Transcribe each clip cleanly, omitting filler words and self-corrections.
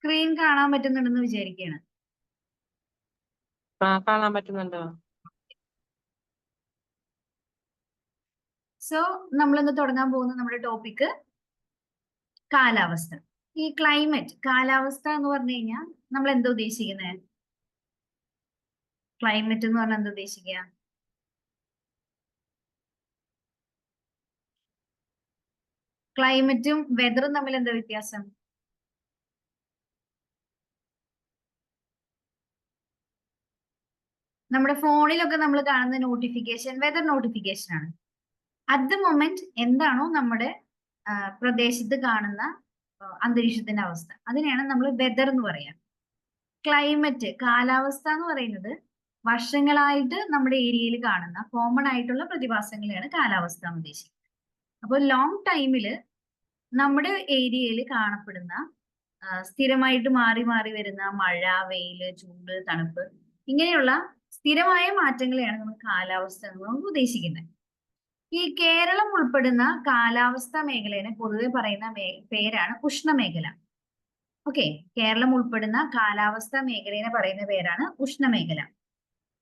Screen കാണാൻ പറ്റുന്നുണ്ടെന്ന് വിചാരിക്കുകയാണ്. കാണാൻ പറ്റുന്നുണ്ടോ? സോ നമ്മളിന്ന് തുടങ്ങാൻ പോകുന്ന നമ്മുടെ ടോപ്പിക്ക് കാലാവസ്ഥ. ഈ ക്ലൈമറ്റ്, കാലാവസ്ഥ എന്ന് പറഞ്ഞു കഴിഞ്ഞാൽ നമ്മൾ എന്താ ഉദ്ദേശിക്കുന്നത്? ക്ലൈമറ്റ് എന്ന് പറഞ്ഞാൽ എന്താ ഉദ്ദേശിക്കുക? ക്ലൈമറ്റും വെതറും തമ്മിൽ എന്താ വ്യത്യാസം? നമ്മുടെ ഫോണിലൊക്കെ നമ്മൾ കാണുന്ന നോട്ടിഫിക്കേഷൻ വെതർ നോട്ടിഫിക്കേഷൻ ആണ്. അറ്റ് ദ മൊമെന്റ് എന്താണോ നമ്മുടെ പ്രദേശത്ത് കാണുന്ന അന്തരീക്ഷത്തിന്റെ അവസ്ഥ, അതിനെയാണ് നമ്മൾ വെതർ എന്ന് പറയാം. ക്ലൈമറ്റ്, കാലാവസ്ഥ എന്ന് പറയുന്നത് വർഷങ്ങളായിട്ട് നമ്മുടെ ഏരിയയിൽ കാണുന്ന കോമൺ ആയിട്ടുള്ള പ്രതിഭാസങ്ങളെയാണ് കാലാവസ്ഥ എന്ന് ഉദ്ദേശിക്കുന്നത്. അപ്പോൾ ലോങ് ടൈമില് നമ്മുടെ ഏരിയയിൽ കാണപ്പെടുന്ന സ്ഥിരമായിട്ട് മാറി മാറി വരുന്ന മഴ, വെയില്, ചൂട്, തണുപ്പ്, ഇങ്ങനെയുള്ള സ്ഥിരമായ മാറ്റങ്ങളെയാണ് നമ്മൾ കാലാവസ്ഥ എന്ന് ഉദ്ദേശിക്കുന്നത്. ഈ കേരളം ഉൾപ്പെടുന്ന കാലാവസ്ഥാ മേഖലയെ പൊതുവെ പറയുന്ന പേരാണ് ഉഷ്ണമേഖല. ഓക്കെ, കേരളം ഉൾപ്പെടുന്ന കാലാവസ്ഥാ മേഖലയെ പറയുന്ന പേരാണ് ഉഷ്ണമേഖല.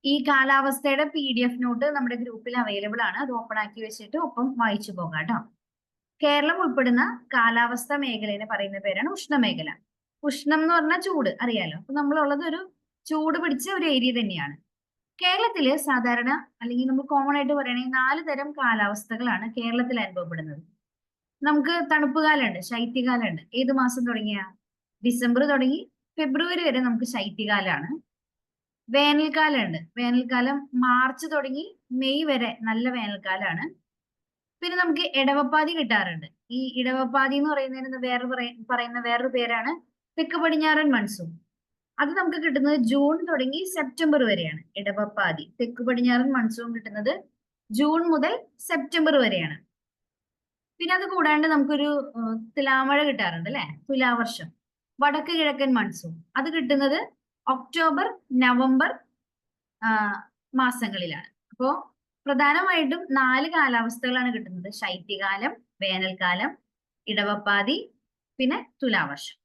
ഈ കാലാവസ്ഥയുടെ PDF നോട്ട് നമ്മുടെ ഗ്രൂപ്പിൽ അവൈലബിൾ ആണ്. അത് ഓപ്പൺ ആക്കി വെച്ചിട്ട് ഒപ്പം വായിച്ചു പോകാം കേട്ടോ. കേരളം ഉൾപ്പെടുന്ന കാലാവസ്ഥാ മേഖലയെ പറയുന്ന പേരാണ് ഉഷ്ണമേഖല. ഉഷ്ണം എന്ന് പറഞ്ഞാൽ ചൂട്, അറിയാലോ. അപ്പൊ നമ്മളുള്ളത് ഒരു ചൂട് പിടിച്ച ഒരു ഏരിയ തന്നെയാണ്. കേരളത്തില് സാധാരണ, അല്ലെങ്കിൽ നമ്മൾ കോമൺ ആയിട്ട് പറയുകയാണെങ്കിൽ 4 തരം കാലാവസ്ഥകളാണ് കേരളത്തിൽ അനുഭവപ്പെടുന്നത്. നമുക്ക് തണുപ്പ് കാലമുണ്ട്, ശൈത്യകാലമുണ്ട്. ഏത് മാസം തുടങ്ങിയ? ഡിസംബർ തുടങ്ങി ഫെബ്രുവരി വരെ നമുക്ക് ശൈത്യകാലമാണ്. വേനൽക്കാലമുണ്ട്. വേനൽക്കാലം മാർച്ച് തുടങ്ങി മെയ് വരെ നല്ല വേനൽക്കാലമാണ്. പിന്നെ നമുക്ക് ഇടവപ്പാതി കിട്ടാറുണ്ട്. ഈ ഇടവപ്പാതി എന്ന് പറയുന്നതിന് പറയുന്ന വേറൊരു പേരാണ് തെക്ക് പടിഞ്ഞാറൻ മൺസൂൺ. അത് നമുക്ക് കിട്ടുന്നത് ജൂൺ തുടങ്ങി സെപ്റ്റംബർ വരെയാണ്. ഇടവപ്പാതി, തെക്ക് പടിഞ്ഞാറൻ മൺസൂൺ കിട്ടുന്നത് ജൂൺ മുതൽ സെപ്റ്റംബർ വരെയാണ്. പിന്നെ അത് കൂടാണ്ട് നമുക്കൊരു തുലാമഴ കിട്ടാറുണ്ട് അല്ലെ, തുലാവർഷം. വടക്ക് കിഴക്കൻ മൺസൂൺ അത് കിട്ടുന്നത് ഒക്ടോബർ, നവംബർ മാസങ്ങളിലാണ്. അപ്പോ പ്രധാനമായിട്ടും 4 കാലാവസ്ഥകളാണ് കിട്ടുന്നത്: ശൈത്യകാലം, വേനൽക്കാലം, ഇടവപ്പാതി, പിന്നെ തുലാവർഷം.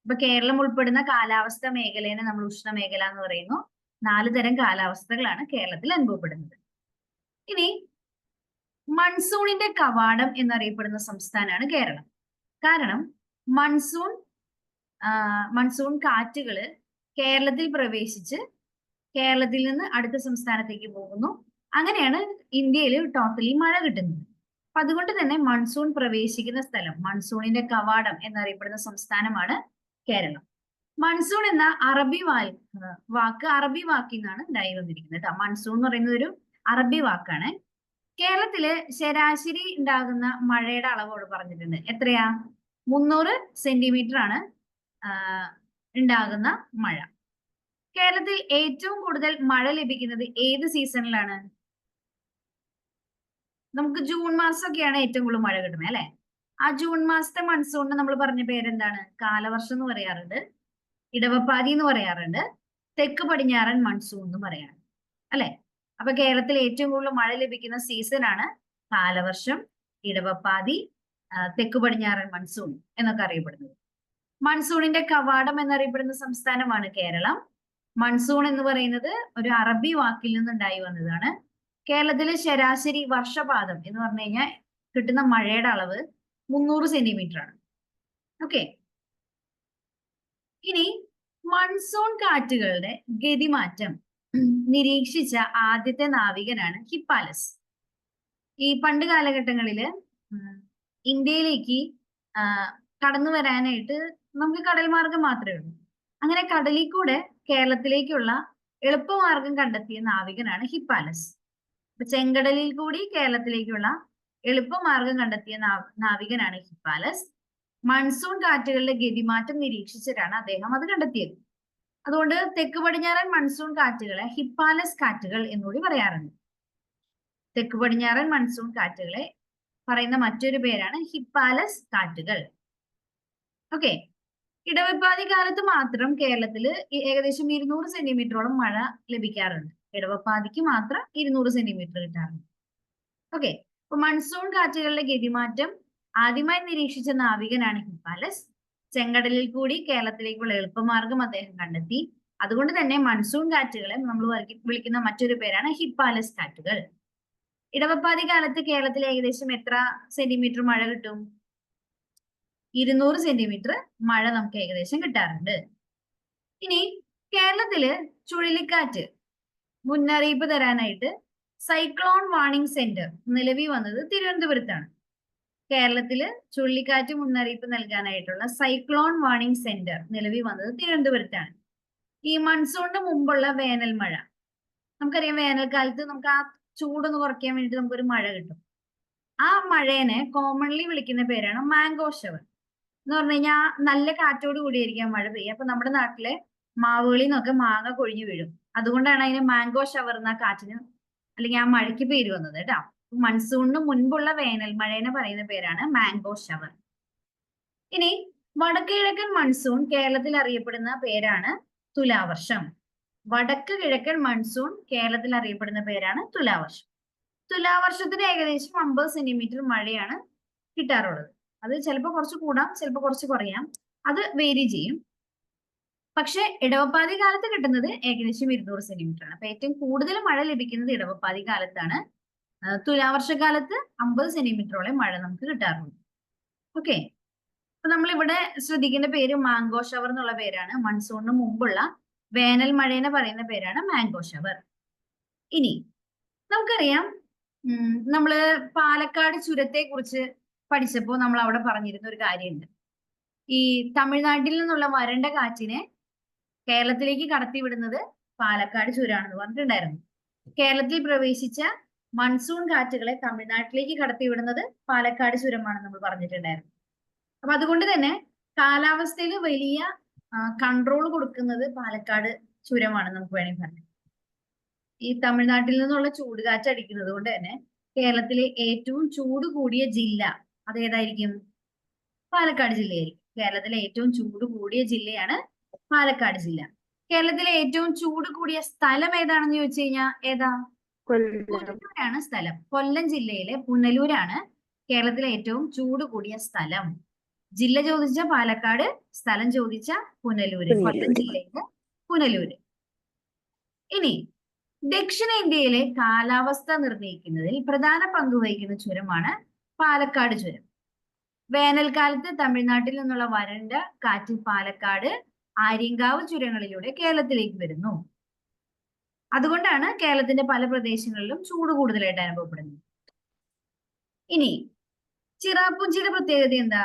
ഇപ്പൊ കേരളം ഉൾപ്പെടുന്ന കാലാവസ്ഥ മേഖലയെ നമ്മൾ ഉഷ്ണമേഖല എന്ന് പറയുന്നു. 4 തരം കാലാവസ്ഥകളാണ് കേരളത്തിൽ അനുഭവപ്പെടുന്നത്. ഇനി മൺസൂണിന്റെ കവാടം എന്നറിയപ്പെടുന്ന സംസ്ഥാനമാണ് കേരളം. കാരണം മൺസൂൺ കാറ്റുകള് കേരളത്തിൽ പ്രവേശിച്ച് കേരളത്തിൽ നിന്ന് അടുത്ത സംസ്ഥാനത്തേക്ക് പോകുന്നു. അങ്ങനെയാണ് ഇന്ത്യയിൽ ടോട്ടലി മഴ കിട്ടുന്നത്. അപ്പൊ അതുകൊണ്ട് തന്നെ മൺസൂൺ പ്രവേശിക്കുന്ന സ്ഥലം, മൺസൂണിന്റെ കവാടം എന്നറിയപ്പെടുന്ന സംസ്ഥാനമാണ് കേരളം. മൺസൂൺ എന്ന അറബി വാക്ക് അറബി വാക്കിൽ നിന്നാണ് ഉണ്ടായി വന്നിരിക്കുന്നത് കേട്ടോ. മൺസൂൺ എന്ന് പറയുന്നത് ഒരു അറബി വാക്കാണ്. കേരളത്തില് ശരാശരി ഉണ്ടാകുന്ന മഴയുടെ അളവോട് പറഞ്ഞിട്ടുണ്ട്. എത്രയാ? 300 സെന്റിമീറ്റർ ആണ് ഉണ്ടാകുന്ന മഴ. കേരളത്തിൽ ഏറ്റവും കൂടുതൽ മഴ ലഭിക്കുന്നത് ഏത് സീസണിലാണ്? നമുക്ക് ജൂൺ മാസമൊക്കെയാണ് ഏറ്റവും കൂടുതൽ മഴ കിട്ടുന്നത് അല്ലെ. ആ ജൂൺ മാസത്തെ മൺസൂണിന് നമ്മൾ പറഞ്ഞ പേരെന്താണ്? കാലവർഷം എന്ന് പറയാറുണ്ട്, ഇടവപ്പാതി എന്ന് പറയാറുണ്ട്, തെക്ക് പടിഞ്ഞാറൻ മൺസൂൺ എന്ന് പറയാറുണ്ട് അല്ലെ. അപ്പൊ കേരളത്തിൽ ഏറ്റവും കൂടുതൽ മഴ ലഭിക്കുന്ന സീസണാണ് കാലവർഷം, ഇടവപ്പാതി, തെക്ക് പടിഞ്ഞാറൻ മൺസൂൺ എന്നൊക്കെ അറിയപ്പെടുന്നത്. മൺസൂണിന്റെ കവാടം എന്നറിയപ്പെടുന്ന സംസ്ഥാനമാണ് കേരളം. മൺസൂൺ എന്ന് പറയുന്നത് ഒരു അറബി വാക്കിൽ നിന്നുണ്ടായി വന്നതാണ്. കേരളത്തിലെ ശരാശരി വർഷപാതം എന്ന് പറഞ്ഞു കഴിഞ്ഞാൽ കിട്ടുന്ന മഴയുടെ അളവ് 300 സെന്റിമീറ്റർ ആണ്. ഓക്കെ, ഇനി മൺസൂൺ കാറ്റുകളുടെ ഗതിമാറ്റം നിരീക്ഷിച്ച ആദ്യത്തെ നാവികനാണ് ഹിപ്പാലസ്. ഈ പണ്ട് കാലഘട്ടങ്ങളില് ഇന്ത്യയിലേക്ക് കടന്നു വരാനായിട്ട് നമുക്ക് കടൽ മാർഗം മാത്രമേ ഉള്ളൂ. അങ്ങനെ കടലിൽ കൂടെ കേരളത്തിലേക്കുള്ള എളുപ്പമാർഗം കണ്ടെത്തിയ നാവികനാണ് ഹിപ്പാലസ്. അപ്പൊ ചെങ്കടലിൽ കൂടി കേരളത്തിലേക്കുള്ള എളുപ്പമാർഗം കണ്ടെത്തിയ നാവികനാണ് ഹിപ്പാലസ്. മൺസൂൺ കാറ്റുകളുടെ ഗതിമാറ്റം നിരീക്ഷിച്ചിട്ടാണ് അദ്ദേഹം അത് കണ്ടെത്തിയത്. അതുകൊണ്ട് തെക്ക് പടിഞ്ഞാറൻ മൺസൂൺ കാറ്റുകളെ ഹിപ്പാലസ് കാറ്റുകൾ എന്നുകൂടി പറയാറുണ്ട്. തെക്ക് പടിഞ്ഞാറൻ മൺസൂൺ കാറ്റുകളെ പറയുന്ന മറ്റൊരു പേരാണ് ഹിപ്പാലസ് കാറ്റുകൾ. ഓക്കെ, ഇടവപ്പാതി കാലത്ത് മാത്രം കേരളത്തിൽ ഏകദേശം 200 സെന്റിമീറ്ററോളം മഴ ലഭിക്കാറുണ്ട്. ഇടവപ്പാതിക്ക് മാത്രം 200 സെന്റിമീറ്റർ കിട്ടാറുണ്ട്. ഓക്കെ, അപ്പൊ മൺസൂൺ കാറ്റുകളുടെ ഗതിമാറ്റം ആദ്യമായി നിരീക്ഷിച്ച നാവികനാണ് ഹിപ്പാലസ്. ചെങ്കടലിൽ കൂടി കേരളത്തിലേക്കുള്ള എളുപ്പമാർഗം അദ്ദേഹം കണ്ടെത്തി. അതുകൊണ്ട് തന്നെ മൺസൂൺ കാറ്റുകളെ നമ്മൾ വിളിക്കുന്ന മറ്റൊരു പേരാണ് ഹിപ്പാലസ് കാറ്റുകൾ. ഇടവപ്പാതി കാലത്ത് കേരളത്തിൽ ഏകദേശം എത്ര സെന്റിമീറ്റർ മഴ കിട്ടും? 200 സെന്റിമീറ്റർ മഴ നമുക്ക് ഏകദേശം കിട്ടാറുണ്ട്. ഇനി കേരളത്തില് ചുഴലിക്കാറ്റ് മുന്നറിയിപ്പ് തരാനായിട്ട് സൈക്ലോൺ വാർണിംഗ് സെന്റർ നിലവിൽ വന്നത് തിരുവനന്തപുരത്താണ്. കേരളത്തില് ചുഴലിക്കാറ്റ് മുന്നറിയിപ്പ് നൽകാനായിട്ടുള്ള സൈക്ലോൺ വാർണിംഗ് സെന്റർ നിലവിൽ വന്നത് തിരുവനന്തപുരത്താണ്. ഈ മൺസൂണിന് മുമ്പുള്ള വേനൽ മഴ, നമുക്കറിയാം വേനൽക്കാലത്ത് നമുക്ക് ആ ചൂടൊന്ന് കുറയ്ക്കാൻ വേണ്ടിയിട്ട് നമുക്കൊരു മഴ കിട്ടും. ആ മഴേനെ കോമൺലി വിളിക്കുന്ന പേരാണ് മാംഗോ ഷവർ. എന്ന് പറഞ്ഞു കഴിഞ്ഞാൽ നല്ല കാറ്റോട് കൂടിയായിരിക്കാം മഴ പെയ്യുക. അപ്പൊ നമ്മുടെ നാട്ടിലെ മാവുകളിൽ നിന്നൊക്കെ മാങ്ങ കൊഴിഞ്ഞു വീഴും. അതുകൊണ്ടാണ് അതിന് മാംഗോ ഷവർ എന്ന കാറ്റിന് അല്ലെങ്കിൽ ആ മഴയ്ക്ക് പേര് വന്നത് കേട്ടോ. മൺസൂണിന് മുൻപുള്ള വേനൽ മഴേനെ പറയുന്ന പേരാണ് മാംഗോ ഷവർ. ഇനി വടക്ക് കിഴക്കൻ മൺസൂൺ കേരളത്തിൽ അറിയപ്പെടുന്ന പേരാണ് തുലാവർഷം. വടക്ക് കിഴക്കൻ മൺസൂൺ കേരളത്തിൽ അറിയപ്പെടുന്ന പേരാണ് തുലാവർഷം. തുലാവർഷത്തിന് ഏകദേശം 50 സെന്റിമീറ്റർ മഴയാണ് കിട്ടാറുള്ളത്. അത് ചിലപ്പോൾ കുറച്ച് കൂടാം, ചിലപ്പോൾ കുറച്ച് കുറയാം, അത് വേരി ചെയ്യും. പക്ഷെ ഇടവപ്പാതി കാലത്ത് കിട്ടുന്നത് ഏകദേശം 200 സെന്റിമീറ്റർ ആണ്. അപ്പൊ ഏറ്റവും കൂടുതൽ മഴ ലഭിക്കുന്നത് ഇടവപ്പാതി കാലത്താണ്. തുലാവർഷക്കാലത്ത് 50 സെന്റിമീറ്ററോളം മഴ നമുക്ക് കിട്ടാറുണ്ട്. ഓക്കെ, അപ്പൊ നമ്മൾ ഇവിടെ ശ്രദ്ധിക്കേണ്ട പേര് മാംഗോ ഷവർ എന്നുള്ള പേരാണ്. മൺസൂണിന് മുമ്പുള്ള വേനൽ മഴേനെ പറയുന്ന പേരാണ് മാംഗോ ഷവർ. ഇനി നമുക്കറിയാം, നമ്മള് പാലക്കാട് ചുരത്തെ കുറിച്ച് പഠിച്ചപ്പോൾ നമ്മൾ അവിടെ പറഞ്ഞിരുന്ന ഒരു കാര്യമുണ്ട്. ഈ തമിഴ്നാട്ടിൽ നിന്നുള്ള വരണ്ട കാറ്റിനെ കേരളത്തിലേക്ക് കടത്തിവിടുന്നത് പാലക്കാട് ചുരമാണെന്ന് പറഞ്ഞിട്ടുണ്ടായിരുന്നു. കേരളത്തിൽ പ്രവേശിച്ച മൺസൂൺ കാറ്റുകളെ തമിഴ്നാട്ടിലേക്ക് കടത്തിവിടുന്നത് പാലക്കാട് ചുരമാണെന്ന് നമ്മൾ പറഞ്ഞിട്ടുണ്ടായിരുന്നു. അപ്പൊ അതുകൊണ്ട് തന്നെ കാലാവസ്ഥയിൽ വലിയ കൺട്രോൾ കൊടുക്കുന്നത് പാലക്കാട് ചുരമാണെന്ന് നമുക്ക് വേണമെങ്കിൽ പറയാം. ഈ തമിഴ്നാട്ടിൽ നിന്നുള്ള ചൂടുകാറ്റ് അടിക്കുന്നത് കൊണ്ട് തന്നെ കേരളത്തിലെ ഏറ്റവും ചൂട് കൂടിയ ജില്ല അതേതായിരിക്കും? പാലക്കാട് ജില്ലയായിരിക്കും. കേരളത്തിലെ ഏറ്റവും ചൂട് കൂടിയ ജില്ലയാണ് പാലക്കാട് ജില്ല. കേരളത്തിലെ ഏറ്റവും ചൂട് കൂടിയ സ്ഥലം ഏതാണെന്ന് ചോദിച്ചു കഴിഞ്ഞാൽ ഏതാ? പുനലൂരാണ് സ്ഥലം. കൊല്ലം ജില്ലയിലെ പുനലൂരാണ് കേരളത്തിലെ ഏറ്റവും ചൂട് കൂടിയ സ്ഥലം. ജില്ല ചോദിച്ച പാലക്കാട്, സ്ഥലം ചോദിച്ച പുനലൂര്. കൊല്ലം ജില്ലയിലെ പുനലൂര്. ഇനി ദക്ഷിണേന്ത്യയിലെ കാലാവസ്ഥ നിർണ്ണയിക്കുന്നതിൽ പ്രധാന പങ്ക് വഹിക്കുന്ന ചുരമാണ് പാലക്കാട് ചുരം. വേനൽക്കാലത്ത് തമിഴ്നാട്ടിൽ നിന്നുള്ള വരണ്ട കാറ്റ് പാലക്കാട്, ആര്യങ്കാവ് ചുരങ്ങളിലൂടെ കേരളത്തിലേക്ക് വരുന്നു. അതുകൊണ്ടാണ് കേരളത്തിന്റെ പല പ്രദേശങ്ങളിലും ചൂട് കൂടുതലായിട്ട് അനുഭവപ്പെടുന്നത്. ഇനി ചിറാപുഞ്ചിയുടെ പ്രത്യേകത എന്താ?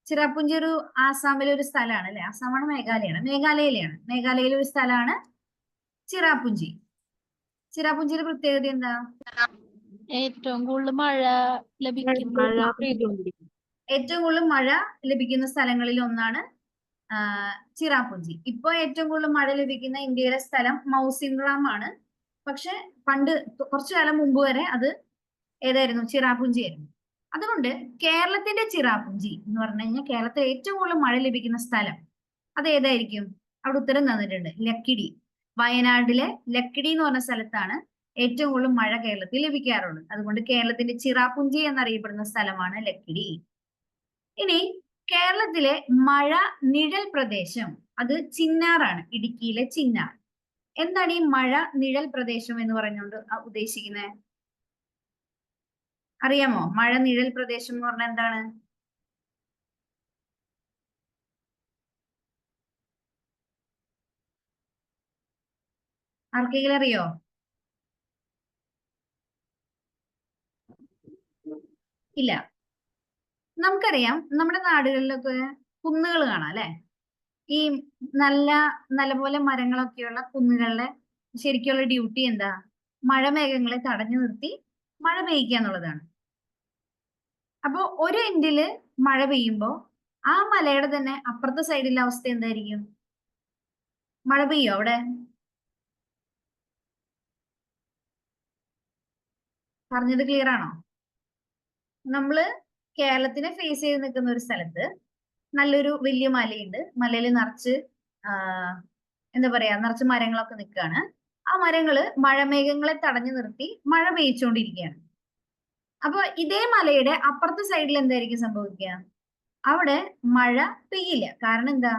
ചിറാപുഞ്ചി ഒരു ആസാമിലെ ഒരു സ്ഥലമാണ് അല്ലെ? ആസാമാണ് മേഘാലയാണ്? മേഘാലയയിലാണ്. മേഘാലയയിലെ ഒരു സ്ഥലമാണ് ചിറാപുഞ്ചി. ചിറാപുഞ്ചിയുടെ പ്രത്യേകത എന്താ? ഏറ്റവും കൂടുതൽ മഴ ലഭിക്കുന്ന സ്ഥലങ്ങളിൽ ഒന്നാണ് ചിറാപുഞ്ചി. ഇപ്പൊ ഏറ്റവും കൂടുതൽ മഴ ലഭിക്കുന്ന ഇന്ത്യയിലെ സ്ഥലം മൗസിൻറാം ആണ്. പക്ഷെ പണ്ട് കുറച്ചു കാലം മുമ്പ് വരെ അത് ഏതായിരുന്നു? ചിറാപുഞ്ചി ആയിരുന്നു. അതുകൊണ്ട് കേരളത്തിന്റെ ചിറാപുഞ്ചി എന്ന് പറഞ്ഞു കഴിഞ്ഞാൽ കേരളത്തിൽ ഏറ്റവും കൂടുതൽ മഴ ലഭിക്കുന്ന സ്ഥലം അത് ഏതായിരിക്കും? അവിടെ ഉത്തരം തന്നിട്ടുണ്ട്, ലക്കിടി. വയനാട്ടിലെ ലക്കിടി എന്ന് പറഞ്ഞ സ്ഥലത്താണ് ഏറ്റവും കൂടുതൽ മഴ കേരളത്തിൽ ലഭിക്കാറുള്ളത്. അതുകൊണ്ട് കേരളത്തിന്റെ ചിറാപുഞ്ചി എന്നറിയപ്പെടുന്ന സ്ഥലമാണ് ലക്കിടി. ഇനി കേരളത്തിലെ മഴ നിഴൽ പ്രദേശം അത് ചിന്നാറാണ്. ഇടുക്കിയിലെ ചിന്നാർ. എന്താണ് ഈ മഴ നിഴൽ പ്രദേശം എന്ന് പറഞ്ഞുകൊണ്ട് ഉദ്ദേശിക്കുന്നത്? അറിയാമോ? മഴ നിഴൽ പ്രദേശം എന്ന് പറഞ്ഞാൽ എന്താണ്? ആർക്കെങ്കിലും അറിയോ? ഇല്ല. നമുക്കറിയാം നമ്മുടെ നാടുകളിലൊക്കെ കുന്നുകൾ കാണാം അല്ലെ? ഈ നല്ലപോലെ മരങ്ങളൊക്കെയുള്ള കുന്നുകളിലെ ശരിക്കുള്ള ഡ്യൂട്ടി എന്താ? മഴമേഘങ്ങളെ തടഞ്ഞു നിർത്തി മഴ പെയ്യിക്കുക എന്നുള്ളതാണ്. അപ്പോ ഒരു എൻഡില് മഴ പെയ്യുമ്പോ ആ മലയുടെ തന്നെ അപ്പുറത്തെ സൈഡിലെ അവസ്ഥ എന്തായിരിക്കും? മഴ പെയ്യോ അവിടെ? പറഞ്ഞത് ക്ലിയർ ആണോ? നമ്മള് കേരളത്തിനെ ഫേസ് ചെയ്ത് നിൽക്കുന്ന ഒരു സ്ഥലത്ത് നല്ലൊരു വലിയ മലയുണ്ട്. മലയിൽ നിറച്ച് എന്താ പറയാ, നിറച്ച് മരങ്ങളൊക്കെ നിൽക്കുകയാണ്. ആ മരങ്ങള് മഴമേഘങ്ങളെ തടഞ്ഞു നിർത്തി മഴ പെയ്ച്ചുകൊണ്ടിരിക്കുകയാണ്. അപ്പൊ ഇതേ മലയുടെ അപ്പുറത്തെ സൈഡിൽ എന്തായിരിക്കും സംഭവിക്കുക? അവിടെ മഴ പെയ്യില്ല. കാരണം എന്താ?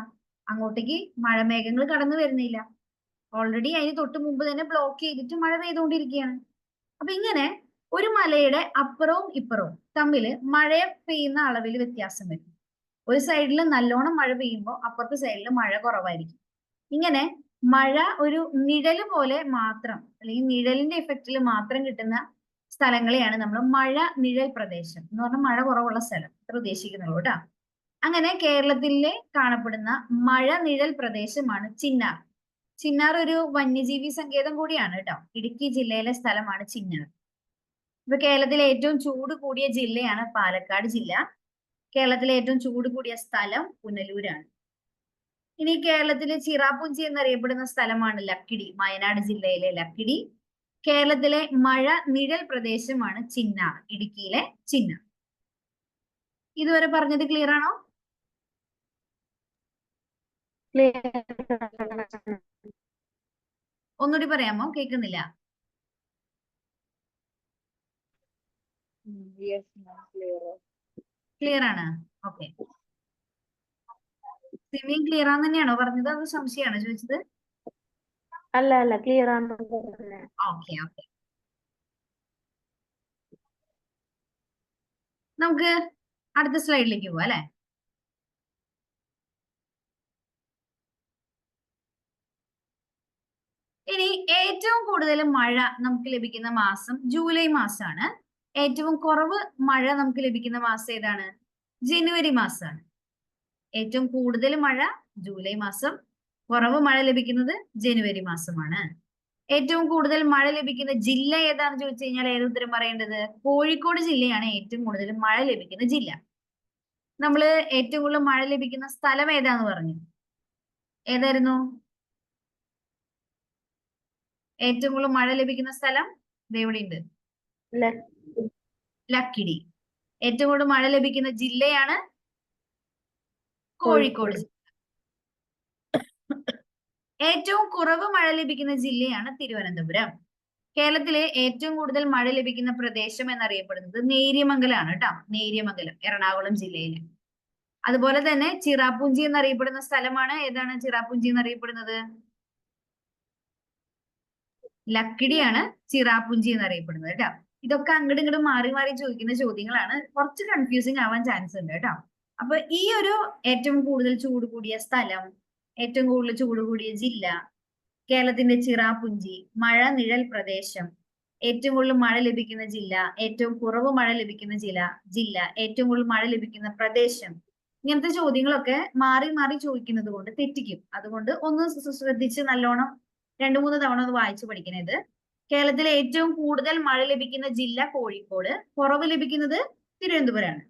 അങ്ങോട്ടേക്ക് മഴമേഘങ്ങൾ കടന്നു വരുന്നില്ല. ഓൾറെഡി അതിന് തൊട്ട് മുമ്പ് തന്നെ ബ്ലോക്ക് ചെയ്തിട്ട് മഴ പെയ്തുകൊണ്ടിരിക്കുകയാണ്. അപ്പൊ ഇങ്ങനെ ഒരു മലയുടെ അപ്പുറവും ഇപ്പുറവും തമ്മിൽ മഴ പെയ്യുന്ന അളവിൽ വ്യത്യാസം വരും. ഒരു സൈഡിൽ നല്ലോണം മഴ പെയ്യുമ്പോൾ അപ്പുറത്തെ സൈഡിൽ മഴ കുറവായിരിക്കും. ഇങ്ങനെ മഴ ഒരു നിഴല് പോലെ മാത്രം, അല്ലെങ്കിൽ നിഴലിന്റെ എഫക്റ്റിൽ മാത്രം കിട്ടുന്ന സ്ഥലങ്ങളെയാണ് നമ്മൾ മഴ നിഴൽ പ്രദേശം എന്ന് പറഞ്ഞാൽ മഴ കുറവുള്ള സ്ഥലം അത്ര ഉദ്ദേശിക്കുന്നുള്ളൂ കേട്ടോ. അങ്ങനെ കേരളത്തിലെ കാണപ്പെടുന്ന മഴ നിഴൽ പ്രദേശമാണ് ചിന്നാർ. ചിന്നാർ ഒരു വന്യജീവി സങ്കേതം കൂടിയാണ് കേട്ടോ. ഇടുക്കി ജില്ലയിലെ സ്ഥലമാണ് ചിന്നാർ. ഇപ്പൊ കേരളത്തിലെ ഏറ്റവും ചൂട് കൂടിയ ജില്ലയാണ് പാലക്കാട് ജില്ല. കേരളത്തിലെ ഏറ്റവും ചൂട് കൂടിയ സ്ഥലം പുനലൂരാണ്. ഇനി കേരളത്തിലെ ചിറാപുഞ്ചി എന്നറിയപ്പെടുന്ന സ്ഥലമാണ് ലക്കിടി, വയനാട് ജില്ലയിലെ ലക്കിടി. കേരളത്തിലെ മഴ നിഴൽ പ്രദേശമാണ് ചിന്നാർ, ഇടുക്കിയിലെ ചിന്നാർ. ഇതുവരെ പറഞ്ഞത് ക്ലിയർ ആണോ? ഒന്നുകൂടി പറയാമോ? കേൾക്കുന്നില്ല. ക്ലിയർ ആണ്. ഓക്കെ. സിമിയും ക്ലിയർ ആണെന്ന് തന്നെയാണോ പറഞ്ഞത്? അത് സംശയമാണോ ചോദിച്ചത്? അല്ല ക്ലിയർ ആണ്. Okay okay. നമുക്ക് അടുത്ത സ്ലൈഡിലേക്ക് പോവാം അല്ലെ. ഇനി ഏറ്റവും കൂടുതൽ മഴ നമുക്ക് ലഭിക്കുന്ന മാസം ജൂലൈ മാസമാണ്. ഏറ്റവും കുറവ് മഴ നമുക്ക് ലഭിക്കുന്ന മാസം ഏതാണ്? ജനുവരി മാസമാണ്. ഏറ്റവും കൂടുതൽ മഴ ജൂലൈ മാസം, കുറവ് മഴ ലഭിക്കുന്നത് ജനുവരി മാസമാണ്. ഏറ്റവും കൂടുതൽ മഴ ലഭിക്കുന്ന ജില്ല ഏതാണെന്ന് ചോദിച്ചു കഴിഞ്ഞാൽ ഏത് ഉത്തരം പറയേണ്ടത്? കോഴിക്കോട് ജില്ലയാണ് ഏറ്റവും കൂടുതൽ മഴ ലഭിക്കുന്ന ജില്ല. നമ്മള് ഏറ്റവും കൂടുതൽ മഴ ലഭിക്കുന്ന സ്ഥലം ഏതാന്ന് പറഞ്ഞു? ഏതായിരുന്നു ഏറ്റവും കൂടുതൽ മഴ ലഭിക്കുന്ന സ്ഥലം? ഇതെവിടെയുണ്ട്? ലക്കിടി. ഏറ്റവും കൂടുതൽ മഴ ലഭിക്കുന്ന ജില്ലയാണ് കോഴിക്കോട് ജില്ല. ഏറ്റവും കുറവ് മഴ ലഭിക്കുന്ന ജില്ലയാണ് തിരുവനന്തപുരം. കേരളത്തിലെ ഏറ്റവും കൂടുതൽ മഴ ലഭിക്കുന്ന പ്രദേശം എന്നറിയപ്പെടുന്നത് നേര്യമംഗലാണ് കേട്ടോ. നേര്യമംഗലം എറണാകുളം ജില്ലയിലെ. അതുപോലെ തന്നെ ചിറാപുഞ്ചി എന്നറിയപ്പെടുന്ന സ്ഥലമാണ്. ഏതാണ് ചിറാപുഞ്ചി എന്നറിയപ്പെടുന്നത്? ലക്കിടിയാണ് ചിറാപുഞ്ചി എന്നറിയപ്പെടുന്നത് കേട്ടോ. ഇതൊക്കെ അങ്ങോട്ടും ഇങ്ങോട്ടും മാറി മാറി ചോദിക്കുന്ന ചോദ്യങ്ങളാണ്. കുറച്ച് കൺഫ്യൂസിങ് ആവാൻ ചാൻസ് ഉണ്ട് കേട്ടോ. അപ്പൊ ഈ ഒരു ഏറ്റവും കൂടുതൽ ചൂട് കൂടിയ സ്ഥലം, ഏറ്റവും കൂടുതൽ ചൂട് കൂടിയ ജില്ല, കേരളത്തിന്റെ ചിറാപുഞ്ചി, മഴ നിഴൽ പ്രദേശം, ഏറ്റവും കൂടുതൽ മഴ ലഭിക്കുന്ന ജില്ല, ഏറ്റവും കുറവ് മഴ ലഭിക്കുന്ന ജില്ല, ഏറ്റവും കൂടുതൽ മഴ ലഭിക്കുന്ന പ്രദേശം, ഇങ്ങനത്തെ ചോദ്യങ്ങളൊക്കെ മാറി മാറി ചോദിക്കുന്നത് കൊണ്ട് തെറ്റിക്കും. അതുകൊണ്ട് ഒന്ന് ശ്രദ്ധിച്ച് നല്ലോണം 2-3 തവണ ഒന്ന് വായിച്ചു പഠിക്കണത്. കേരളത്തിലെ ഏറ്റവും കൂടുതൽ മഴ ലഭിക്കുന്ന ജില്ല കോഴിക്കോട്, കുറവ് ലഭിക്കുന്നത് തിരുവനന്തപുരമാണ്.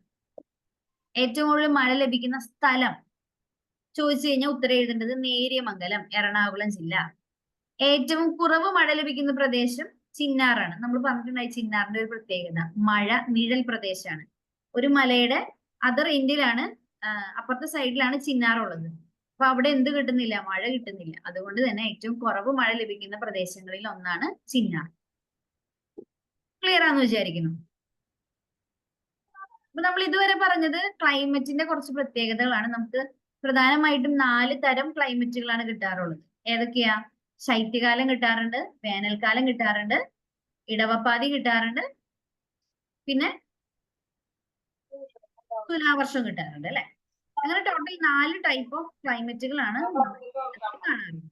ഏറ്റവും കൂടുതൽ മഴ ലഭിക്കുന്ന സ്ഥലം ചോദിച്ചു കഴിഞ്ഞാൽ ഉത്തരം എഴുതേണ്ടത് നേര്യമംഗലം, എറണാകുളം ജില്ല. ഏറ്റവും കുറവ് മഴ ലഭിക്കുന്ന പ്രദേശം ചിന്നാറാണ്. നമ്മൾ പറഞ്ഞിട്ടുണ്ടായി ചിന്നാറിന്റെ ഒരു പ്രത്യേകത മഴ നിഴൽ പ്രദേശമാണ്. ഒരു മലയുടെ അതർ എൻഡിലാണ്, അപ്പുറത്തെ സൈഡിലാണ് ചിന്നാറുള്ളത്. അപ്പൊ അവിടെ എന്ത് കിട്ടുന്നില്ല? മഴ കിട്ടുന്നില്ല. അതുകൊണ്ട് തന്നെ ഏറ്റവും കുറവ് മഴ ലഭിക്കുന്ന പ്രദേശങ്ങളിൽ ഒന്നാണ് ചിന്നാർ. ക്ലിയർ ആണെന്ന് വിചാരിക്കുന്നു. അപ്പൊ നമ്മൾ ഇതുവരെ പറഞ്ഞത് ക്ലൈമറ്റിന്റെ കുറച്ച് പ്രത്യേകതകളാണ്. നമുക്ക് പ്രധാനമായിട്ടും 4 തരം ക്ലൈമറ്റുകളാണ് കിട്ടാറുള്ളത്. ഏതൊക്കെയാ? ശൈത്യകാലം കിട്ടാറുണ്ട്, വേനൽക്കാലം കിട്ടാറുണ്ട്, ഇടവപ്പാതി കിട്ടാറുണ്ട്, പിന്നെ തുലാവർഷം കിട്ടാറുണ്ട് അല്ലെ. അങ്ങനെ ടോട്ടൽ 4 ടൈപ്പ് ഓഫ് ക്ലൈമറ്റുകളാണ് കാണാറുള്ളത്.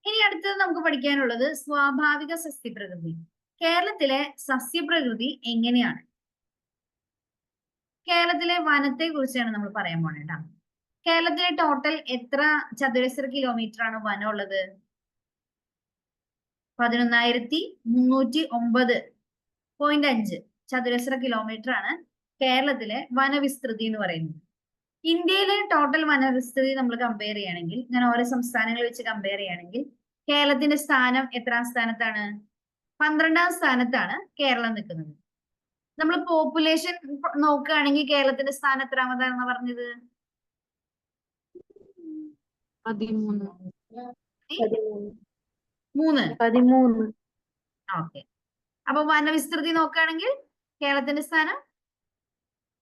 ഇനി അടുത്തത് നമുക്ക് പഠിക്കാനുള്ളത് സ്വാഭാവിക സസ്യപ്രകൃതി. കേരളത്തിലെ സസ്യപ്രകൃതി എങ്ങനെയാണ്? കേരളത്തിലെ വനത്തെ കുറിച്ചാണ് നമ്മൾ പറയാൻ പോണേട്ടാ. കേരളത്തിലെ ടോട്ടൽ എത്ര ചതുരശ്ര കിലോമീറ്റർ ആണ് വനം ഉള്ളത്? 11,309.5 ചതുരശ്ര കിലോമീറ്റർ ആണ് കേരളത്തിലെ വനവിസ്തൃതി എന്ന് പറയുന്നത്. ഇന്ത്യയിലെ ടോട്ടൽ വനവിസ്തൃതി നമ്മൾ കമ്പയർ ചെയ്യുകയാണെങ്കിൽ, ഞാൻ ഓരോ സംസ്ഥാനങ്ങൾ വെച്ച് കമ്പയർ ചെയ്യുകയാണെങ്കിൽ, കേരളത്തിന്റെ സ്ഥാനം എത്രാം സ്ഥാനത്താണ്? 12ാം സ്ഥാനത്താണ് കേരളം നിൽക്കുന്നത്. നമ്മൾ പോപ്പുലേഷൻ നോക്കുകയാണെങ്കിൽ കേരളത്തിന്റെ സ്ഥാനം എത്രാമതാണെന്ന് പറഞ്ഞത്? 13. 13. ഓക്കെ. അപ്പൊ വനവിസ്തൃതി നോക്കുകയാണെങ്കിൽ കേരളത്തിന്റെ സ്ഥാനം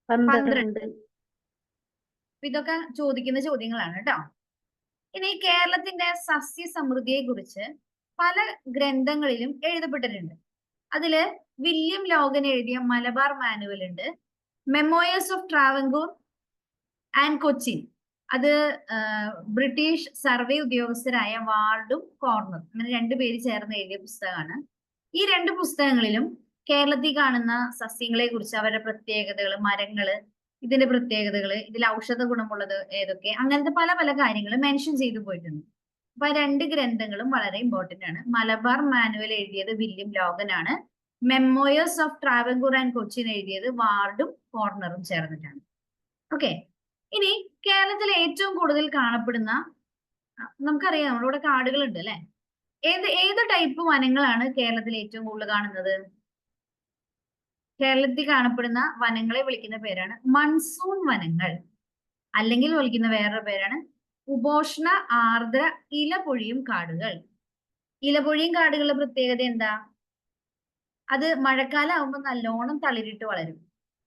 12. ഇതൊക്കെ ചോദിക്കുന്ന ചോദ്യങ്ങളാണ് കേട്ടോ. ഇനി കേരളത്തിന്റെ സസ്യസമൃദ്ധിയെ കുറിച്ച് പല ഗ്രന്ഥങ്ങളിലും എഴുതപ്പെട്ടിട്ടുണ്ട്. അതില് വില്യം ലോഗൻ എഴുതിയ മലബാർ മാനുവൽ ഉണ്ട്, മെമ്മോയേഴ്സ് ഓഫ് ട്രാവൻകൂർ ആൻഡ് കൊച്ചിൻ, അത് ബ്രിട്ടീഷ് സർവേ ഉദ്യോഗസ്ഥരായ വാർഡും കോർണർ, അങ്ങനെ രണ്ടുപേര് ചേർന്ന് എഴുതിയ പുസ്തകമാണ്. ഈ രണ്ട് പുസ്തകങ്ങളിലും കേരളത്തിൽ കാണുന്ന സസ്യങ്ങളെ കുറിച്ച്, അവരുടെ പ്രത്യേകതകൾ, മരങ്ങള്, ഇതിന്റെ പ്രത്യേകതകൾ, ഇതിൽ ഔഷധ ഗുണമുള്ളത് ഏതൊക്കെ, അങ്ങനത്തെ പല പല കാര്യങ്ങൾ മെൻഷൻ ചെയ്തു പോയിട്ടുണ്ട്. അപ്പൊ ആ രണ്ട് ഗ്രന്ഥങ്ങളും വളരെ ഇമ്പോർട്ടന്റ് ആണ്. മലബാർ മാനുവൽ എഴുതിയത് വില്യം ലോഗൻ ആണ്, മെമ്മോയേഴ്സ് ഓഫ് ട്രാവൻകൂർ ആൻഡ് കൊച്ചിൻ എഴുതിയത് വാർഡും കോർണറും ചേർന്നിട്ടാണ്. ഓക്കെ. ഇനി കേരളത്തിൽ ഏറ്റവും കൂടുതൽ കാണപ്പെടുന്ന, നമുക്കറിയാം നമ്മളിവിടെ കാടുകളുണ്ട് അല്ലെ, ഏത് ടൈപ്പ് വനങ്ങളാണ് കേരളത്തിൽ ഏറ്റവും കൂടുതൽ കാണുന്നത്? കേരളത്തിൽ കാണപ്പെടുന്ന വനങ്ങളെ വിളിക്കുന്ന പേരാണ് മൺസൂൺ വനങ്ങൾ, അല്ലെങ്കിൽ വിളിക്കുന്ന വേറൊരു പേരാണ് ഉപോഷ്ണ ആർദ്ര ഇലപൊഴിയും കാടുകൾ. ഇലപൊഴിയും കാടുകളുടെ പ്രത്യേകത എന്താ? അത് മഴക്കാലം ആവുമ്പോൾ നല്ലോണം തളിരിട്ട് വളരും.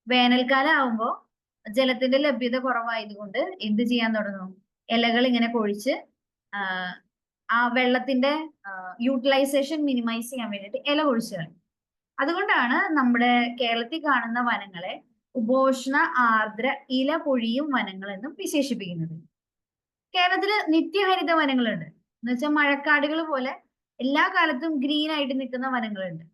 വേനൽക്കാലം ആവുമ്പോൾ ജലത്തിന്റെ ലഭ്യത കുറവായതുകൊണ്ട് എന്ത് ചെയ്യാൻ തുടങ്ങും? ഇലകൾ ഇങ്ങനെ കൊഴിച്ച് ആ വെള്ളത്തിന്റെ യൂട്ടിലൈസേഷൻ മിനിമൈസ് ചെയ്യാൻ വേണ്ടിയിട്ട് ഇല കൊഴിച്ച് കളയും. അതുകൊണ്ടാണ് നമ്മുടെ കേരളത്തിൽ കാണുന്ന വനങ്ങളെ ഉപോഷ്ണ ആർദ്ര ഇല പൊഴിയും വനങ്ങൾ എന്നും വിശേഷിപ്പിക്കുന്നത്. കേരളത്തില് നിത്യഹരിത വനങ്ങളുണ്ട്, എന്ന് വെച്ചാൽ മഴക്കാടുകൾ പോലെ എല്ലാ കാലത്തും ഗ്രീൻ ആയിട്ട് നിൽക്കുന്ന വനങ്ങളുണ്ട്.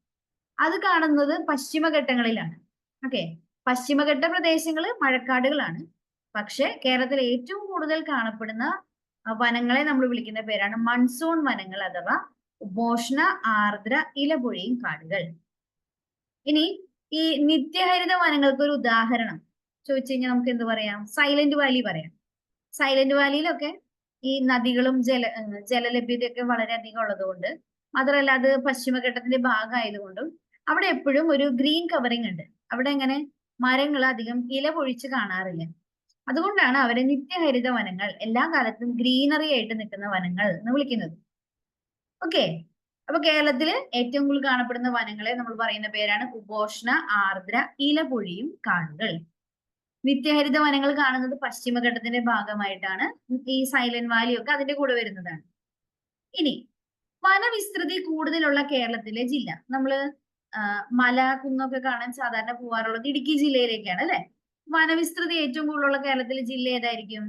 അത് കാണുന്നത് പശ്ചിമഘട്ടങ്ങളിലാണ്. ഓക്കെ, പശ്ചിമഘട്ട പ്രദേശങ്ങൾ മഴക്കാടുകളാണ്. പക്ഷെ കേരളത്തിൽ ഏറ്റവും കൂടുതൽ കാണപ്പെടുന്ന വനങ്ങളെ നമ്മൾ വിളിക്കുന്ന പേരാണ് മൺസൂൺ വനങ്ങൾ അഥവാ ഉപോഷ്ണ ആർദ്ര ഇലപൊഴിയും കാടുകൾ. ഇനി ഈ നിത്യഹരിത വനങ്ങൾക്ക് ഒരു ഉദാഹരണം ചോദിച്ചു കഴിഞ്ഞാൽ നമുക്ക് എന്ത് പറയാം? സൈലന്റ് വാലി പറയാം. സൈലന്റ് വാലിയിലൊക്കെ ഈ നദികളും ജലലഭ്യതയൊക്കെ വളരെയധികം ഉള്ളതുകൊണ്ട്, മാത്രമല്ല അത് പശ്ചിമഘട്ടത്തിന്റെ ഭാഗമായതുകൊണ്ടും അവിടെ എപ്പോഴും ഒരു ഗ്രീൻ കവറിങ് ഉണ്ട്. അവിടെ ഇങ്ങനെ മരങ്ങൾ അധികം ഇല പൊഴിച്ച് കാണാറില്ല. അതുകൊണ്ടാണ് അവരെ നിത്യഹരിത വനങ്ങൾ, എല്ലാ കാലത്തും ഗ്രീനറി ആയിട്ട് നിൽക്കുന്ന വനങ്ങൾ എന്ന് വിളിക്കുന്നത്. ഓക്കെ. അപ്പൊ കേരളത്തില് ഏറ്റവും കൂടുതൽ കാണപ്പെടുന്ന വനങ്ങളെ നമ്മൾ പറയുന്ന പേരാണ് ഉപോഷ്ണ ആർദ്ര ഇലപൊഴിയും കാടുകൾ. നിത്യഹരിത വനങ്ങൾ കാണുന്നത് പശ്ചിമഘട്ടത്തിന്റെ ഭാഗമായിട്ടാണ്. ഈ സൈലന്റ് വാലി ഒക്കെ അതിന്റെ കൂടെ വരുന്നതാണ്. ഇനി വനവിസ്തൃതി കൂടുതലുള്ള കേരളത്തിലെ ജില്ല, നമ്മള് മല കുന്നൊക്കെ കാണാൻ സാധാരണ പോവാറുള്ളത് ഇടുക്കി ജില്ലയിലേക്കാണ് അല്ലെ. വനവിസ്തൃതി ഏറ്റവും കൂടുതലുള്ള കേരളത്തിലെ ജില്ല ഏതായിരിക്കും?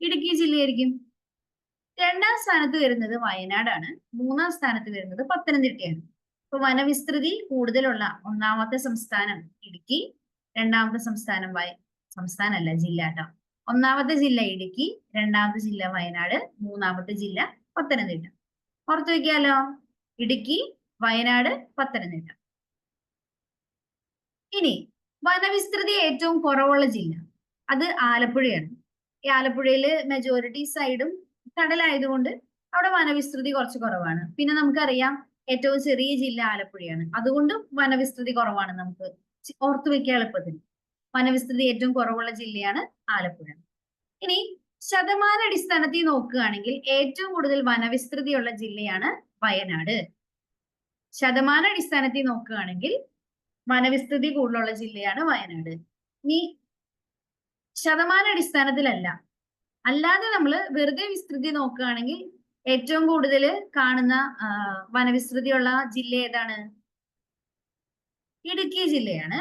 ഇടുക്കി ജില്ലയായിരിക്കും. രണ്ടാം സ്ഥാനത്ത് വരുന്നത് വയനാടാണ്. മൂന്നാം സ്ഥാനത്ത് വരുന്നത് പത്തനംതിട്ടയാണ്. ഇപ്പൊ വനവിസ്തൃതി കൂടുതലുള്ള ഒന്നാമത്തെ സംസ്ഥാനം ഇടുക്കി, രണ്ടാമത്തെ സംസ്ഥാനമല്ല ജില്ല കേട്ടോ. ഒന്നാമത്തെ ജില്ല ഇടുക്കി, രണ്ടാമത്തെ ജില്ല വയനാട്, മൂന്നാമത്തെ ജില്ല പത്തനംതിട്ട. ഓർത്തു വെക്കാലോ, ഇടുക്കി, വയനാട്, പത്തനംതിട്ട. ഇനി വനവിസ്തൃതി ഏറ്റവും കുറവുള്ള ജില്ല അത് ആലപ്പുഴയാണ്. ഈ ആലപ്പുഴയില് മെജോറിറ്റി സൈഡും കടലായതുകൊണ്ട് അവിടെ വനവിസ്തൃതി കുറച്ച് കുറവാണ്. പിന്നെ നമുക്കറിയാം ഏറ്റവും ചെറിയ ജില്ല ആലപ്പുഴയാണ്, അതുകൊണ്ടും വനവിസ്തൃതി കുറവാണ്. നമുക്ക് ഓർത്തു വെക്കാൻ എളുപ്പത്തിന് വനവിസ്തൃതി ഏറ്റവും കുറവുള്ള ജില്ലയാണ് ആലപ്പുഴ. ഇനി ശതമാനാടിസ്ഥാനത്തിൽ നോക്കുകയാണെങ്കിൽ ഏറ്റവും കൂടുതൽ വനവിസ്തൃതിയുള്ള ജില്ലയാണ് വയനാട്. ശതമാനാടിസ്ഥാനത്തിൽ നോക്കുകയാണെങ്കിൽ വനവിസ്തൃതി കൂടുതലുള്ള ജില്ലയാണ് വയനാട്. ഇനി ശതമാനാടിസ്ഥാനത്തിലല്ല, അല്ലാതെ നമ്മൾ വെറുതെ വിസ്തൃതി നോക്കുകയാണെങ്കിൽ ഏറ്റവും കൂടുതൽ കാണുന്ന വനവിസ്തൃതിയുള്ള ജില്ല ഏതാണ്? ഇടുക്കി ജില്ലയാണ്.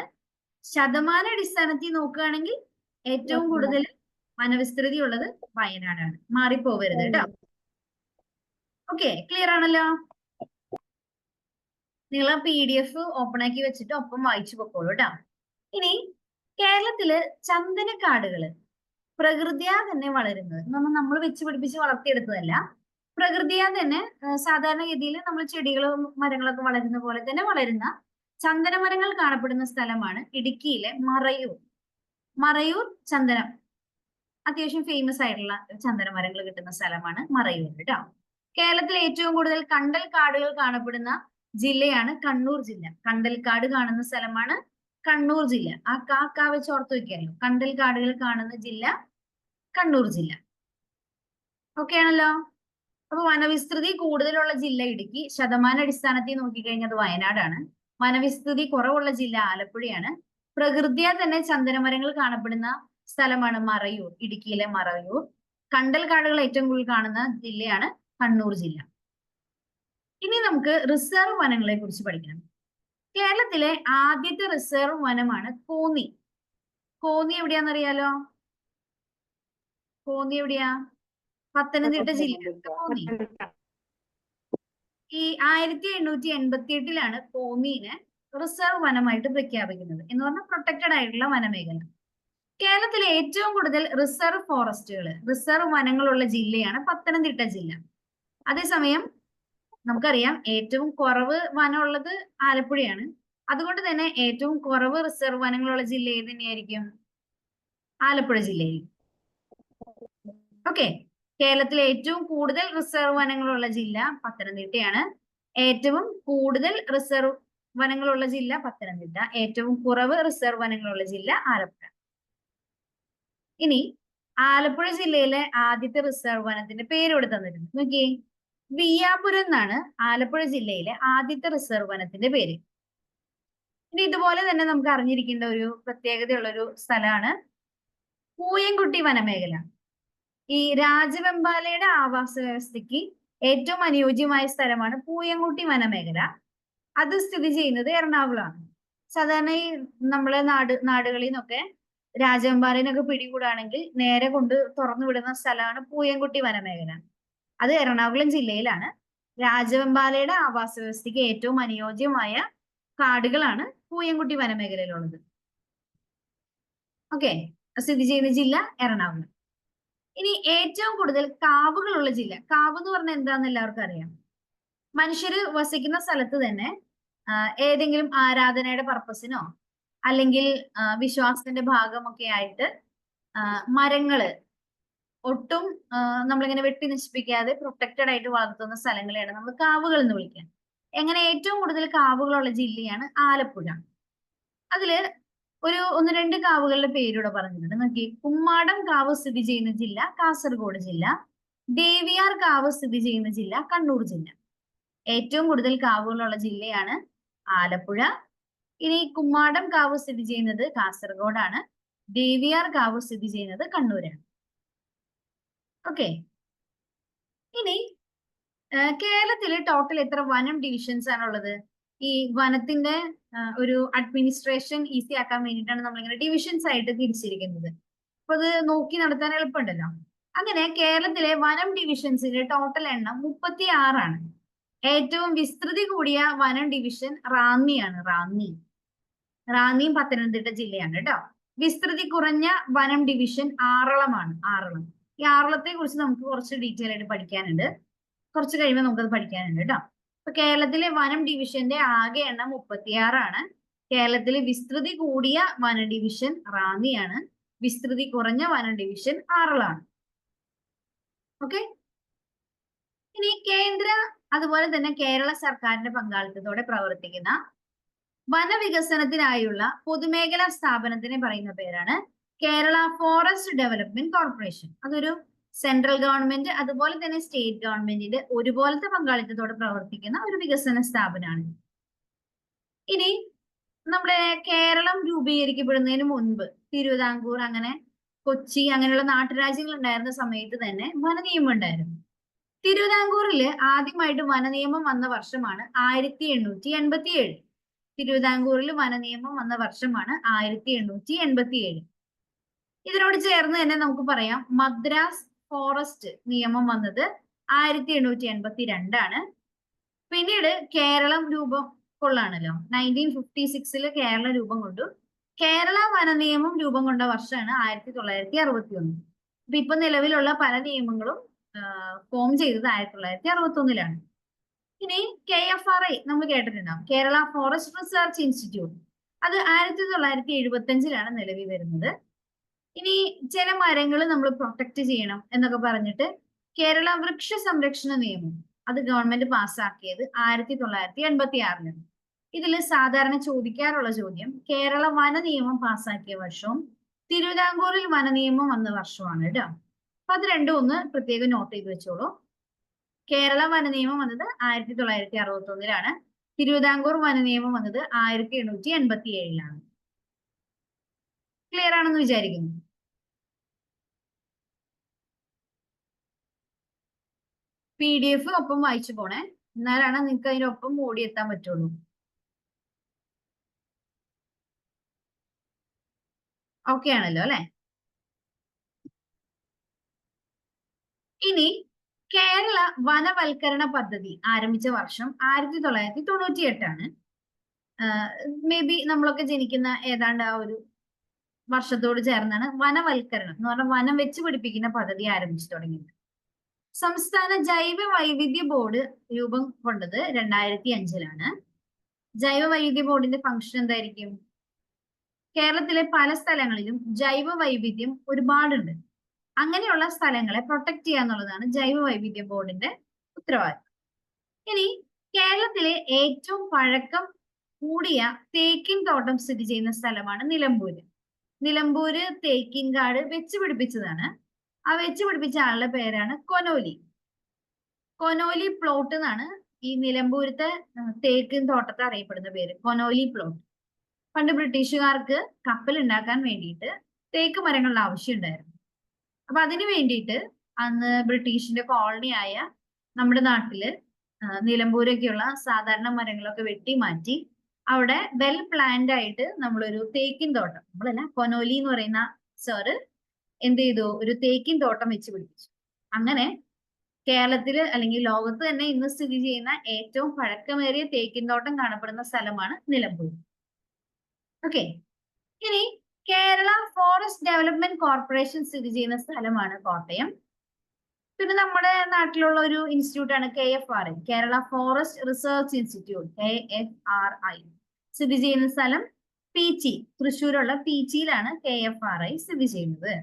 ശതമാനാടിസ്ഥാനത്തിൽ നോക്കുകയാണെങ്കിൽ ഏറ്റവും കൂടുതൽ വനവിസ്തൃതി ഉള്ളത് വയനാടാണ്. മാറിപ്പോവരുത് കേട്ടോ. ഓക്കെ, ക്ലിയർ ആണല്ലോ? നിങ്ങൾ ആ PDF ഓപ്പൺ ആക്കി വെച്ചിട്ട് ഒപ്പം വായിച്ചു പൊക്കോളൂ കേട്ടോ. ഇനി കേരളത്തില് ചന്ദനക്കാടുകള് പ്രകൃതിയാ തന്നെ വളരുന്നത്, നമ്മൾ വെച്ച് പിടിപ്പിച്ച് വളർത്തിയെടുത്തതല്ല, പ്രകൃതിയാ തന്നെ സാധാരണഗതിയിൽ നമ്മൾ ചെടികളും മരങ്ങളൊക്കെ വളരുന്ന പോലെ തന്നെ വളരുന്ന ചന്ദനമരങ്ങൾ കാണപ്പെടുന്ന സ്ഥലമാണ് ഇടുക്കിയിലെ മറയൂർ. മറയൂർ ചന്ദനം അത്യാവശ്യം ഫേമസ് ആയിട്ടുള്ള ചന്ദനമരങ്ങൾ കിട്ടുന്ന സ്ഥലമാണ് മറയൂർ കേട്ടോ. കേരളത്തിലെ ഏറ്റവും കൂടുതൽ കണ്ടൽ കാടുകൾ കാണപ്പെടുന്ന ജില്ലയാണ് കണ്ണൂർ ജില്ല. കണ്ടൽക്കാട് കാണുന്ന സ്ഥലമാണ് കണ്ണൂർ ജില്ല. ആ കാ വെച്ച് ഓർത്ത് വെക്കാമല്ലോ. കണ്ടൽ കാടുകൾ കാണുന്ന ജില്ല കണ്ണൂർ ജില്ല. ഓക്കെ ആണല്ലോ? അപ്പൊ വനവിസ്തൃതി കൂടുതലുള്ള ജില്ല ഇടുക്കി, ശതമാന അടിസ്ഥാനത്തിൽ നോക്കിക്കഴിഞ്ഞാൽ അത് വയനാടാണ്. വനവിസ്തൃതി കുറവുള്ള ജില്ല ആലപ്പുഴയാണ്. പ്രകൃതിയാ തന്നെ ചന്ദനമരങ്ങൾ കാണപ്പെടുന്ന സ്ഥലമാണ് മറയൂർ, ഇടുക്കിയിലെ മറയൂർ. കണ്ടൽ കാടുകൾ ഏറ്റവും കൂടുതൽ കാണുന്ന ജില്ലയാണ് കണ്ണൂർ ജില്ല. ഇനി നമുക്ക് റിസർവ് വനങ്ങളെ കുറിച്ച് പഠിക്കണം. കേരളത്തിലെ ആദ്യത്തെ റിസർവ് വനമാണ് കോന്നി. കോന്നി എവിടെയാണെന്നറിയാലോ? കോന്നി എവിടെയാ? പത്തനംതിട്ട ജില്ലയാണ് കോന്നി. ഈ 1888 കോന്നീനെ റിസർവ് വനമായിട്ട് പ്രഖ്യാപിക്കുന്നത്, എന്ന് പറഞ്ഞാൽ പ്രൊട്ടക്റ്റഡ് ആയിട്ടുള്ള വനമേഖല. കേരളത്തിലെ ഏറ്റവും കൂടുതൽ റിസർവ് ഫോറസ്റ്റുകൾ, റിസർവ് വനങ്ങളുള്ള ജില്ലയാണ് പത്തനംതിട്ട ജില്ല. അതേസമയം നമുക്കറിയാം ഏറ്റവും കുറവ് വനമുള്ളത് ആലപ്പുഴയാണ്. അതുകൊണ്ട് തന്നെ ഏറ്റവും കുറവ് റിസർവ് വനങ്ങളുള്ള ജില്ല ഏത് തന്നെയായിരിക്കും? ആലപ്പുഴ ജില്ലയിൽ. ഓക്കെ, കേരളത്തിലെ ഏറ്റവും കൂടുതൽ റിസർവ് വനങ്ങളുള്ള ജില്ല പത്തനംതിട്ടയാണ്. ഏറ്റവും കൂടുതൽ റിസർവ് വനങ്ങളുള്ള ജില്ല പത്തനംതിട്ട, ഏറ്റവും കുറവ് റിസർവ് വനങ്ങളുള്ള ജില്ല ആലപ്പുഴ. ഇനി ആലപ്പുഴ ജില്ലയിലെ ആദ്യത്തെ റിസർവ് വനത്തിന്റെ പേര് ഇവിടെ തന്നിട്ടുണ്ട്. നോക്കിയേ, വിയ്യാപുരം എന്നാണ് ആലപ്പുഴ ജില്ലയിലെ ആദ്യത്തെ റിസർവ് വനത്തിന്റെ പേര്. ഇനി ഇതുപോലെ തന്നെ നമുക്ക് അറിഞ്ഞിരിക്കേണ്ട ഒരു പ്രത്യേകതയുള്ള ഒരു സ്ഥലമാണ് പൂയംകുട്ടി വനമേഖല. ഈ രാജവെമ്പാലയുടെ ആവാസ വ്യവസ്ഥയ്ക്ക് ഏറ്റവും അനുയോജ്യമായ സ്ഥലമാണ് പൂയംകുട്ടി വനമേഖല. അത് സ്ഥിതി ചെയ്യുന്നത് എറണാകുളമാണ്. സാധാരണ ഈ നമ്മളെ നാടുകളിൽ നിന്നൊക്കെ രാജവെമ്പാലയിനൊക്കെ പിടികൂടാണെങ്കിൽ നേരെ കൊണ്ട് തുറന്നു വിടുന്ന സ്ഥലമാണ് പൂയംകുട്ടി വനമേഖല. അത് എറണാകുളം ജില്ലയിലാണ്. രാജവെമ്പാലയുടെ ആവാസ വ്യവസ്ഥയ്ക്ക് ഏറ്റവും അനുയോജ്യമായ കാടുകളാണ് പൂയംകുട്ടി വനമേഖലയിലുള്ളത്. ഓക്കെ, സ്ഥിതി ചെയ്യുന്ന ജില്ല എറണാകുളം. ഇനി ഏറ്റവും കൂടുതൽ കാവുകളുള്ള ജില്ല. കാവ് എന്ന് പറഞ്ഞാൽ എന്താന്ന് എല്ലാവർക്കും അറിയാം. മനുഷ്യര് വസിക്കുന്ന സ്ഥലത്ത് തന്നെ ഏതെങ്കിലും ആരാധനയുടെ പർപ്പസിനോ അല്ലെങ്കിൽ വിശ്വാസത്തിന്റെ ഭാഗമൊക്കെ ആയിട്ട് മരങ്ങള് ഒട്ടും നമ്മളിങ്ങനെ വെട്ടി നശിപ്പിക്കാതെ പ്രൊട്ടക്റ്റഡ് ആയിട്ട് വളർത്തുന്ന സ്ഥലങ്ങളെയാണ് നമ്മൾ കാവുകൾ എന്ന് വിളിക്കുക. എങ്ങനെ ഏറ്റവും കൂടുതൽ കാവുകളുള്ള ജില്ലയാണ് ആലപ്പുഴ. അതില് ഒന്ന് രണ്ട് കാവുകളുടെ പേരൂടെ പറഞ്ഞിട്ടുണ്ട്. നോക്കി, കുമ്മാടം കാവ് സ്ഥിതി ചെയ്യുന്ന ജില്ല കാസർഗോഡ് ജില്ല, ദേവിയാർ കാവ് സ്ഥിതി ചെയ്യുന്ന ജില്ല കണ്ണൂർ ജില്ല. ഏറ്റവും കൂടുതൽ കാവുകളുള്ള ജില്ലയാണ് ആലപ്പുഴ. ഇനി കുമ്മാടം കാവ് സ്ഥിതി ചെയ്യുന്നത് കാസർഗോഡാണ്, ദേവിയാർ കാവ് സ്ഥിതി ചെയ്യുന്നത് കണ്ണൂരാണ്. ഓക്കെ, ഇനി കേരളത്തില് ടോട്ടൽ എത്ര വനം ഡിവിഷൻസ് ആണുള്ളത്? ഈ വനത്തിന്റെ ഒരു അഡ്മിനിസ്ട്രേഷൻ ഈസി ആക്കാൻ വേണ്ടിയിട്ടാണ് നമ്മളിങ്ങനെ ഡിവിഷൻസ് ആയിട്ട് തിരിച്ചിരിക്കുന്നത്. അപ്പൊ അത് നോക്കി നടത്താൻ എളുപ്പമുണ്ടല്ലോ. അങ്ങനെ കേരളത്തിലെ വനം ഡിവിഷൻസിന്റെ ടോട്ടൽ എണ്ണം 36ആണ്. ഏറ്റവും വിസ്തൃതി കൂടിയ വനം ഡിവിഷൻ റാന്നിയാണ്. റാന്നിയും പത്തനംതിട്ട ജില്ലയാണ് കേട്ടോ. വിസ്തൃതി കുറഞ്ഞ വനം ഡിവിഷൻ ആറളമാണ്. ഈ ആറളത്തെ കുറിച്ച് നമുക്ക് കുറച്ച് ഡീറ്റെയിൽ ആയിട്ട് പഠിക്കാനുണ്ട്. കുറച്ച് കഴിയുമ്പോൾ നമുക്കത് പഠിക്കാനുണ്ട് കേട്ടോ. അപ്പൊ കേരളത്തിലെ വനം ഡിവിഷന്റെ ആകെ എണ്ണം 36ആണ്. കേരളത്തിലെ വിസ്തൃതി കൂടിയ വന ഡിവിഷൻ റാന്നിയാണ്. വിസ്തൃതി കുറഞ്ഞ വന ഡിവിഷൻ ആറളാണ്. ഓക്കെ, ഇനി കേന്ദ്ര അതുപോലെ തന്നെ കേരള സർക്കാരിന്റെ പങ്കാളിത്തത്തോടെ പ്രവർത്തിക്കുന്ന വനവികസനത്തിനായുള്ള പൊതുമേഖലാ സ്ഥാപനത്തിനെ പറയുന്ന പേരാണ് കേരള ഫോറസ്റ്റ് ഡെവലപ്മെന്റ് കോർപ്പറേഷൻ. അതൊരു സെൻട്രൽ ഗവൺമെന്റ് അതുപോലെ തന്നെ സ്റ്റേറ്റ് ഗവൺമെന്റിന്റെ ഒരുപോലത്തെ പങ്കാളിത്തത്തോടെ പ്രവർത്തിക്കുന്ന ഒരു വികസന സ്ഥാപനമാണ്. ഇനി നമ്മുടെ കേരളം രൂപീകരിക്കപ്പെടുന്നതിന് മുൻപ് തിരുവിതാംകൂർ, അങ്ങനെ കൊച്ചി, അങ്ങനെയുള്ള നാട്ടുരാജ്യങ്ങൾ ഉണ്ടായിരുന്ന സമയത്ത് തന്നെ വനനിയമം ഉണ്ടായിരുന്നു. തിരുവിതാംകൂറില് ആദ്യമായിട്ട് വനനിയമം വന്ന വർഷമാണ് 1887. തിരുവിതാംകൂറിൽ വനനിയമം വന്ന വർഷമാണ് 1887. ഇതിനോട് ചേർന്ന് തന്നെ നമുക്ക് പറയാം മദ്രാസ് ഫോറസ്റ്റ് നിയമം വന്നത് 1882ആണ്. പിന്നീട് കേരളം രൂപം കൊള്ളാണല്ലോ, 1956 കേരളം രൂപം കൊണ്ടു. കേരള വന നിയമം രൂപം കൊണ്ട വർഷമാണ് 1961. അപ്പൊ ഇപ്പൊ നിലവിലുള്ള പല നിയമങ്ങളും ഫോം ചെയ്തത് 1961. ഇനി KFRI നമ്മൾ കേട്ടിട്ടുണ്ടാവും, കേരള ഫോറസ്റ്റ് റിസർച്ച് ഇൻസ്റ്റിറ്റ്യൂട്ട്. അത് 1975 നിലവിൽ വരുന്നത്. ഇനി ചില മരങ്ങൾ നമ്മൾ പ്രൊട്ടക്ട് ചെയ്യണം എന്നൊക്കെ പറഞ്ഞിട്ട് കേരള വൃക്ഷ സംരക്ഷണ നിയമം അത് ഗവൺമെന്റ് പാസ്സാക്കിയത് 1986. ഇതിൽ സാധാരണ ചോദിക്കാറുള്ള ചോദ്യം കേരള വന നിയമം പാസ്സാക്കിയ വർഷവും തിരുവിതാംകൂറിൽ വന നിയമം വന്ന വർഷമാണ് കേട്ടോ. അപ്പൊ അത് രണ്ടും ഒന്ന് പ്രത്യേകം നോട്ട് ചെയ്ത് വെച്ചോളൂ. കേരള വന നിയമം വന്നത് 1961-ലാണ്. തിരുവിതാംകൂർ വന നിയമം വന്നത് 1887-ലാണ്. ക്ലിയർ ആണെന്ന് വിചാരിക്കുന്നു. PDF ഒപ്പം വായിച്ചു പോണേ, എന്നാലാണ് നിങ്ങൾക്ക് അതിനൊപ്പം ഓടിയെത്താൻ പറ്റുള്ളൂ. ഓക്കെ ആണല്ലോ അല്ലെ? ഇനി കേരള വനവൽക്കരണ പദ്ധതി ആരംഭിച്ച വർഷം 1998-ആണ്. മേ ബി നമ്മളൊക്കെ ജനിക്കുന്ന ഏതാണ്ട് ആ ഒരു വർഷത്തോട് ചേർന്നാണ് വനവൽക്കരണം എന്ന് പറഞ്ഞാൽ വനം വെച്ച് പിടിപ്പിക്കുന്ന പദ്ധതി ആരംഭിച്ചു തുടങ്ങിയത്. സംസ്ഥാന ജൈവ വൈവിധ്യ ബോർഡ് രൂപം കൊണ്ടത് 2005-ലാണ്. ജൈവ വൈവിധ്യ ബോർഡിന്റെ ഫംഗ്ഷൻ എന്തായിരിക്കും? കേരളത്തിലെ പല സ്ഥലങ്ങളിലും ജൈവ വൈവിധ്യം ഒരുപാടുണ്ട്. അങ്ങനെയുള്ള സ്ഥലങ്ങളെ പ്രൊട്ടക്ട് ചെയ്യുക എന്നുള്ളതാണ് ജൈവ വൈവിധ്യ ബോർഡിന്റെ ഉത്തരവാദിത്വം. ഇനി കേരളത്തിലെ ഏറ്റവും പഴക്കം കൂടിയ തേക്കിൻ തോട്ടം സ്ഥിതി ചെയ്യുന്ന സ്ഥലമാണ് നിലമ്പൂര്. നിലമ്പൂര് തേക്കിൻ കാട് വെച്ച് പിടിപ്പിച്ചതാണ്. ആ വെച്ച് പിടിപ്പിച്ച ആളുടെ പേരാണ് കൊനോലി. കൊനോലി പ്ലോട്ട് എന്നാണ് ഈ നിലമ്പൂരത്തെ തേക്കിൻ തോട്ടത്തെ അറിയപ്പെടുന്ന പേര്, കൊനോലി പ്ലോട്ട്. പണ്ട് ബ്രിട്ടീഷുകാർക്ക് കപ്പൽ ഉണ്ടാക്കാൻ വേണ്ടിയിട്ട് തേക്ക് മരങ്ങളുടെ ആവശ്യം ഉണ്ടായിരുന്നു. അപ്പൊ അതിനു വേണ്ടിയിട്ട് അന്ന് ബ്രിട്ടീഷിന്റെ കോളനി ആയ നമ്മുടെ നാട്ടില് നിലമ്പൂരൊക്കെയുള്ള സാധാരണ മരങ്ങളൊക്കെ വെട്ടി മാറ്റി അവിടെ വെൽ പ്ലാൻഡ് ആയിട്ട് നമ്മളൊരു തേക്കിൻ തോട്ടം, നമ്മളല്ല കൊനോലി എന്ന് പറയുന്ന സാറ് എന്ത് ചെയ്തു, ഒരു തേക്കിൻ തോട്ടം വെച്ച് പിടിപ്പിച്ചു. അങ്ങനെ കേരളത്തില് അല്ലെങ്കിൽ ലോകത്ത് തന്നെ ഇന്ന് സ്ഥിതി ചെയ്യുന്ന ഏറ്റവും പഴക്കമേറിയ തേക്കിൻ തോട്ടം കാണപ്പെടുന്ന സ്ഥലമാണ് നിലമ്പൂർ. ഓക്കെ. ഇനി കേരള ഫോറസ്റ്റ് ഡെവലപ്മെന്റ് കോർപ്പറേഷൻ സ്ഥിതി ചെയ്യുന്ന സ്ഥലമാണ് കോട്ടയം. പിന്നെ നമ്മുടെ നാട്ടിലുള്ള ഒരു ഇൻസ്റ്റിറ്റ്യൂട്ട് ആണ് KFRI, Kerala forest research institute, KFRI. സ്ഥിതി ചെയ്യുന്ന സ്ഥലം പീച്ചി, തൃശ്ശൂരുള്ള പീച്ചിയിലാണ് KFRI സ്ഥിതി ചെയ്യുന്നത്.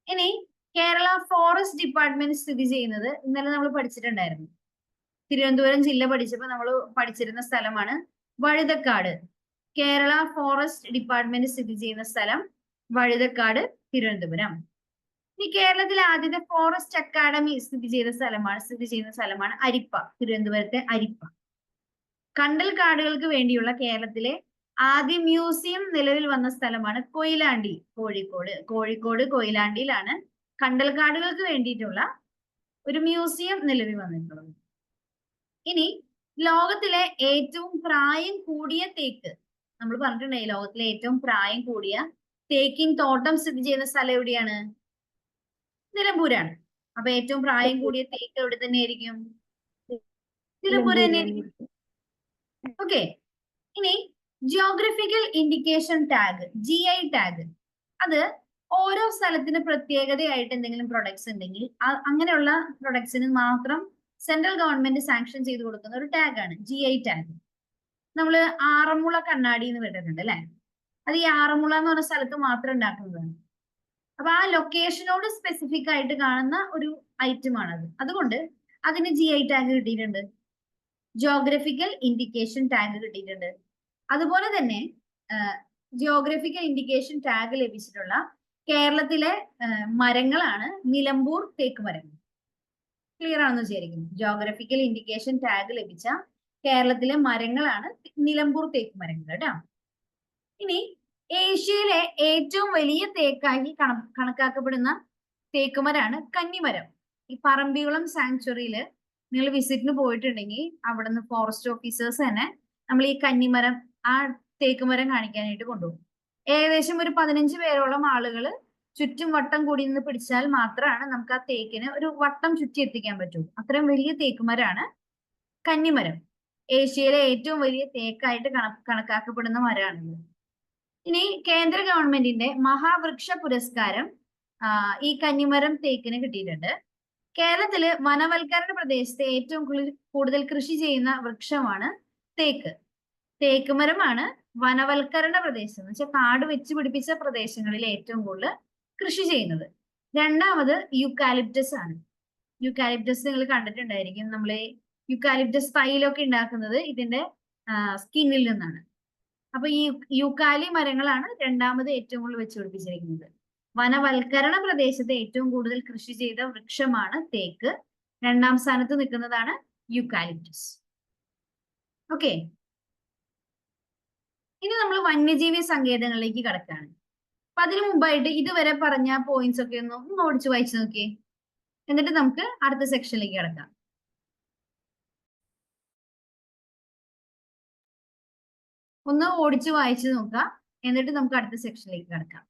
ഇനി കേരള ഫോറസ്റ്റ് ഡിപ്പാർട്ട്മെന്റ് സ്ഥിതി ചെയ്യുന്നത് ഇന്നലെ നമ്മൾ പഠിച്ചിട്ടുണ്ടായിരുന്നു. തിരുവനന്തപുരം ജില്ല പഠിച്ചപ്പോൾ നമ്മൾ പഠിച്ചിരുന്ന സ്ഥലമാണ് വഴുതക്കാട്. കേരള ഫോറസ്റ്റ് ഡിപ്പാർട്ട്മെന്റ് സ്ഥിതി ചെയ്യുന്ന സ്ഥലം വഴുതക്കാട്, തിരുവനന്തപുരം. ഇനി കേരളത്തിലെ ആദ്യത്തെ ഫോറസ്റ്റ് അക്കാഡമി സ്ഥിതി ചെയ്യുന്ന സ്ഥലമാണ് അരിപ്പ, തിരുവനന്തപുരത്തെ അരിപ്പ. കണ്ടൽ കാടുകൾക്ക് വേണ്ടിയുള്ള കേരളത്തിലെ ആദ്യ മ്യൂസിയം നിലവിൽ വന്ന സ്ഥലമാണ് കൊയിലാണ്ടി, കോഴിക്കോട്. കോഴിക്കോട് കൊയിലാണ്ടിയിലാണ് കണ്ടൽ കാടുകൾക്ക് വേണ്ടിയിട്ടുള്ള ഒരു മ്യൂസിയം നിലവിൽ വന്നിട്ടുള്ളത്. ഇനി ലോകത്തിലെ ഏറ്റവും പ്രായം കൂടിയ തേക്ക്, നമ്മൾ പറഞ്ഞിട്ടുണ്ടായി ലോകത്തിലെ ഏറ്റവും പ്രായം കൂടിയ തേക്കിൻ തോട്ടം സ്ഥിതി ചെയ്യുന്ന സ്ഥലം എവിടെയാണ്? നിലമ്പൂരാണ്. അപ്പൊ ഏറ്റവും പ്രായം കൂടിയ തേക്ക് എവിടെ തന്നെ ആയിരിക്കും? നിലമ്പൂർ തന്നെ ആയിരിക്കും. ഓക്കെ. ഇനി geographical indication tag, GI tag, അത് ഓരോ സ്ഥലത്തിന് പ്രത്യേകതയായിട്ട് എന്തെങ്കിലും പ്രൊഡക്ട്സ് ഉണ്ടെങ്കിൽ അങ്ങനെയുള്ള പ്രൊഡക്ട്സിന് മാത്രം സെൻട്രൽ ഗവൺമെന്റ് സാങ്ഷൻ ചെയ്ത് കൊടുക്കുന്ന ഒരു ടാഗാണ് GI ടാഗ്. നമ്മള് ആറന്മുള കണ്ണാടി എന്ന് കേട്ടിട്ടുണ്ട് അല്ലെ? അത് ഈ ആറന്മുള എന്ന് പറഞ്ഞ സ്ഥലത്ത് മാത്രം ഉണ്ടാക്കുന്നതാണ്. അപ്പൊ ആ ലൊക്കേഷനോട് സ്പെസിഫിക് ആയിട്ട് കാണുന്ന ഒരു ഐറ്റം ആണത്. അതുകൊണ്ട് അതിന് GI ടാഗ് കിട്ടിയിട്ടുണ്ട്, ജിയോഗ്രഫിക്കൽ ഇൻഡിക്കേഷൻ ടാഗ് കിട്ടിയിട്ടുണ്ട്. അതുപോലെ തന്നെ ജിയോഗ്രഫിക്കൽ ഇൻഡിക്കേഷൻ ടാഗ് ലഭിച്ചിട്ടുള്ള കേരളത്തിലെ മരങ്ങളാണ് നിലമ്പൂർ തേക്ക് മരങ്ങൾ. ക്ലിയർ ആണെന്ന് വിചാരിക്കുന്നു. ജിയോഗ്രഫിക്കൽ ഇൻഡിക്കേഷൻ ടാഗ് ലഭിച്ച കേരളത്തിലെ മരങ്ങളാണ് നിലമ്പൂർ തേക്ക് മരങ്ങൾ കേട്ടോ. ഇനി ഏഷ്യയിലെ ഏറ്റവും വലിയ തേക്കായി കണക്കാക്കപ്പെടുന്ന തേക്കുമരാണ് കന്നിമരം. ഈ പറമ്പിക്കുളം സാങ്ച്വറിയില് നിങ്ങൾ വിസിറ്റിന് പോയിട്ടുണ്ടെങ്കിൽ അവിടുന്ന് ഫോറസ്റ്റ് ഓഫീസേഴ്സ് തന്നെ നമ്മൾ ഈ കന്നിമരം, ആ തേക്കുമരം കാണിക്കാനായിട്ട് കൊണ്ടുപോകും. ഏകദേശം ഒരു 15 പേരോളം ആളുകൾ ചുറ്റും വട്ടം കൂടി നിന്ന് പിടിച്ചാൽ മാത്രമാണ് നമുക്ക് ആ തേക്കിന് ഒരു വട്ടം ചുറ്റി എത്തിക്കാൻ പറ്റൂ. അത്രയും വലിയ തേക്കുമരാണ് കന്നിമരം. ഏഷ്യയിലെ ഏറ്റവും വലിയ തേക്കായിട്ട് കണക്കാക്കപ്പെടുന്ന മരമാണിത്. ഇനി കേന്ദ്ര ഗവൺമെന്റിന്റെ മഹാവൃക്ഷ പുരസ്കാരം ഈ കന്നിമരം തേക്കിന് കിട്ടിയിട്ടുണ്ട്. കേരളത്തില് വനവൽക്കരണ പ്രദേശത്തെ ഏറ്റവും കൂടുതൽ കൃഷി ചെയ്യുന്ന വൃക്ഷമാണ് തേക്ക്. തേക്ക് മരമാണ് വനവൽക്കരണ പ്രദേശം എന്ന് വെച്ചാൽ കാട് വെച്ച് പിടിപ്പിച്ച പ്രദേശങ്ങളിൽ ഏറ്റവും കൂടുതൽ കൃഷി ചെയ്യുന്നത്. രണ്ടാമത് യൂക്കാലിപ്റ്റസ് ആണ്. യൂക്കാലിപ്റ്റസ് നിങ്ങൾ കണ്ടിട്ടുണ്ടായിരിക്കും. നമ്മൾ യൂക്കാലിപ്റ്റസ് തൈലൊക്കെ ഉണ്ടാക്കുന്നത് ഇതിന്റെ സ്കിന്നിൽ നിന്നാണ്. അപ്പൊ ഈ യൂക്കാലി മരങ്ങളാണ് രണ്ടാമത് ഏറ്റവും കൂടുതൽ വെച്ച് പിടിപ്പിച്ചിരിക്കുന്നത്. വനവൽക്കരണ പ്രദേശത്തെ ഏറ്റവും കൂടുതൽ കൃഷി ചെയ്ത വൃക്ഷമാണ് തേക്ക്. രണ്ടാം സ്ഥാനത്ത് നിൽക്കുന്നതാണ് യൂക്കാലിപ്റ്റസ്. ഓക്കെ, ഇനി നമ്മൾ വന്യജീവി സങ്കേതങ്ങളിലേക്ക് കടക്കുകയാണ്. അപ്പൊ അതിനു മുമ്പായിട്ട് ഇതുവരെ പറഞ്ഞ പോയിന്റ്സ് ഒക്കെ ഒന്ന് ഓടിച്ചു വായിച്ചു നോക്കിയേ, എന്നിട്ട് നമുക്ക് അടുത്ത സെക്ഷനിലേക്ക് കിടക്കാം. ഒന്ന് ഓടിച്ചു വായിച്ചു നോക്കുക, എന്നിട്ട് നമുക്ക് അടുത്ത സെക്ഷനിലേക്ക് കിടക്കാം.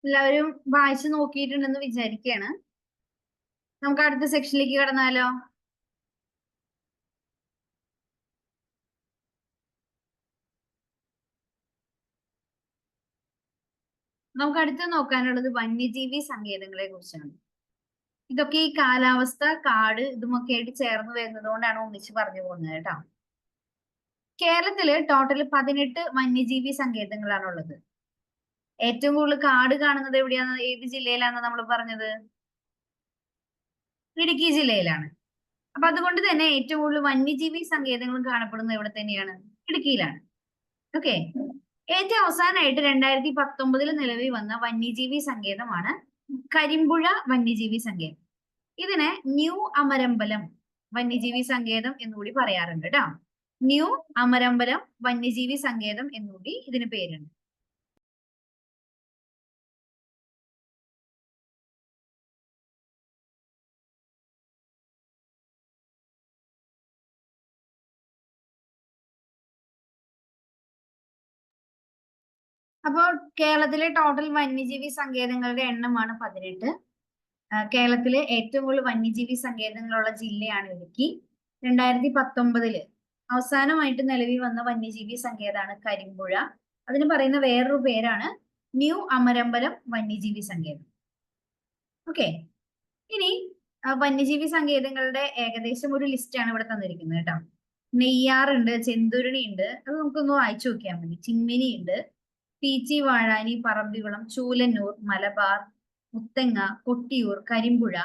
എല്ലാവരും വായിച്ചു നോക്കിയിട്ടുണ്ടെന്ന് വിചാരിക്കുകയാണ്. നമുക്ക് അടുത്ത സെക്ഷനിലേക്ക് കടന്നാലോ? നമുക്ക് അടുത്ത് നോക്കാനുള്ളത് വന്യജീവി സങ്കേതങ്ങളെ കുറിച്ചാണ്. ഇതൊക്കെ ഈ കാലാവസ്ഥ, കാട് ഇതുമൊക്കെ ആയിട്ട് ചേർന്ന് വരുന്നത് കൊണ്ടാണ് ഒന്നിച്ച് പറഞ്ഞു പോകുന്നത് കേട്ടോ. കേരളത്തില് ടോട്ടൽ 18 വന്യജീവി സങ്കേതങ്ങളാണ് ഉള്ളത്. ഏറ്റവും കൂടുതൽ കാട് കാണുന്നത് എവിടെയാണ്, ഏത് ജില്ലയിലാണെന്ന് നമ്മൾ പറഞ്ഞത്? ഇടുക്കി ജില്ലയിലാണ്. അപ്പൊ അതുകൊണ്ട് തന്നെ ഏറ്റവും കൂടുതൽ വന്യജീവി സങ്കേതങ്ങളും കാണപ്പെടുന്നത് എവിടെ തന്നെയാണ്? ഇടുക്കിയിലാണ്. ഓക്കെ, ഏറ്റവും അവസാനമായിട്ട് 2019 നിലവിൽ വന്ന വന്യജീവി സങ്കേതമാണ് കരിമ്പുഴ വന്യജീവി സങ്കേതം. ഇതിനെ ന്യൂ അമരമ്പലം വന്യജീവി സങ്കേതം എന്നുകൂടി പറയാറുണ്ട് കേട്ടോ. ന്യൂ അമരമ്പലം വന്യജീവി സങ്കേതം എന്നുകൂടി ഇതിന് പേരുണ്ട്. അപ്പോൾ കേരളത്തിലെ ടോട്ടൽ വന്യജീവി സങ്കേതങ്ങളുടെ എണ്ണമാണ് 18. കേരളത്തിലെ ഏറ്റവും കൂടുതൽ വന്യജീവി സങ്കേതങ്ങളുള്ള ജില്ലയാണ് ഇടുക്കി. 2019 അവസാനമായിട്ട് നിലവിൽ വന്ന വന്യജീവി സങ്കേതമാണ് കരിമ്പുഴ. അതിന് പറയുന്ന വേറൊരു പേരാണ് ന്യൂ അമരമ്പലം വന്യജീവി സങ്കേതം. ഓക്കെ, ഇനി വന്യജീവി സങ്കേതങ്ങളുടെ ഏകദേശം ഒരു ലിസ്റ്റാണ് ഇവിടെ തന്നിരിക്കുന്നത് കേട്ടോ. നെയ്യാറുണ്ട്, ചെന്തുരുണി ഉണ്ട്, അത് നമുക്കൊന്ന് വായിച്ചു നോക്കിയാൽ മതി. ചിമ്മിനി ഉണ്ട്, പീച്ചി, വാഴാനി, പറമ്പിക്കുളം, ചൂലന്നൂർ, മലബാർ, മുത്തങ്ങ, കൊട്ടിയൂർ, കരിമ്പുഴ,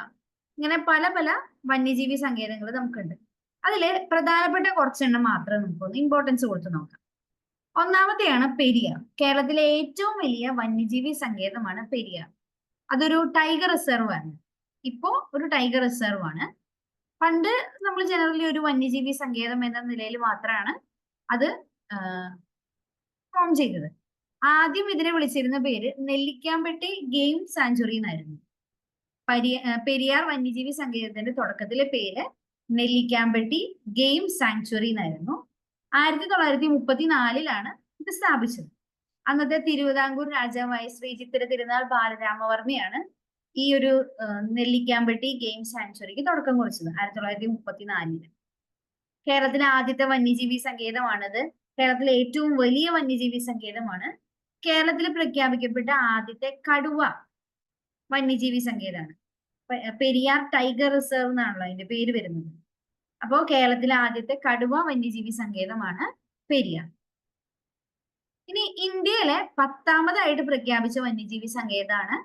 ഇങ്ങനെ പല പല വന്യജീവി സങ്കേതങ്ങൾ നമുക്കുണ്ട്. അതില് പ്രധാനപ്പെട്ട കുറച്ചെണ്ണം മാത്രമേ നമുക്കൊന്ന് ഇമ്പോർട്ടൻസ് കൊടുത്ത് നോക്കാം. ഒന്നാമത്തെയാണ് പെരിയാർ. കേരളത്തിലെ ഏറ്റവും വലിയ വന്യജീവി സങ്കേതമാണ് പെരിയാർ. അതൊരു ടൈഗർ റിസർവ് ആണ്. ഇപ്പോ ഒരു ടൈഗർ റിസർവ് ആണ്. പണ്ട് നമ്മൾ ജനറലി ഒരു വന്യജീവി സങ്കേതം എന്ന നിലയിൽ മാത്രമാണ് അത് ഫോം ചെയ്തത്. ആദ്യം ഇതിനെ വിളിച്ചിരുന്ന പേര് നെല്ലിക്കാമ്പട്ടി ഗെയിം സാങ്ച്വറി എന്നായിരുന്നു. പെരിയാർ വന്യജീവി സങ്കേതത്തിന്റെ തുടക്കത്തിലെ പേര് നെല്ലിക്കാമ്പട്ടി ഗെയിം സാങ്ച്വറി എന്നായിരുന്നു. 1934 ഇത് സ്ഥാപിച്ചത്. അന്നത്തെ തിരുവിതാംകൂർ രാജാവായ ശ്രീ ചിത്തിര തിരുനാൾ ബാലരാമവർമ്മയാണ് ഈ ഒരു നെല്ലിക്കാമ്പട്ടി ഗെയിം സാങ്ച്വറിക്ക് തുടക്കം കുറിച്ചത് 1934. കേരളത്തിലെ ആദ്യത്തെ വന്യജീവി സങ്കേതമാണിത്. കേരളത്തിലെ ഏറ്റവും വലിയ വന്യജീവി സങ്കേതമാണ്. കേരളത്തിൽ പ്രഖ്യാപിക്കപ്പെട്ട ആദ്യത്തെ കടുവ വന്യജീവി സങ്കേതമാണ്. പെരിയാർ ടൈഗർ റിസർവ് എന്നാണല്ലോ അതിന്റെ പേര് വരുന്നത്. അപ്പോ കേരളത്തിലെ ആദ്യത്തെ കടുവ വന്യജീവി സങ്കേതമാണ് പെരിയാർ. ഇനി ഇന്ത്യയിലെ 10ാമതായിട്ട് പ്രഖ്യാപിച്ച വന്യജീവി സങ്കേതമാണ്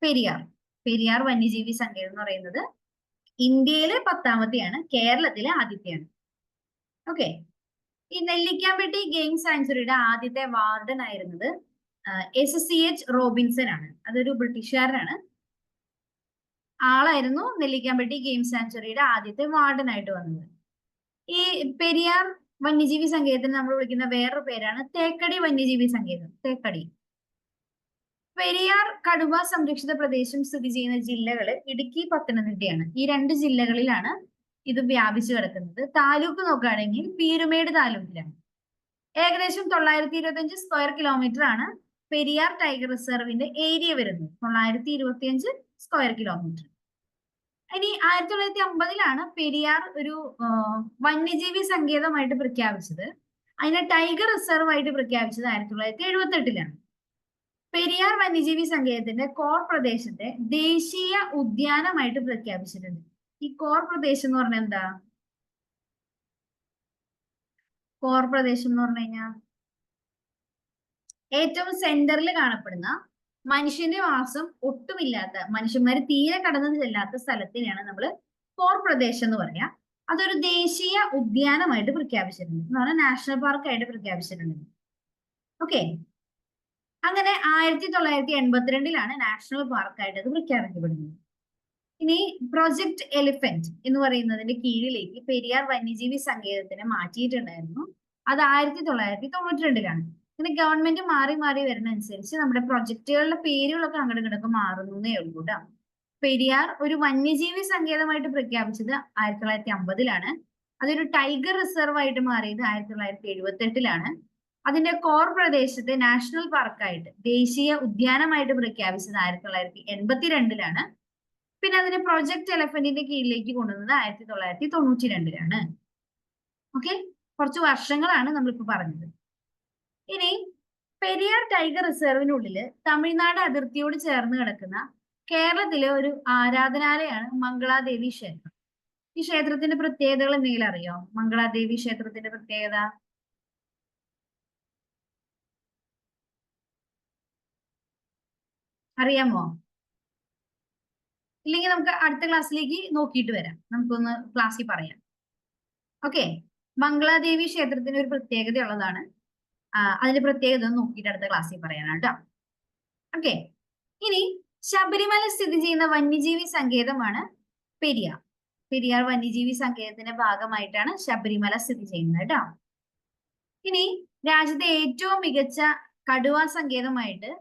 പെരിയാർ. പെരിയാർ വന്യജീവി സങ്കേതം എന്ന് പറയുന്നത് ഇന്ത്യയിലെ 10ാമത്തെയാണ്, കേരളത്തിലെ ആദ്യത്തെയാണ്. ഓക്കെ, ഈ നെല്ലിക്കാമ്പട്ടി ഗെയിം സാങ്ച്വറിയുടെ ആദ്യത്തെ വാർഡൻ ആയിരുന്നത് SCH റോബിൻസൺ ആണ്. അതൊരു ബ്രിട്ടീഷുകാരനാണ്. ആളായിരുന്നു നെല്ലിക്കാമ്പട്ടി ഗെയിം സാങ്ച്വറിയുടെ ആദ്യത്തെ വാർഡൻ ആയിട്ട് വന്നത്. ഈ പെരിയാർ വന്യജീവി സങ്കേതത്തിന് നമ്മൾ വിളിക്കുന്ന വേറൊരു പേരാണ് തേക്കടി വന്യജീവി സങ്കേതം. തേക്കടി. പെരിയാർ കടുവ സംരക്ഷിത പ്രദേശം സ്ഥിതി ചെയ്യുന്ന ജില്ലകള് ഇടുക്കി, പത്തനംതിട്ടയാണ്. ഈ 2 ജില്ലകളിലാണ് ഇത് വ്യാപിച്ചു കിടക്കുന്നത്. താലൂക്ക് നോക്കുകയാണെങ്കിൽ പീരുമേട് താലൂക്കിലാണ്. ഏകദേശം 925 സ്ക്വയർ കിലോമീറ്റർ ആണ് പെരിയാർ ടൈഗർ റിസർവിന്റെ ഏരിയ വരുന്നത്. 925 സ്ക്വയർ കിലോമീറ്റർ. ഇനി 1950 പെരിയാർ ഒരു വന്യജീവി സങ്കേതമായിട്ട് പ്രഖ്യാപിച്ചത്. അതിനെ ടൈഗർ റിസർവ് ആയിട്ട് പ്രഖ്യാപിച്ചത് 1978 പെരിയാർ വന്യജീവി സങ്കേതത്തിന്റെ കോർ പ്രദേശത്തെ ദേശീയ ഉദ്യാനമായിട്ട് പ്രഖ്യാപിച്ചിട്ടുണ്ട്. ഈ കോർ പ്രദേശം എന്ന് പറഞ്ഞാൽ എന്താ? കോർ പ്രദേശം എന്ന് പറഞ്ഞു കഴിഞ്ഞാൽ ഏറ്റവും സെന്ററിൽ കാണപ്പെടുന്ന മനുഷ്യന്റെ വാസം ഒട്ടുമില്ലാത്ത, മനുഷ്യന്മാര് തീരെ കടന്നു ചെല്ലാത്ത സ്ഥലത്തിനെയാണ് നമ്മൾ കോർ പ്രദേശം എന്ന് പറയാ. അതൊരു ദേശീയ ഉദ്യാനമായിട്ട് പ്രഖ്യാപിച്ചിട്ടുണ്ട്, എന്ന് പറഞ്ഞാൽ നാഷണൽ പാർക്ക് ആയിട്ട് പ്രഖ്യാപിച്ചിട്ടുണ്ട്. ഓക്കെ, അങ്ങനെ 1982 നാഷണൽ പാർക്കായിട്ട് അത് പ്രഖ്യാപിക്കപ്പെടുന്നത്. ഇനി പ്രൊജക്ട് എലിഫന്റ് എന്ന് പറയുന്നതിന്റെ കീഴിലേക്ക് പെരിയാർ വന്യജീവി സങ്കേതത്തിനെ മാറ്റിയിട്ടുണ്ടായിരുന്നു. അത് 1992 ഇങ്ങനെ ഗവൺമെന്റ് മാറി മാറി വരുന്ന അനുസരിച്ച് നമ്മുടെ പ്രൊജക്ടുകളുടെ പേരുകളൊക്കെ അങ്ങോട്ട് ഇങ്ങോട്ടൊക്കെ മാറുന്നേ ഉള്ളൂ കേട്ടോ. പെരിയാർ ഒരു വന്യജീവി സങ്കേതമായിട്ട് പ്രഖ്യാപിച്ചത് 1950 അതൊരു ടൈഗർ റിസർവ് ആയിട്ട് മാറിയത് 1978 അതിന്റെ കോർ പ്രദേശത്തെ നാഷണൽ പാർക്കായിട്ട്, ദേശീയ ഉദ്യാനമായിട്ട് പ്രഖ്യാപിച്ചത് 1982 പിന്നെ അതിനെ പ്രൊജക്ട് എലഫന്റിന്റെ കീഴിലേക്ക് കൊണ്ടുവന്നത് 1992 ഓക്കെ, കുറച്ച് വർഷങ്ങളാണ് നമ്മളിപ്പോ പറഞ്ഞത്. ഇനി പെരിയാർ ടൈഗർ റിസർവിനുള്ളില് തമിഴ്നാട് അതിർത്തിയോട് ചേർന്ന് കിടക്കുന്ന കേരളത്തിലെ ഒരു ആരാധനാലയമാണ് മംഗളാദേവി ക്ഷേത്രം. ഈ ക്ഷേത്രത്തിന്റെ പ്രത്യേകതകൾ എന്തെങ്കിലും അറിയോ? മംഗളാദേവി ക്ഷേത്രത്തിന്റെ പ്രത്യേകത അറിയാമോ? ഇല്ലെങ്കിൽ നമുക്ക് അടുത്ത ക്ലാസ്സിലേക്ക് നോക്കിയിട്ട് വരാം, നമുക്കൊന്ന് ക്ലാസ്സിൽ പറയാം. ഓക്കെ, മംഗളാദേവി ക്ഷേത്രത്തിന് ഒരു പ്രത്യേകത ഉള്ളതാണ്. അതിന്റെ പ്രത്യേകത നോക്കിയിട്ട് അടുത്ത ക്ലാസ്സിൽ പറയാനാണ് കേട്ടോ. ഓക്കെ, ഇനി ശബരിമല സ്ഥിതി ചെയ്യുന്ന വന്യജീവി സങ്കേതമാണ് പെരിയാർ. പെരിയാർ വന്യജീവി സങ്കേതത്തിന്റെ ഭാഗമായിട്ടാണ് ശബരിമല സ്ഥിതി ചെയ്യുന്നത് കേട്ടോ. ഇനി രാജ്യത്തെ ഏറ്റവും മികച്ച കടുവ സങ്കേതമായിട്ട്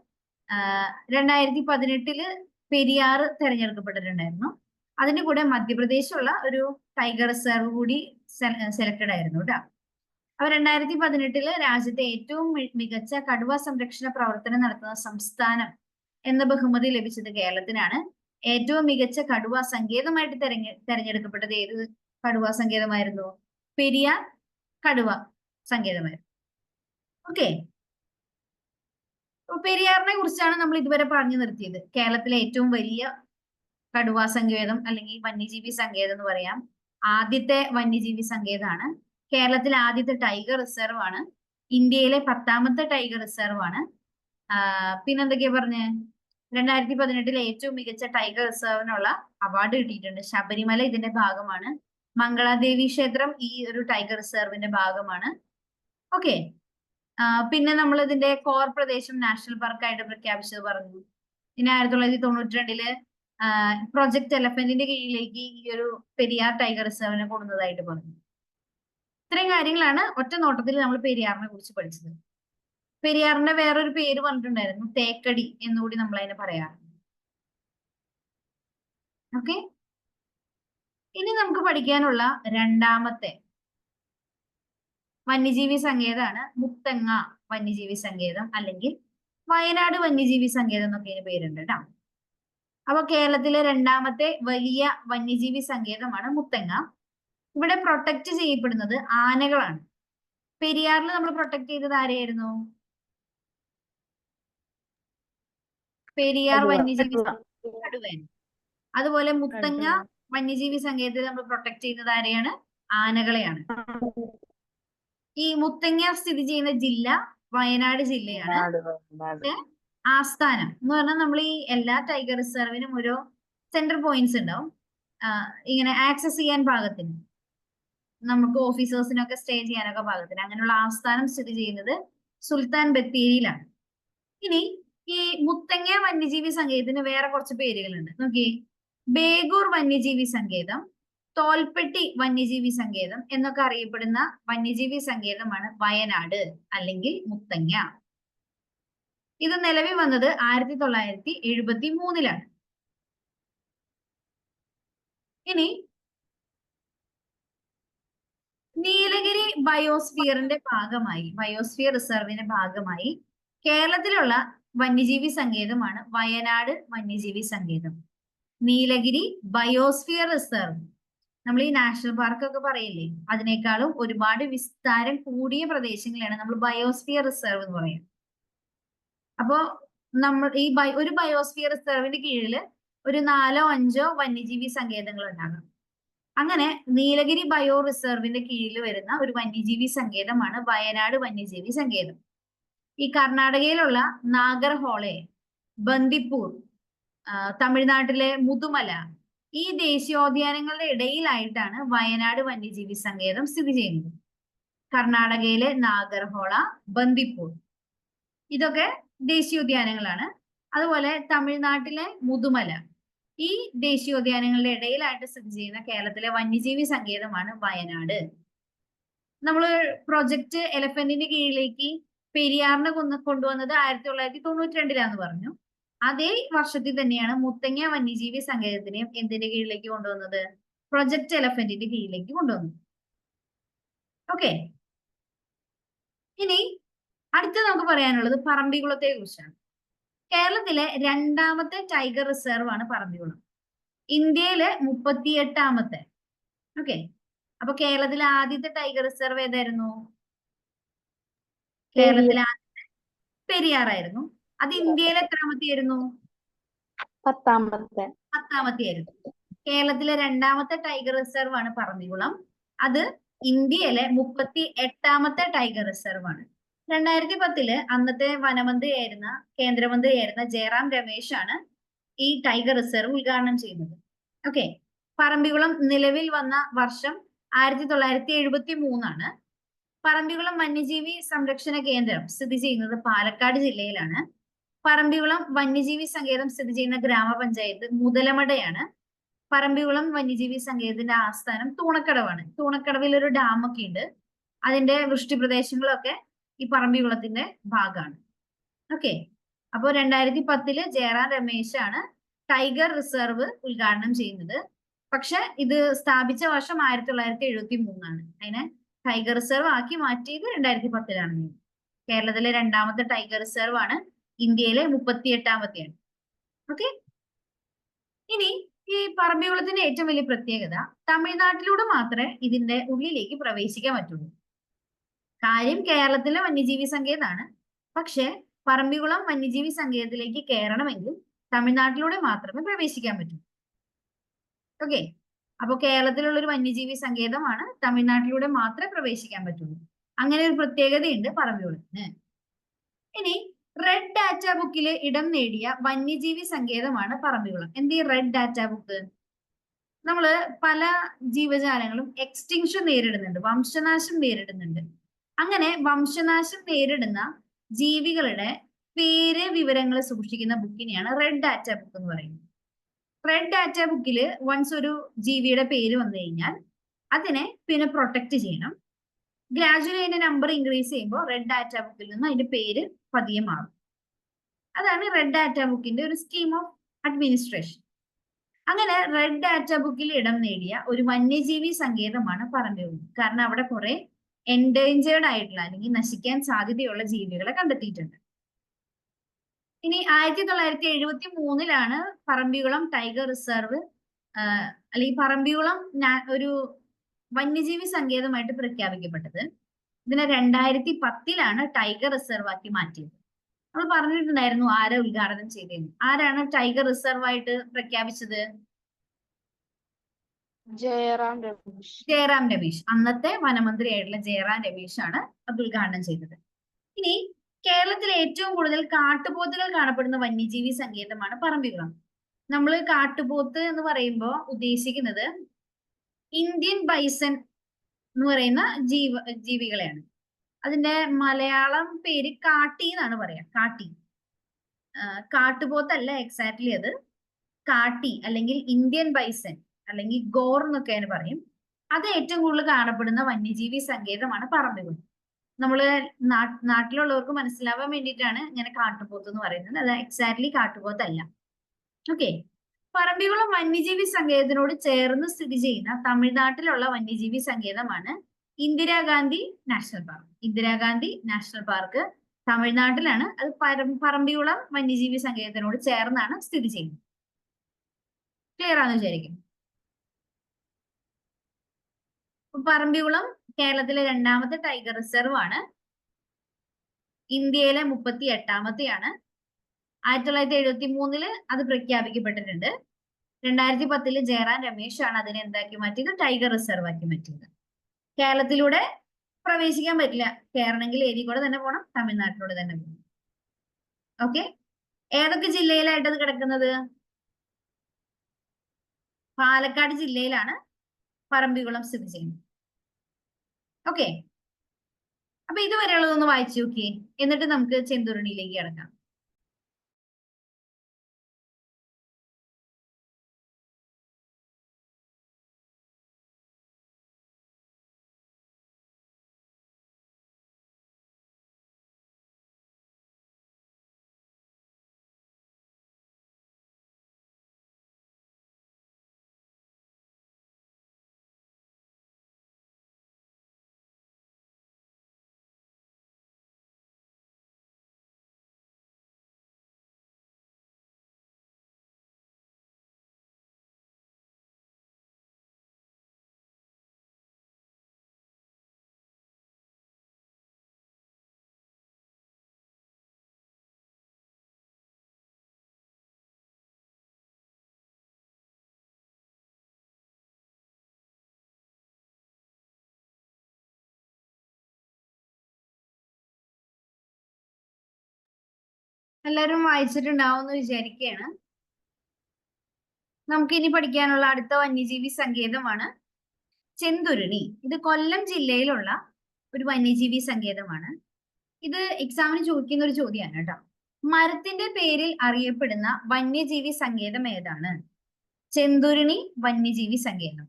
2018 പെരിയാർ തെരഞ്ഞെടുക്കപ്പെട്ടിട്ടുണ്ടായിരുന്നു. അതിന്റെ കൂടെ മധ്യപ്രദേശുള്ള ഒരു ടൈഗർ റിസർവ് കൂടി സെലക്ടഡ് ആയിരുന്നു കേട്ടോ. അപ്പൊ 2018 രാജ്യത്തെ ഏറ്റവും മികച്ച കടുവ സംരക്ഷണ പ്രവർത്തനം നടത്തുന്ന സംസ്ഥാനം എന്ന ബഹുമതി ലഭിച്ചത് കേരളത്തിനാണ്. ഏറ്റവും മികച്ച കടുവ സങ്കേതമായിട്ട് തെരഞ്ഞെടുക്കപ്പെട്ടത് ഏത് കടുവ സങ്കേതമായിരുന്നു? പെരിയാർ കടുവ സങ്കേതമായിരുന്നു. ഓക്കെ, പെരിയാറിനെ കുറിച്ചാണ് നമ്മൾ ഇതുവരെ പറഞ്ഞു നിർത്തിയത്. കേരളത്തിലെ ഏറ്റവും വലിയ കടുവാ സങ്കേതം അല്ലെങ്കിൽ വന്യജീവി സങ്കേതം എന്ന് പറയാം. ആദ്യത്തെ വന്യജീവി സങ്കേതമാണ്. കേരളത്തിലെ ആദ്യത്തെ ടൈഗർ റിസർവ് ആണ്. ഇന്ത്യയിലെ 10ാമത്തെ ടൈഗർ റിസർവ് ആണ്. പിന്നെന്തൊക്കെയാ പറഞ്ഞേ? 2018 ഏറ്റവും മികച്ച ടൈഗർ റിസർവിനുള്ള അവാർഡ് കിട്ടിയിട്ടുണ്ട്. ശബരിമല ഇതിന്റെ ഭാഗമാണ്. മംഗളാദേവി ക്ഷേത്രം ഈ ഒരു ടൈഗർ റിസർവിന്റെ ഭാഗമാണ്. ഓക്കെ, പിന്നെ നമ്മൾ ഇതിന്റെ കോർ പ്രദേശം നാഷണൽ പാർക്കായിട്ട് പ്രഖ്യാപിച്ചത് പറഞ്ഞു. പിന്നെ 1992 പ്രൊജക്ട് എലഫന്റിന്റെ കീഴിലേക്ക് ഈ ഒരു പെരിയാർ ടൈഗർ റിസർവിനെ കൊണ്ടുവന്നതായിട്ട് പറഞ്ഞു. ഇത്രയും കാര്യങ്ങളാണ് ഒറ്റ നോട്ടത്തിൽ നമ്മൾ പെരിയാറിനെ കുറിച്ച് പഠിച്ചത്. പെരിയാറിന്റെ വേറൊരു പേര് പറഞ്ഞിട്ടുണ്ടായിരുന്നു, തേക്കടി എന്നുകൂടി നമ്മൾ അതിനെ പറയാറുണ്ട്. ഓക്കെ, ഇനി നമുക്ക് പഠിക്കാനുള്ള രണ്ടാമത്തെ വന്യജീവി സങ്കേതമാണ് മുത്തങ്ങ വന്യജീവി സങ്കേതം, അല്ലെങ്കിൽ വയനാട് വന്യജീവി സങ്കേതം എന്നൊക്കെ ഇതിന് പേരുണ്ട് കേട്ടോ. അപ്പൊ കേരളത്തിലെ രണ്ടാമത്തെ വലിയ വന്യജീവി സങ്കേതമാണ് മുത്തങ്ങ. ഇവിടെ പ്രൊട്ടക്ട് ചെയ്യപ്പെടുന്നത് ആനകളാണ്. പെരിയാറിൽ നമ്മൾ പ്രൊട്ടക്ട് ചെയ്തത് ആരെയായിരുന്നു? പെരിയാർ വന്യജീവി കടുവയാണ്. അതുപോലെ മുത്തങ്ങ വന്യജീവി സങ്കേതത്തിൽ നമ്മൾ പ്രൊട്ടക്ട് ചെയ്യുന്നത് ആരെയാണ്? ആനകളെയാണ്. ഈ മുത്തങ്ങ സ്ഥിതി ചെയ്യുന്ന ജില്ല വയനാട് ജില്ലയാണ്. ആസ്ഥാനം എന്ന് പറഞ്ഞാൽ നമ്മൾ ഈ എല്ലാ ടൈഗർ റിസർവിനും ഓരോ സെന്റർ പോയിന്റ്സ് ഉണ്ടാവും. ഇങ്ങനെ ആക്സസ് ചെയ്യാൻ പാകത്തിന്, നമുക്ക് ഓഫീസേഴ്സിനൊക്കെ സ്റ്റേ ചെയ്യാനൊക്കെ പാകത്തിന്. അങ്ങനെയുള്ള ആസ്ഥാനം സ്ഥിതി ചെയ്യുന്നത് സുൽത്താൻ ബത്തേരിയിലാണ്. ഇനി ഈ മുത്തങ്ങ വന്യജീവി സങ്കേതത്തിന് വേറെ കുറച്ച് പേരുകളുണ്ട്. നോക്കിയേ, ബേഗൂർ വന്യജീവി സങ്കേതം, തോൽപ്പെട്ടി വന്യജീവി സങ്കേതം എന്നൊക്കെ അറിയപ്പെടുന്ന വന്യജീവി സങ്കേതമാണ് വയനാട് അല്ലെങ്കിൽ മുത്തങ്ങ. ഇത് നിലവിൽ വന്നത് 1973-ലാണ്. ഇനി നീലഗിരി ബയോസ്ഫിയറിന്റെ ഭാഗമായി, ബയോസ്ഫിയർ റിസർവിന്റെ ഭാഗമായി കേരളത്തിലുള്ള വന്യജീവി സങ്കേതമാണ് വയനാട് വന്യജീവി സങ്കേതം. നീലഗിരി ബയോസ്ഫിയർ റിസർവ്, നമ്മൾ ഈ നാഷണൽ പാർക്ക് ഒക്കെ പറയില്ലേ, അതിനേക്കാളും ഒരുപാട് വിസ്താരം കൂടിയ പ്രദേശങ്ങളാണ് നമ്മൾ ബയോസ്ഫിയർ റിസർവ് എന്ന് പറയുന്നത്. അപ്പോ നമ്മൾ ഈ ഒരു ബയോസ്ഫിയർ റിസർവിന്റെ കീഴിൽ ഒരു 4-5 വന്യജീവി സങ്കേതങ്ങൾ ഉണ്ടാകും. അങ്ങനെ നീലഗിരി ബയോ റിസർവിന്റെ കീഴിൽ വരുന്ന ഒരു വന്യജീവി സങ്കേതമാണ് വയനാട് വന്യജീവി സങ്കേതം. ഈ കർണാടകയിലുള്ള നാഗർഹോളെ, ബന്ദിപ്പൂർ, തമിഴ്നാട്ടിലെ മുതുമല, ഈ ദേശീയോദ്യാനങ്ങളുടെ ഇടയിലായിട്ടാണ് വയനാട് വന്യജീവി സങ്കേതം സ്ഥിതി ചെയ്യുന്നത്. കർണാടകയിലെ നാഗർഹോള, ബന്ദിപ്പൂർ ഇതൊക്കെ ദേശീയോദ്യാനങ്ങളാണ്. അതുപോലെ തമിഴ്നാട്ടിലെ മുതുമല, ഈ ദേശീയോദ്യാനങ്ങളുടെ ഇടയിലായിട്ട് സ്ഥിതി ചെയ്യുന്ന കേരളത്തിലെ വന്യജീവി സങ്കേതമാണ് വയനാട്. നമ്മൾ പ്രൊജക്ട് എലഫന്റിന്റെ കീഴിലേക്ക് പെരിയാറിനെ കൊണ്ടുവന്നത് 1992-ലാന്ന് പറഞ്ഞു. അതേ വർഷത്തിൽ തന്നെയാണ് മുത്തങ്ങ വന്യജീവി സങ്കേതത്തിനെയും എന്തിന്റെ കീഴിലേക്ക് കൊണ്ടുവന്നത്? പ്രൊജക്ട് എലഫന്റിന്റെ കീഴിലേക്ക് കൊണ്ടുവന്നു. ഓക്കെ, ഇനി അടുത്ത നമുക്ക് പറയാനുള്ളത് പറമ്പിക്കുളത്തെ കുറിച്ചാണ്. കേരളത്തിലെ 2ാമത്തെ ടൈഗർ റിസർവ് ആണ് പറമ്പിക്കുളം. ഇന്ത്യയിലെ 38ാമത്തെ. ഓക്കെ, അപ്പൊ കേരളത്തിലെ ആദ്യത്തെ ടൈഗർ റിസർവ് ഏതായിരുന്നു? കേരളത്തിലെ ആദ്യത്തെ പെരിയാറായിരുന്നു. അത് ഇന്ത്യയിലെ എത്രാമത്തെയായിരുന്നു? 10ാമത്തെയായിരുന്നു. കേരളത്തിലെ 2ാമത്തെ ടൈഗർ റിസർവ് ആണ് പറമ്പിക്കുളം. അത് ഇന്ത്യയിലെ 38ാമത്തെ ടൈഗർ റിസർവ് ആണ്. 2010 അന്നത്തെ വനമന്ത്രിയായിരുന്ന, കേന്ദ്രമന്ത്രിയായിരുന്ന ജയറാം രമേശ് ആണ് ഈ ടൈഗർ റിസർവ് ഉദ്ഘാടനം ചെയ്യുന്നത്. ഓക്കെ, പറമ്പിക്കുളം നിലവിൽ വന്ന വർഷം 1973 ആണ്. പറമ്പിക്കുളം വന്യജീവി സംരക്ഷണ കേന്ദ്രം സ്ഥിതി ചെയ്യുന്നത് പാലക്കാട് ജില്ലയിലാണ്. പറമ്പിക്കുളം വന്യജീവി സങ്കേതം സ്ഥിതി ചെയ്യുന്ന ഗ്രാമപഞ്ചായത്ത് മുതലമടയാണ്. പറമ്പിക്കുളം വന്യജീവി സങ്കേതത്തിന്റെ ആസ്ഥാനം തൂണക്കടവാണ്. തൂണക്കടവിൽ ഒരു ഡാം ഒക്കെ ഉണ്ട്. അതിന്റെ വൃഷ്ടി പ്രദേശങ്ങളൊക്കെ ഈ പറമ്പിക്കുളത്തിന്റെ ഭാഗമാണ്. ഓക്കെ, അപ്പോൾ 2010 ജയറാം രമേശ് ആണ് ടൈഗർ റിസർവ് ഉദ്ഘാടനം ചെയ്യുന്നത്. പക്ഷെ ഇത് സ്ഥാപിച്ച വർഷം 1973 ആണ്. അതിനെ ടൈഗർ റിസർവ് ആക്കി മാറ്റിയത് 2010-ലാണ്. കേരളത്തിലെ 2ാമത്തെ ടൈഗർ റിസർവ് ആണ്. ഇന്ത്യയിലെ 38ാമത്തെയാണ്. ഓക്കെ, ഇനി ഈ പറമ്പിക്കുളത്തിന്റെ ഏറ്റവും വലിയ പ്രത്യേകത തമിഴ്നാട്ടിലൂടെ മാത്രമേ ഇതിന്റെ ഉള്ളിലേക്ക് പ്രവേശിക്കാൻ പറ്റുള്ളൂ. കാര്യം കേരളത്തിലെ വന്യജീവി സങ്കേതമാണ്. പക്ഷെ പറമ്പിക്കുളം വന്യജീവി സങ്കേതത്തിലേക്ക് കയറണമെങ്കിൽ തമിഴ്നാട്ടിലൂടെ മാത്രമേ പ്രവേശിക്കാൻ പറ്റൂ. ഓക്കെ, അപ്പൊ കേരളത്തിലുള്ള ഒരു വന്യജീവി സങ്കേതമാണ്, തമിഴ്നാട്ടിലൂടെ മാത്രമേ പ്രവേശിക്കാൻ പറ്റുള്ളൂ. അങ്ങനെ ഒരു പ്രത്യേകതയുണ്ട് പറമ്പിക്കുളത്തിന്. ഇനി റെഡ് ഡാറ്റ ബുക്കിൽ ഇടം നേടിയ വന്യജീവി സങ്കേതമാണ് പറമ്പിക്കുളം. എന്ത് ഈ റെഡ് ഡാറ്റ ബുക്ക്? നമ്മള് പല ജീവജാലങ്ങളും എക്സ്റ്റിങ്ഷൻ നേരിടുന്നുണ്ട്, വംശനാശം നേരിടുന്നുണ്ട്. അങ്ങനെ വംശനാശം നേരിടുന്ന ജീവികളുടെ പേര്, വിവരങ്ങൾ സൂക്ഷിക്കുന്ന ബുക്കിനെയാണ് റെഡ് ഡാറ്റ ബുക്ക് എന്ന് പറയുന്നത്. റെഡ് ഡാറ്റ ബുക്കിൽ വൺസ് ഒരു ജീവിയുടെ പേര് വന്നു കഴിഞ്ഞാൽ അതിനെ പിന്നെ പ്രൊട്ടക്ട് ചെയ്യണം. ഗ്രാജുവലി അതിന്റെ നമ്പർ ഇൻക്രീസ് ചെയ്യുമ്പോൾ റെഡ് ഡാറ്റ ബുക്കിൽ നിന്ന് അതിന്റെ പേര് പതിയെ മാറും. അതാണ് റെഡ് ഡാറ്റ ബുക്കിന്റെ ഒരു സ്കീം ഓഫ് അഡ്മിനിസ്ട്രേഷൻ. അങ്ങനെ റെഡ് ഡാറ്റ ബുക്കിൽ ഇടം നേടിയ ഒരു വന്യജീവി സങ്കേതമാണ് പറമ്പിക്കുളം. കാരണം അവിടെ കുറെ എൻഡേഞ്ചേർഡ് ആയിട്ടുള്ള അല്ലെങ്കിൽ നശിക്കാൻ സാധ്യതയുള്ള ജീവികളെ കണ്ടെത്തിയിട്ടുണ്ട്. ഇനി 1973-ലാണ് പറമ്പിക്കുളം ടൈഗർ റിസർവ് അല്ലെങ്കിൽ പറമ്പിക്കുളം ഒരു വന്യജീവി സങ്കേതമായിട്ട് പ്രഖ്യാപിക്കപ്പെട്ടത്. ഇതിനെ 2010-ലാണ് ടൈഗർ റിസർവ് ആക്കി മാറ്റിയത്. നമ്മൾ പറഞ്ഞിട്ടുണ്ടായിരുന്നു ആരെ ഉദ്ഘാടനം ചെയ്തതെന്ന്. ആരാണ് ടൈഗർ റിസർവ് ആയിട്ട് പ്രഖ്യാപിച്ചത്? ജയറാം രമേശ്. അന്നത്തെ വനമന്ത്രിയായിട്ടുള്ള ജയറാം രമേശ് ആണ് അത് ഉദ്ഘാടനം ചെയ്തത്. ഇനി കേരളത്തിലെ ഏറ്റവും കൂടുതൽ കാട്ടുപോത്തുകൾ കാണപ്പെടുന്ന വന്യജീവി സങ്കേതമാണ് പറമ്പിക്കുളം. നമ്മൾ കാട്ടുപോത്ത് എന്ന് പറയുമ്പോൾ ഉദ്ദേശിക്കുന്നത് ഇന്ത്യൻ ബൈസൺ എന്ന് പറയുന്ന ജീവികളെയാണ്. അതിന്റെ മലയാളം പേര് കാട്ടി എന്നാണ് പറയാ. കാട്ടി, കാട്ടുപോത്തല്ല എക്സാക്ട്ലി, അത് കാട്ടി അല്ലെങ്കിൽ ഇന്ത്യൻ ബൈസൺ. അല്ലെങ്കിൽ ഗോർ എന്നൊക്കെ അതിന് പറയും. അത് ഏറ്റവും കൂടുതൽ കാണപ്പെടുന്ന വന്യജീവി സങ്കേതമാണ് പറമ്പിക്കുളം. നമ്മള് നാട്ടിലുള്ളവർക്ക് മനസ്സിലാവാൻ വേണ്ടിയിട്ടാണ് ഇങ്ങനെ കാട്ടുപോത്ത് എന്ന് പറയുന്നത്. അത് എക്സാക്ട്ലി കാട്ടുപോത്തല്ല. ഓക്കെ. പറമ്പിക്കുളം വന്യജീവി സങ്കേതത്തിനോട് ചേർന്ന് സ്ഥിതി ചെയ്യുന്ന തമിഴ്നാട്ടിലുള്ള വന്യജീവി സങ്കേതമാണ് Indira Gandhi national park. Indira Gandhi national park തമിഴ്നാട്ടിലാണ്. അത് പറമ്പിക്കുളം വന്യജീവി സങ്കേതത്തിനോട് ചേർന്നാണ് സ്ഥിതി ചെയ്യുന്നത്. ക്ലിയർ ആണെന്ന് വിചാരിക്കും. പറമ്പിക്കുളം കേരളത്തിലെ 2ാമത്തെ ടൈഗർ റിസർവ് ആണ്. ഇന്ത്യയിലെ 38ാമത്തെയാണ്. 1973 അത് പ്രഖ്യാപിക്കപ്പെട്ടിട്ടുണ്ട്. 2010 ജയറാം രമേശ് ആണ് അതിനെ എന്താക്കി മാറ്റിയത്? ടൈഗർ റിസർവ് ആക്കി മാറ്റിയത്. കേരളത്തിലൂടെ പ്രവേശിക്കാൻ പറ്റില്ല. കയറണമെങ്കിൽ ഏരിയ കൂടെ തന്നെ പോകണം, തമിഴ്നാട്ടിലൂടെ തന്നെ പോകണം. ഓക്കെ. ഏതൊക്കെ ജില്ലയിലായിട്ട് അത് കിടക്കുന്നത്? പാലക്കാട് ജില്ലയിലാണ് പറമ്പിക്കുളം സ്ഥിതി ചെയ്യുന്നത്. ഓക്കെ. അപ്പൊ ഇതുവരെയുള്ളതൊന്ന് വായിച്ചു നോക്കിയേ, എന്നിട്ട് നമുക്ക് ചെന്തുരുണിയിലേക്ക് കിടക്കാം. എല്ലാവരും വായിച്ചിട്ടുണ്ടാവും എന്ന് വിചാരിക്കുകയാണ്. നമുക്ക് ഇനി പഠിക്കാനുള്ള അടുത്ത വന്യജീവി സങ്കേതമാണ് ചെന്തുരുണി. ഇത് കൊല്ലം ജില്ലയിലുള്ള ഒരു വന്യജീവി സങ്കേതമാണ്. ഇത് എക്സാമിന് ചോദിക്കുന്ന ഒരു ചോദ്യമാണ് കേട്ടോ. മരത്തിന്റെ പേരിൽ അറിയപ്പെടുന്ന വന്യജീവി സങ്കേതം ഏതാണ്? ചെന്തുരുണി വന്യജീവി സങ്കേതം.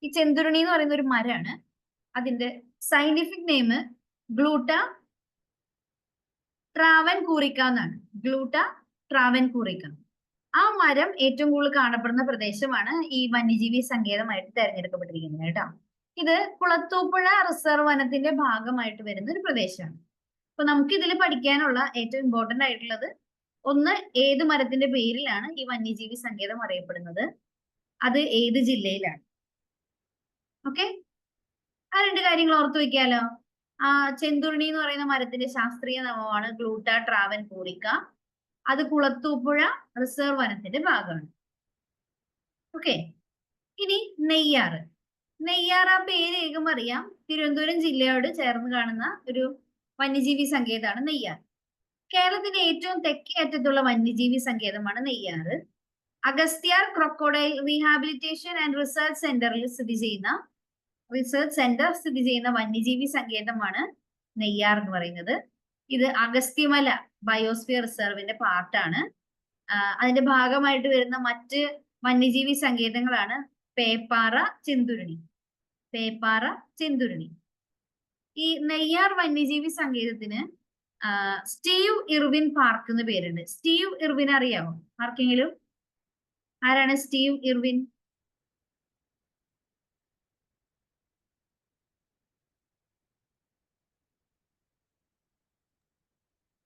ഈ ചെന്തുരുണി എന്ന് പറയുന്ന ഒരു മരമാണ്. അതിന്റെ സയന്റിഫിക് നെയിം ഗ്ലൂട്ട ട്രാവൻകൂറിക്ക എന്നാണ്. ഗ്ലൂട്ട ട്രാവൻകൂറിക്ക. ആ മരം ഏറ്റവും കൂടുതൽ കാണപ്പെടുന്ന പ്രദേശമാണ് ഈ വന്യജീവി സങ്കേതമായിട്ട് തെരഞ്ഞെടുക്കപ്പെട്ടിരിക്കുന്നത് കേട്ടോ. ഇത് കുളത്തൂപ്പുഴ റിസർവ് വനത്തിന്റെ ഭാഗമായിട്ട് വരുന്ന ഒരു പ്രദേശമാണ്. അപ്പൊ നമുക്ക് ഇതിൽ പഠിക്കാനുള്ള ഏറ്റവും ഇമ്പോർട്ടന്റ് ആയിട്ടുള്ളത് ഒന്ന്, ഏത് മരത്തിന്റെ പേരിലാണ് ഈ വന്യജീവി സങ്കേതം അറിയപ്പെടുന്നത്, അത് ഏത് ജില്ലയിലാണ്. ഓക്കെ. ആ 2 കാര്യങ്ങൾ ഓർത്തു വെക്കാലോ. ആ ചെന്തുരുണി എന്ന് പറയുന്ന മരത്തിന്റെ ശാസ്ത്രീയ നാമമാണ് ഗ്ലൂട്ട ട്രാവൻകൂറിക്ക. അത് കുളത്തൂപ്പുഴ റിസർവ് വനത്തിന്റെ ഭാഗമാണ്. ഓക്കെ. ഇനി നെയ്യാറ്. നെയ്യാർ, ആ പേര് ഏകം അറിയാം, തിരുവനന്തപുരം ജില്ലയോട് ചേർന്ന് കാണുന്ന ഒരു വന്യജീവി സങ്കേതമാണ് നെയ്യാർ. കേരളത്തിന്റെ ഏറ്റവും തെക്കേ അറ്റത്തുള്ള വന്യജീവി സങ്കേതമാണ് Neyyar. Agasthyar crocodile rehabilitation and research സെന്ററിൽ സ്ഥിതി ചെയ്യുന്ന വന്യജീവി സങ്കേതമാണ് നെയ്യാർ എന്ന് പറയുന്നത്. ഇത് അഗസ്ത്യമല ബയോസ്ഫിയർ റിസർവിന്റെ പാർട്ടാണ്. അതിന്റെ ഭാഗമായിട്ട് വരുന്ന മറ്റ് വന്യജീവി സങ്കേതങ്ങളാണ് പേപ്പാറ, ചെന്തുരുണി. പേപ്പാറ, ചെന്തുരുണി. ഈ നെയ്യാർ വന്യജീവി സങ്കേതത്തിന് സ്റ്റീവ് ഇർവിൻ പാർക്ക് എന്ന് പേരുണ്ട്. സ്റ്റീവ് ഇർവിൻ അറിയാമോ ആർക്കെങ്കിലും? ആരാണ് സ്റ്റീവ് ഇർവിൻ?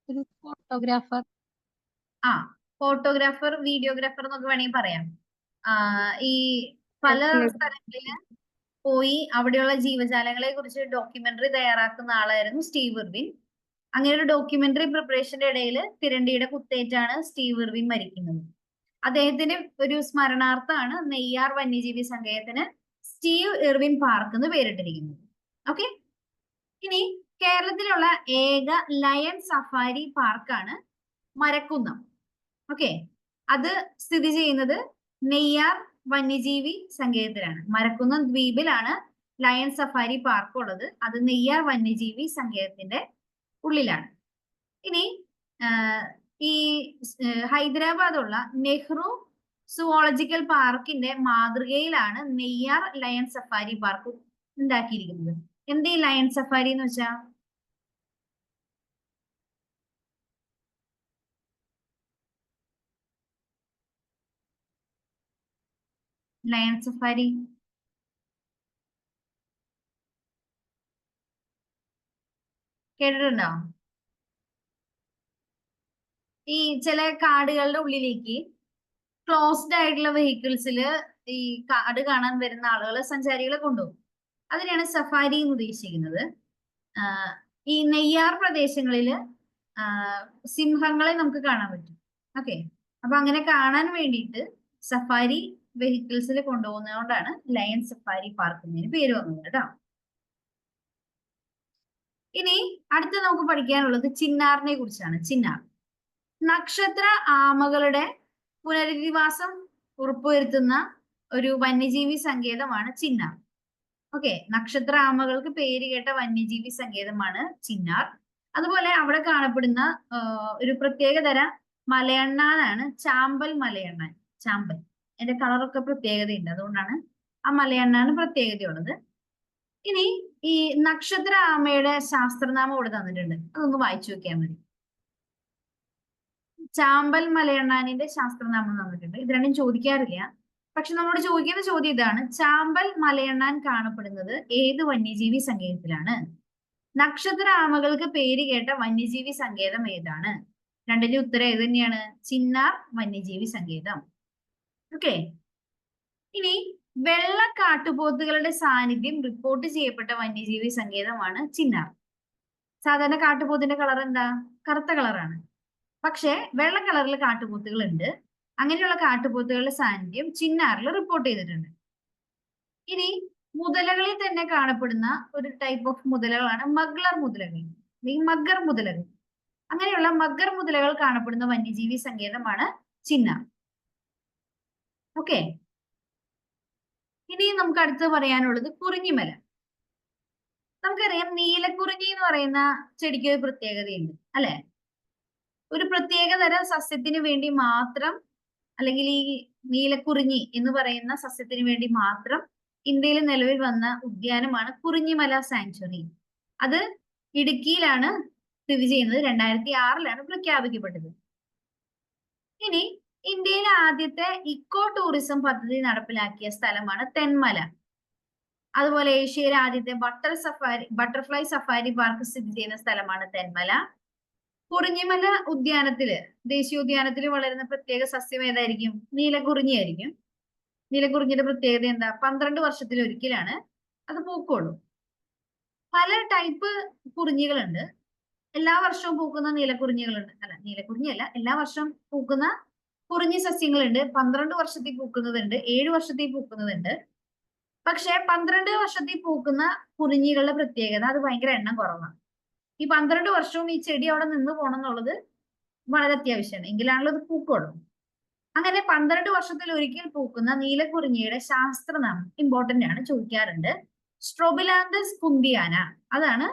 ഒരു ഫോട്ടോഗ്രാഫർ. ഫോട്ടോഗ്രാഫർ, വീഡിയോഗ്രാഫർ എന്നൊക്കെ വേണമെങ്കിൽ പറയാം. ഈ പല സ്ഥലങ്ങളില് പോയി അവിടെയുള്ള ജീവജാലങ്ങളെ കുറിച്ച് ഡോക്യുമെന്ററി തയ്യാറാക്കുന്ന ആളായിരുന്നു സ്റ്റീവ് ഇർവിൻ. അങ്ങനെ ഒരു ഡോക്യുമെന്ററി പ്രിപ്പറേഷന്റെ ഇടയിൽ തിരണ്ടിയുടെ കുത്തേറ്റാണ് സ്റ്റീവ് ഇർവിൻ മരിക്കുന്നത്. അദ്ദേഹത്തിന്റെ ഒരു സ്മരണാർത്ഥമാണ് നെയ്യാർ വന്യജീവി സങ്കേതത്തിന് സ്റ്റീവ് ഇർവിൻ പാർക്ക് എന്ന് പേരിട്ടിരിക്കുന്നത്. ഓക്കെ. ഇനി കേരളത്തിലുള്ള ഏക ലയൺ സഫാരി പാർക്കാണ് മരക്കുന്നം. ഓക്കെ. അത് സ്ഥിതി ചെയ്യുന്നത് നെയ്യാർ വന്യജീവി സങ്കേതത്തിലാണ്. മരക്കുന്നം ദ്വീപിലാണ് ലയൺ സഫാരി പാർക്ക് ഉള്ളത്. അത് നെയ്യാർ വന്യജീവി സങ്കേതത്തിന്റെ ഉള്ളിലാണ്. ഇനി ഈ ഹൈദരാബാദുള്ള നെഹ്റു സുവോളജിക്കൽ പാർക്കിന്റെ മാതൃകയിലാണ് നെയ്യാർ ലയൺ സഫാരി പാർക്ക് ഉണ്ടാക്കിയിരിക്കുന്നത്. എന്ത് ഈ ലയൺ സഫാരി എന്ന് വെച്ചാ? ലയൺ സഫാരി കേട്ടിട്ടുണ്ടോ? ഈ ചില കാടുകളുടെ ഉള്ളിലേക്ക് ക്ലോസ്ഡ് ആയിട്ടുള്ള വെഹിക്കിൾസിൽ ഈ കാട് കാണാൻ വരുന്ന ആളുകളെ, സഞ്ചാരികളെ കൊണ്ടുപോകും. അതിനെയാണ് സഫാരി എന്ന് ഉദ്ദേശിക്കുന്നത്. ഈ നെയ്യാർ പ്രദേശങ്ങളില് സിംഹങ്ങളെ നമുക്ക് കാണാൻ പറ്റും. ഓക്കെ, അപ്പൊ അങ്ങനെ കാണാൻ വേണ്ടിയിട്ട് സഫാരി വെഹിക്കിൾസിൽ കൊണ്ടുപോകുന്നതുകൊണ്ടാണ് ലയൺ സഫാരി പാർക്ക് എന്നതിന് പേര് വന്നത് കേട്ടോ. ഇനി അടുത്ത് നമുക്ക് പഠിക്കാനുള്ളത് ചിന്നാറിനെ കുറിച്ചാണ്. ചിന്നാർ നക്ഷത്ര ആമകളുടെ പുനരധിവാസം ഉറപ്പുവരുത്തുന്ന ഒരു വന്യജീവി സങ്കേതമാണ് ചിന്നാർ. ഓക്കെ, നക്ഷത്ര ആമകൾക്ക് പേര് കേട്ട വന്യജീവി സങ്കേതമാണ് ചിന്നാർ. അതുപോലെ അവിടെ കാണപ്പെടുന്ന ഒരു പ്രത്യേകതര മലയണ്ണാനാണ് ചാമ്പൽ മലയണ്ണാൻ. ചാമ്പൽ, അതിന്റെ കളറൊക്കെ പ്രത്യേകതയുണ്ട്, അതുകൊണ്ടാണ് ആ മലയണ്ണാന് പ്രത്യേകതയുള്ളത്. ഇനി ഈ നക്ഷത്ര ആമയുടെ ശാസ്ത്രനാമം ഇവിടെ തന്നിട്ടുണ്ട്, അതൊന്ന് വായിച്ചു നോക്കിയാൽ മതി. ചാമ്പൽ മലയണ്ണാനിന്റെ ശാസ്ത്രനാമം തന്നിട്ടുണ്ട്. ഇത് രണ്ടും ചോദിക്കാറില്ല, പക്ഷെ നമ്മളോട് ചോദിക്കുന്ന ചോദ്യം ഇതാണ്: ചാമ്പൽ മലയണ്ണാൻ കാണപ്പെടുന്നത് ഏത് വന്യജീവി സങ്കേതത്തിലാണ്? നക്ഷത്ര ആമകൾക്ക് പേര് കേട്ട വന്യജീവി സങ്കേതം ഏതാണ്? രണ്ടിന്റെ ഉത്തരം ഏത് തന്നെയാണ്? ചിന്നാർ വന്യജീവി സങ്കേതം. ഓക്കെ, ഇനി വെള്ള കാട്ടുപോത്തുകളുടെ സാന്നിധ്യം റിപ്പോർട്ട് ചെയ്യപ്പെട്ട വന്യജീവി സങ്കേതമാണ് ചിന്നാർ. സാധാരണ കാട്ടുപോത്തിന്റെ കളർ എന്താ? കറുത്ത കളറാണ്. പക്ഷെ വെള്ള കളറിൽ കാട്ടുപോത്തുകൾ ഉണ്ട്. അങ്ങനെയുള്ള കാട്ടുപോത്തുകളുടെ സാന്നിധ്യം ചിന്നാറിൽ റിപ്പോർട്ട് ചെയ്തിട്ടുണ്ട്. ഇനി മുതലകളിൽ തന്നെ കാണപ്പെടുന്ന ഒരു ടൈപ്പ് ഓഫ് മുതലകളാണ് മഗ്ലർ മുതലകൾ, അല്ലെങ്കിൽ മഗ്ഗർ മുതലകൾ. അങ്ങനെയുള്ള മഗ്ഗർ മുതലകൾ കാണപ്പെടുന്ന വന്യജീവി സങ്കേതമാണ് ചിന്നാർ. ഓക്കെ, ഇനി നമുക്ക് അടുത്ത് പറയാനുള്ളത് കുറിഞ്ഞിമല. നമുക്കറിയാം നീലക്കുറിഞ്ഞി എന്ന് പറയുന്ന ചെടിക്ക് ഒരു പ്രത്യേകതയുണ്ട് അല്ലെ? ഒരു പ്രത്യേകതര സസ്യത്തിന് വേണ്ടി മാത്രം, അല്ലെങ്കിൽ ഈ നീലക്കുറിഞ്ഞി എന്ന് പറയുന്ന സസ്യത്തിന് വേണ്ടി മാത്രം ഇന്ത്യയിൽ നിലവിൽ വന്ന ഉദ്യാനമാണ് കുറിഞ്ഞിമല സാങ്ച്വറി. അത് ഇടുക്കിയിലാണ് സ്ഥിതി ചെയ്യുന്നത്. 2006 പ്രഖ്യാപിക്കപ്പെട്ടത്. ഇനി ഇന്ത്യയിലെ ആദ്യത്തെ ഇക്കോ ടൂറിസം പദ്ധതി നടപ്പിലാക്കിയ സ്ഥലമാണ് തെന്മല. അതുപോലെ ഏഷ്യയിലെ ആദ്യത്തെ ബട്ടർഫ്ലൈ സഫാരി പാർക്ക് സ്ഥിതി ചെയ്യുന്ന സ്ഥലമാണ് തെന്മല. കുറിഞ്ഞിമല ദേശീയോദ്യാനത്തില് വളരുന്ന പ്രത്യേക സസ്യം ഏതായിരിക്കും? നീലക്കുറിഞ്ഞി ആയിരിക്കും. നീലക്കുറിഞ്ഞിയുടെ പ്രത്യേകത എന്താ? 12 വർഷത്തിലൊരിക്കലാണ് അത് പൂക്കുള്ളൂ. പല ടൈപ്പ് കുറിഞ്ഞികളുണ്ട്. എല്ലാ വർഷവും പൂക്കുന്ന നീലക്കുറിഞ്ഞികളുണ്ട്. നീലക്കുറിഞ്ഞിയല്ല, എല്ലാ വർഷവും പൂക്കുന്ന കുറിഞ്ഞി സസ്യങ്ങളുണ്ട്. 12 വർഷത്തിൽ പൂക്കുന്നതുണ്ട്, 7 വർഷത്തിൽ പൂക്കുന്നതുണ്ട്. പക്ഷെ 12 വർഷത്തിൽ പൂക്കുന്ന കുറിഞ്ഞികളുടെ പ്രത്യേകത അത് ഭയങ്കര എണ്ണം കുറവാണ്. ഈ 12 വർഷവും ഈ ചെടി അവിടെ നിന്ന് പോകണം എന്നുള്ളത് വളരെ അത്യാവശ്യമാണ്, എങ്കിലാണല്ലോ അത് പൂക്കുള്ളൂ. അങ്ങനെ 12 വർഷത്തിൽ ഒരിക്കൽ പൂക്കുന്ന നീലക്കുറിഞ്ഞിയുടെ ശാസ്ത്രനാമം ഇമ്പോർട്ടന്റ് ആണ്, ചോദിക്കാറുണ്ട്. സ്ട്രോബിലാന്തസ് കുന്തിയാന, അതാണ്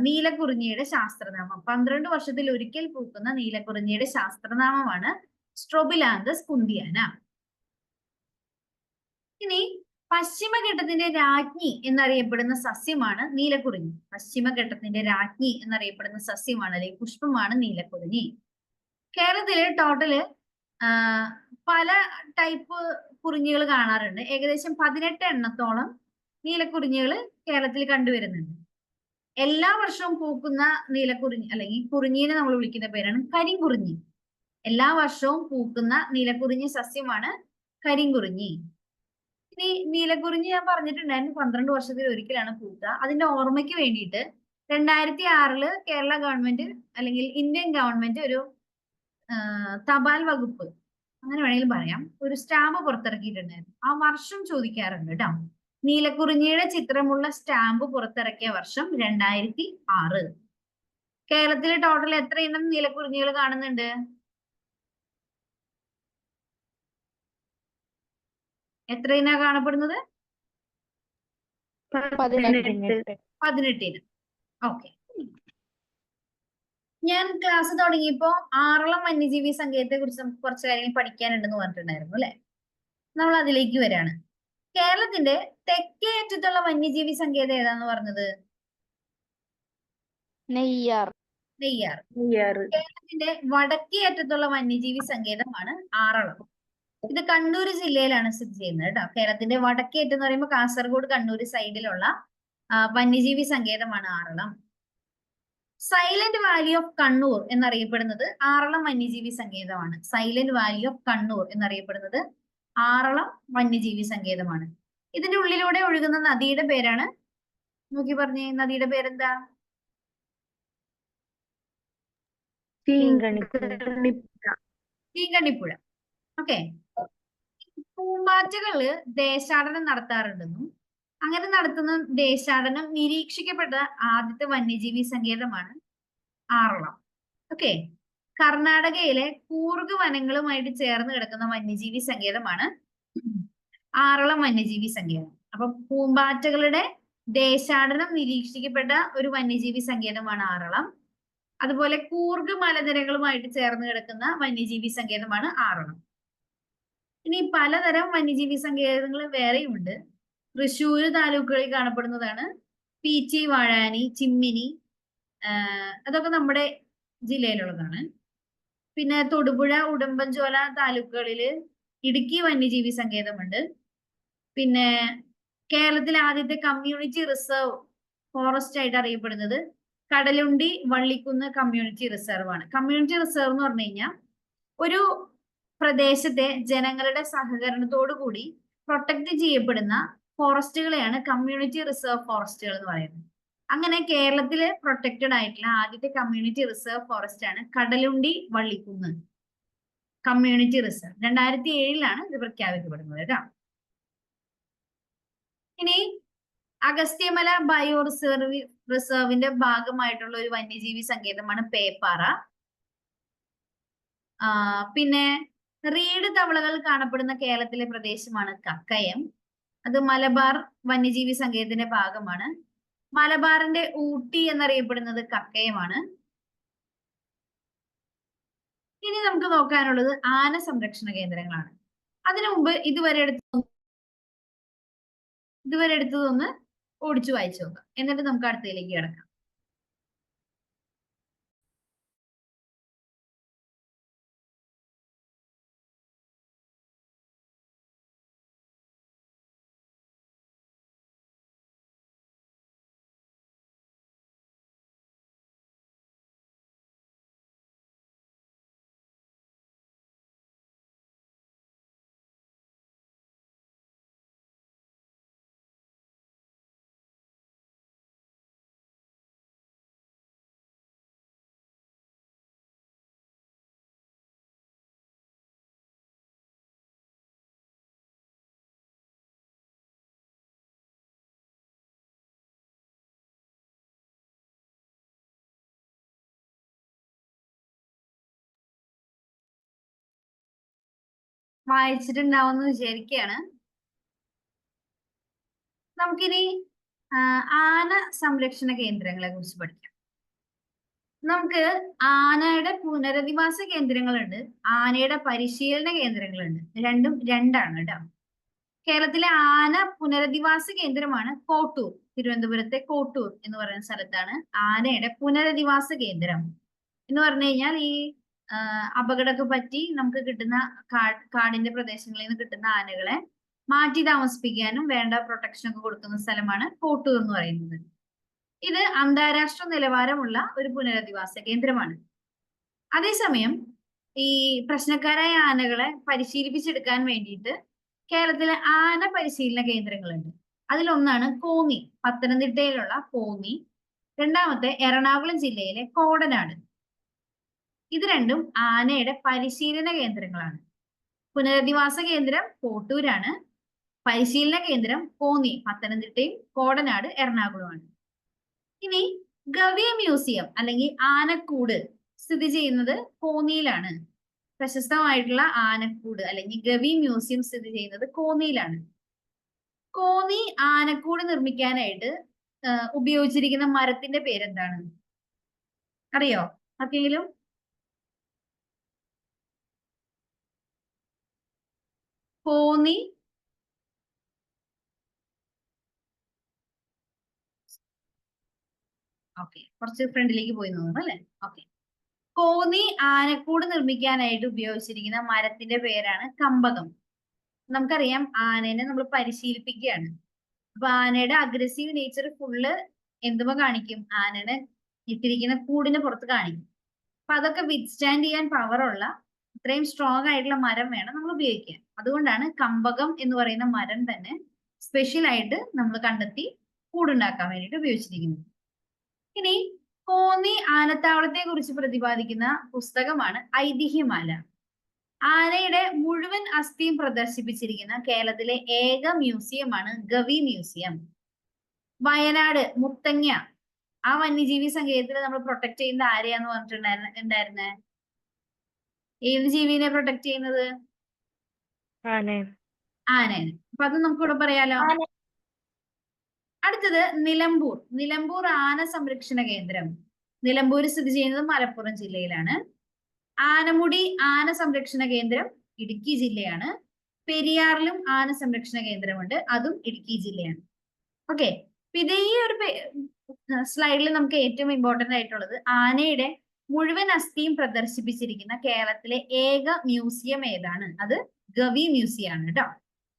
നീലക്കുറിഞ്ഞിയുടെ ശാസ്ത്രനാമം. 12 വർഷത്തിൽ ഒരിക്കൽ പൂക്കുന്ന നീലക്കുറിഞ്ഞിയുടെ ശാസ്ത്രനാമമാണ് സ്ട്രോബിലാന്തസ് കുന്തിയാന. ഇനി പശ്ചിമഘട്ടത്തിന്റെ രാജ്ഞി എന്നറിയപ്പെടുന്ന സസ്യമാണ് നീലക്കുറിഞ്ഞി. പശ്ചിമഘട്ടത്തിന്റെ രാജ്ഞി എന്നറിയപ്പെടുന്ന സസ്യമാണ്, അല്ലെങ്കിൽ പുഷ്പമാണ് നീലക്കുറിഞ്ഞി. കേരളത്തില് ടോട്ടല് പല ടൈപ്പ് കുറിഞ്ഞികൾ കാണാറുണ്ട്. ഏകദേശം 18 എണ്ണത്തോളം നീലക്കുറിഞ്ഞികൾ കേരളത്തിൽ കണ്ടുവരുന്നുണ്ട്. എല്ലാ വർഷവും പൂക്കുന്ന നീലക്കുറിഞ്ഞി, അല്ലെങ്കിൽ കുറിഞ്ഞിനെ നമ്മൾ വിളിക്കുന്ന പേരാണ് കരിങ്കുറിഞ്ഞി. എല്ലാ വർഷവും പൂക്കുന്ന നീലക്കുറിഞ്ഞി സസ്യമാണ് കരിങ്കുറിഞ്ഞി. ഇനി നീലക്കുറിഞ്ഞി ഞാൻ പറഞ്ഞിട്ടുണ്ടായിരുന്നു 12 വർഷത്തിൽ ഒരിക്കലാണ് പൂക്കുക. അതിന്റെ ഓർമ്മയ്ക്ക് വേണ്ടിയിട്ട് 2006 കേരള ഗവൺമെന്റ്, അല്ലെങ്കിൽ ഇന്ത്യൻ ഗവൺമെന്റ്, ഒരു തപാൽ വകുപ്പ്, അങ്ങനെ വേണമെങ്കിലും പറയാം, ഒരു സ്റ്റാമ്പ് പുറത്തിറക്കിയിട്ടുണ്ടായിരുന്നു. ആ വർഷം ചോദിക്കാറുണ്ട് കേട്ടോ. നീലക്കുറിഞ്ഞിയുടെ ചിത്രമുള്ള സ്റ്റാമ്പ് പുറത്തിറക്കിയ വർഷം 2006. കേരളത്തിലെ ടോട്ടൽ എത്ര ഇനം നീലക്കുറിഞ്ഞികൾ കാണുന്നുണ്ട്? എത്ര ഇനം കാണപ്പെടുന്നത്? 18. 18 ഇനം. ഓക്കെ, ഞാൻ ക്ലാസ് തുടങ്ങിയപ്പോ ആറളം വന്യജീവി സങ്കേതത്തെ കുറിച്ച് നമുക്ക് കുറച്ച് കാര്യങ്ങൾ പഠിക്കാനുണ്ടെന്ന് പറഞ്ഞിട്ടുണ്ടായിരുന്നു അല്ലെ? നമ്മൾ അതിലേക്ക് വരാണ്. കേരളത്തിന്റെ തെക്കേ അറ്റത്തുള്ള വന്യജീവി സങ്കേതം ഏതാന്ന് പറഞ്ഞത്? നെയ്യാർ. നെയ്യാർ. കേരളത്തിന്റെ വടക്കേ അറ്റത്തുള്ള വന്യജീവി സങ്കേതമാണ് ആറളം. ഇത് കണ്ണൂർ ജില്ലയിലാണ് സ്ഥിതി ചെയ്യുന്നത് കേട്ടോ. കേരളത്തിന്റെ വടക്കേ അറ്റം എന്ന് പറയുമ്പോൾ കാസർഗോഡ് കണ്ണൂർ സൈഡിലുള്ള വന്യജീവി സങ്കേതമാണ് Aralam. Silent valley of Kannur എന്നറിയപ്പെടുന്നത് ആറളം വന്യജീവി സങ്കേതമാണ്. സൈലന്റ് വാലി ഓഫ് കണ്ണൂർ എന്നറിയപ്പെടുന്നത് ആറളം വന്യജീവി സങ്കേതമാണ്. ഇതിന്റെ ഉള്ളിലൂടെ ഒഴുകുന്ന നദിയുടെ പേരാണ്, നോക്കി പറഞ്ഞേ, നദിയുടെ പേരെന്താ? ചീങ്കണ്ണിപ്പുഴ. ഓക്കെ. പൂമ്പാറ്റകള് ദേശാടനം നടത്താറുണ്ടെന്നും അങ്ങനെ നടത്തുന്ന ദേശാടനം നിരീക്ഷിക്കപ്പെട്ട ആദ്യത്തെ വന്യജീവി സങ്കേതമാണ് ആറളം. ഓക്കെ. കർണാടകയിലെ കൂർഗ് വനങ്ങളുമായിട്ട് ചേർന്ന് കിടക്കുന്ന വന്യജീവി സങ്കേതമാണ് ആറളം വന്യജീവി സങ്കേതം. അപ്പൊ പൂമ്പാറ്റകളുടെ ദേശാടനം നിരീക്ഷിക്കപ്പെട്ട ഒരു വന്യജീവി സങ്കേതമാണ് ആറളം. അതുപോലെ കൂർഗ് മലനിരകളുമായിട്ട് ചേർന്ന് കിടക്കുന്ന വന്യജീവി സങ്കേതമാണ് ആറളം. ഇനി പലതരം വന്യജീവി സങ്കേതങ്ങൾ വേറെയുമുണ്ട്. തൃശ്ശൂർ താലൂക്കുകളിൽ കാണപ്പെടുന്നതാണ് പീച്ചി, വാഴാനി, ചിമ്മിനി, അതൊക്കെ നമ്മുടെ ജില്ലയിലുള്ളതാണ്. പിന്നെ തൊടുപുഴ, ഉടുമ്പൻചോല താലൂക്കുകളില് ഇടുക്കി വന്യജീവി സങ്കേതമുണ്ട്. പിന്നെ കേരളത്തിലെ ആദ്യത്തെ കമ്മ്യൂണിറ്റി റിസർവ് ഫോറസ്റ്റ് ആയിട്ട് അറിയപ്പെടുന്നത് കടലുണ്ടി വള്ളിക്കുന്ന് കമ്മ്യൂണിറ്റി റിസർവ് ആണ്. കമ്മ്യൂണിറ്റി റിസർവ് എന്ന് പറഞ്ഞു കഴിഞ്ഞാൽ ഒരു പ്രദേശത്തെ ജനങ്ങളുടെ സഹകരണത്തോടു കൂടി പ്രൊട്ടക്ട് ചെയ്യപ്പെടുന്ന ഫോറസ്റ്റുകളെയാണ് കമ്മ്യൂണിറ്റി റിസർവ് ഫോറസ്റ്റുകൾ എന്ന് പറയുന്നത്. അങ്ങനെ കേരളത്തിലെ പ്രൊട്ടക്റ്റഡ് ആയിട്ടുള്ള ആദ്യത്തെ കമ്മ്യൂണിറ്റി റിസർവ് ഫോറസ്റ്റ് ആണ് കടലുണ്ടി വള്ളിക്കുന്ന് കമ്മ്യൂണിറ്റി റിസർവ്. 2007 ഇത് പ്രഖ്യാപിക്കപ്പെടുന്നത് കേട്ടോ. ഇനി അഗസ്ത്യമല ബയോ റിസർവിന്റെ ഭാഗമായിട്ടുള്ള ഒരു വന്യജീവി സങ്കേതമാണ് പേപ്പാറ. പിന്നെ റീഡ് തവളകൾ കാണപ്പെടുന്ന കേരളത്തിലെ പ്രദേശമാണ് കക്കയം. അത് മലബാർ വന്യജീവി സങ്കേതത്തിന്റെ ഭാഗമാണ്. മലബാറിന്റെ ഊട്ടി എന്നറിയപ്പെടുന്നത് കക്കയമാണ്. ഇനി നമുക്ക് നോക്കാനുള്ളത് ആന സംരക്ഷണ കേന്ദ്രങ്ങളാണ്. അതിനു മുമ്പ് ഇതുവരെ എടുത്തതൊന്ന് ഓടിച്ചു വായിച്ചു നോക്കാം, എന്നിട്ട് നമുക്ക് അടുത്തതിലേക്ക് കിടക്കാം. വായിച്ചിട്ടുണ്ടാവുമെന്ന് വിചാരിക്കുകയാണ്. നമുക്കിനി ആന സംരക്ഷണ കേന്ദ്രങ്ങളെ കുറിച്ച് പഠിക്കാം. നമുക്ക് ആനയുടെ പുനരധിവാസ കേന്ദ്രങ്ങളുണ്ട്, ആനയുടെ പരിശീലന കേന്ദ്രങ്ങളുണ്ട്. രണ്ടും രണ്ടാണ് കേട്ടോ. കേരളത്തിലെ ആന പുനരധിവാസ കേന്ദ്രമാണ് കോട്ടൂർ. തിരുവനന്തപുരത്തെ കോട്ടൂർ എന്ന് പറയുന്ന സ്ഥലത്താണ് ആനയുടെ പുനരധിവാസ കേന്ദ്രം. എന്ന് പറഞ്ഞു കഴിഞ്ഞാൽ ഈ അപകടമൊക്കെ പറ്റി നമുക്ക് കിട്ടുന്ന കാടിന്റെ പ്രദേശങ്ങളിൽ നിന്ന് കിട്ടുന്ന ആനകളെ മാറ്റി താമസിപ്പിക്കാനും വേണ്ട പ്രൊട്ടക്ഷൻ ഒക്കെ കൊടുക്കുന്ന സ്ഥലമാണ് കോട്ടൂർ എന്ന് പറയുന്നത്. ഇത് അന്താരാഷ്ട്ര നിലവാരമുള്ള ഒരു പുനരധിവാസ കേന്ദ്രമാണ്. അതേസമയം ഈ പ്രശ്നക്കാരായ ആനകളെ പരിശീലിപ്പിച്ചെടുക്കാൻ വേണ്ടിയിട്ട് കേരളത്തിലെ ആന പരിശീലന കേന്ദ്രങ്ങളുണ്ട്. അതിലൊന്നാണ് കോന്നി, പത്തനംതിട്ടയിലുള്ള കോന്നി. രണ്ടാമത്തെ എറണാകുളം ജില്ലയിലെ കോടനാട്. ഇത് രണ്ടും ആനയുടെ പരിശീലന കേന്ദ്രങ്ങളാണ്. പുനരധിവാസ കേന്ദ്രം കോട്ടൂരാണ്, പരിശീലന കേന്ദ്രം കോന്നി, പത്തനംതിട്ടയും കോടനാട് എറണാകുളമാണ്. ഇനി ഗവി മ്യൂസിയം അല്ലെങ്കിൽ ആനക്കൂട് സ്ഥിതി ചെയ്യുന്നത് കോന്നിയിലാണ്. പ്രശസ്തമായിട്ടുള്ള ആനക്കൂട് അല്ലെങ്കിൽ ഗവി മ്യൂസിയം സ്ഥിതി ചെയ്യുന്നത് കോന്നിയിലാണ്. കോന്നി ആനക്കൂട് നിർമ്മിക്കാനായിട്ട് ഉപയോഗിച്ചിരിക്കുന്ന മരത്തിന്റെ പേരെന്താണ് അറിയോ? ആർക്കെങ്കിലും? കോന്നി, ഓക്കെ, കുറച്ച് ഫ്രണ്ടിലേക്ക് പോയി നോക്കണം അല്ലെ? ഓക്കെ. കോന്നി ആനക്കൂട് നിർമ്മിക്കാനായിട്ട് ഉപയോഗിച്ചിരിക്കുന്ന മരത്തിന്റെ പേരാണ് കമ്പകം. നമുക്കറിയാം ആനേനെ നമ്മൾ പരിശീലിപ്പിക്കുകയാണ്. അപ്പൊ ആനയുടെ അഗ്രസീവ് നേച്ചർ ഫുള്ള് എന്തുമ്പോ കാണിക്കും? ആനനെ ഇട്ടിരിക്കുന്ന കൂടിന് പുറത്ത് കാണിക്കും. അപ്പൊ അതൊക്കെ വിത്ത്സ്റ്റാൻഡ് ചെയ്യാൻ പവറുള്ള ഇത്രയും സ്ട്രോങ് ആയിട്ടുള്ള മരം വേണം നമ്മൾ ഉപയോഗിക്കാൻ. അതുകൊണ്ടാണ് കമ്പകം എന്ന് പറയുന്ന മരം തന്നെ സ്പെഷ്യൽ ആയിട്ട് നമ്മൾ കണ്ടെത്തി കൂടുണ്ടാക്കാൻ വേണ്ടിയിട്ട് ഉപയോഗിച്ചിരിക്കുന്നത്. ഇനി കോന്നി ആനത്താവളത്തെ കുറിച്ച് പ്രതിപാദിക്കുന്ന പുസ്തകമാണ് ഐതിഹ്യമാല. ആനയുടെ മുഴുവൻ അസ്ഥിയും പ്രദർശിപ്പിച്ചിരിക്കുന്ന കേരളത്തിലെ ഏക മ്യൂസിയമാണ് ഗവി മ്യൂസിയം. വയനാട് മുത്തങ്ങ ആ വന്യജീവി സങ്കേതത്തിൽ നമ്മൾ പ്രൊട്ടക്ട് ചെയ്യുന്ന ആരെയാന്ന് പറഞ്ഞിട്ടുണ്ടായിരുന്നേ? ഏത് ജീവിനെ പ്രൊട്ടക്ട് ചെയ്യുന്നത്? ആനേനെ. അപ്പൊ അത് നമുക്കിവിടെ പറയാലോ. അടുത്തത് നിലമ്പൂർ. നിലമ്പൂർ ആന സംരക്ഷണ കേന്ദ്രം. നിലമ്പൂർ സ്ഥിതി ചെയ്യുന്നത് മലപ്പുറം ജില്ലയിലാണ്. ആനമുടി ആന സംരക്ഷണ കേന്ദ്രം ഇടുക്കി ജില്ലയാണ്. പെരിയാറിലും ആന സംരക്ഷണ കേന്ദ്രമുണ്ട്, അതും ഇടുക്കി ജില്ലയാണ്. ഓക്കെ, ഇത് ഈ ഒരു സ്ലൈഡിൽ നമുക്ക് ഏറ്റവും ഇമ്പോർട്ടന്റ് ആയിട്ടുള്ളത് ആനയുടെ മുഴുവൻ അസ്ഥിയും പ്രദർശിപ്പിച്ചിരിക്കുന്ന കേരളത്തിലെ ഏക മ്യൂസിയം ഏതാണ്? അത് ഗവി മ്യൂസിയം ആണ് കേട്ടോ.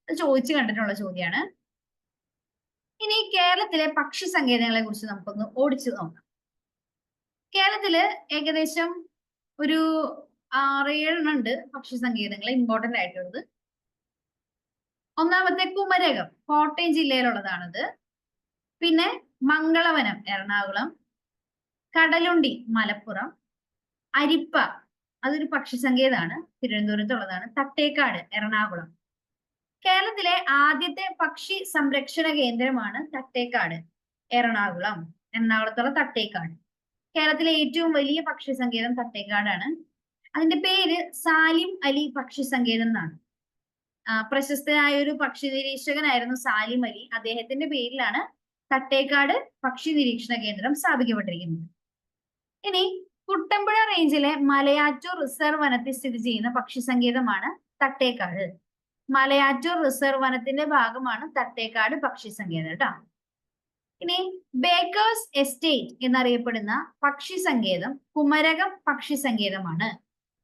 അത് ചോദിച്ചു കണ്ടിട്ടുള്ള ചോദ്യമാണ്. ഇനി കേരളത്തിലെ പക്ഷി സങ്കേതങ്ങളെ കുറിച്ച് നമുക്കൊന്ന് ഓടിച്ചു നോക്കാം. കേരളത്തില് ഏകദേശം ഒരു 6-7 ഉണ്ട് പക്ഷി സങ്കേതങ്ങൾ ഇമ്പോർട്ടന്റ് ആയിട്ടുള്ളത്. ഒന്നാമത്തെ കുമരകം കോട്ടയം ജില്ലയിലുള്ളതാണത്. പിന്നെ മംഗളവനം എറണാകുളം, കടലുണ്ടി മലപ്പുറം, അരിപ്പ അതൊരു പക്ഷി സങ്കേതമാണ്, തിരുവനന്തപുരത്തുള്ളതാണ്, തട്ടേക്കാട് എറണാകുളം. കേരളത്തിലെ ആദ്യത്തെ പക്ഷി സംരക്ഷണ കേന്ദ്രമാണ് തട്ടേക്കാട് എറണാകുളം, എറണാകുളത്തുള്ള തട്ടേക്കാട്. കേരളത്തിലെ ഏറ്റവും വലിയ പക്ഷി സങ്കേതം തട്ടേക്കാടാണ്. അതിന്റെ പേര് സാലിം അലി പക്ഷി സങ്കേതം എന്നാണ്. പ്രശസ്തനായ ഒരു പക്ഷി നിരീക്ഷകനായിരുന്നു സാലിം അലി. അദ്ദേഹത്തിന്റെ പേരിലാണ് തട്ടേക്കാട് പക്ഷി നിരീക്ഷണ കേന്ദ്രം സ്ഥാപിക്കപ്പെട്ടിരിക്കുന്നത്. ഇനി കുട്ടമ്പുഴ റേഞ്ചിലെ മലയാറ്റൂർ റിസർവ് വനത്തിൽ സ്ഥിതി ചെയ്യുന്ന പക്ഷി സങ്കേതമാണ് തട്ടേക്കാട്. മലയാറ്റൂർ റിസർവ് വനത്തിന്റെ ഭാഗമാണ് തട്ടേക്കാട് പക്ഷി സങ്കേതം കേട്ടോ. ഇനി ബേക്കേഴ്സ് എസ്റ്റേറ്റ് എന്നറിയപ്പെടുന്ന പക്ഷി സങ്കേതം കുമരകം പക്ഷി സങ്കേതമാണ്.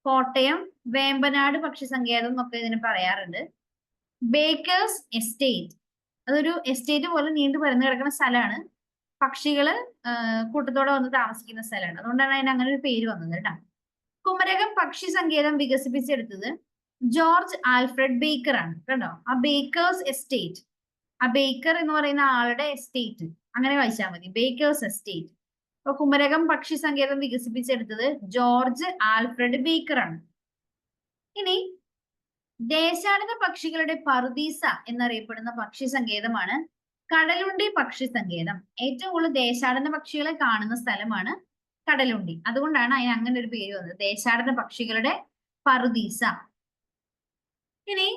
കോട്ടയം വേമ്പനാട് പക്ഷി സങ്കേതം എന്നൊക്കെ ഇതിന് പറയാറുണ്ട്. ബേക്കേഴ്സ് എസ്റ്റേറ്റ് അതൊരു എസ്റ്റേറ്റ് പോലെ നീണ്ടു പരന്നു കിടക്കുന്ന സ്ഥലമാണ്. പക്ഷികള് കൂട്ടത്തോടെ വന്ന് താമസിക്കുന്ന സ്ഥലമാണ്. അതുകൊണ്ടാണ് അതിന് അങ്ങനെ ഒരു പേര് വന്നത് കേട്ടോ. കുമരകം പക്ഷി സങ്കേതം വികസിപ്പിച്ചെടുത്തത് ജോർജ് ആൽഫ്രഡ് ബേക്കർ ആണ് കേട്ടോ. ആ ബേക്കേഴ്സ് എസ്റ്റേറ്റ്, ആ ബേക്കർ എന്ന് പറയുന്ന ആളുടെ എസ്റ്റേറ്റ് അങ്ങനെ വായിച്ചാൽ മതി, ബേക്കേഴ്സ് എസ്റ്റേറ്റ്. അപ്പൊ കുമരകം പക്ഷി സങ്കേതം വികസിപ്പിച്ചെടുത്തത് ജോർജ് ആൽഫ്രഡ് ബേക്കർ ആണ്. ഇനി ദേശാടന പക്ഷികളുടെ പറുദീസ എന്നറിയപ്പെടുന്ന പക്ഷി സങ്കേതമാണ് കടലുണ്ടി പക്ഷി സങ്കേതം. ഏറ്റവും കൂടുതൽ ദേശാടന പക്ഷികളെ കാണുന്ന സ്ഥലമാണ് കടലുണ്ടി. അതുകൊണ്ടാണ് അതിന് അങ്ങനെ ഒരു പേര് വന്നത്, ദേശാടന പക്ഷികളുടെ പറുദീസ. ഇനി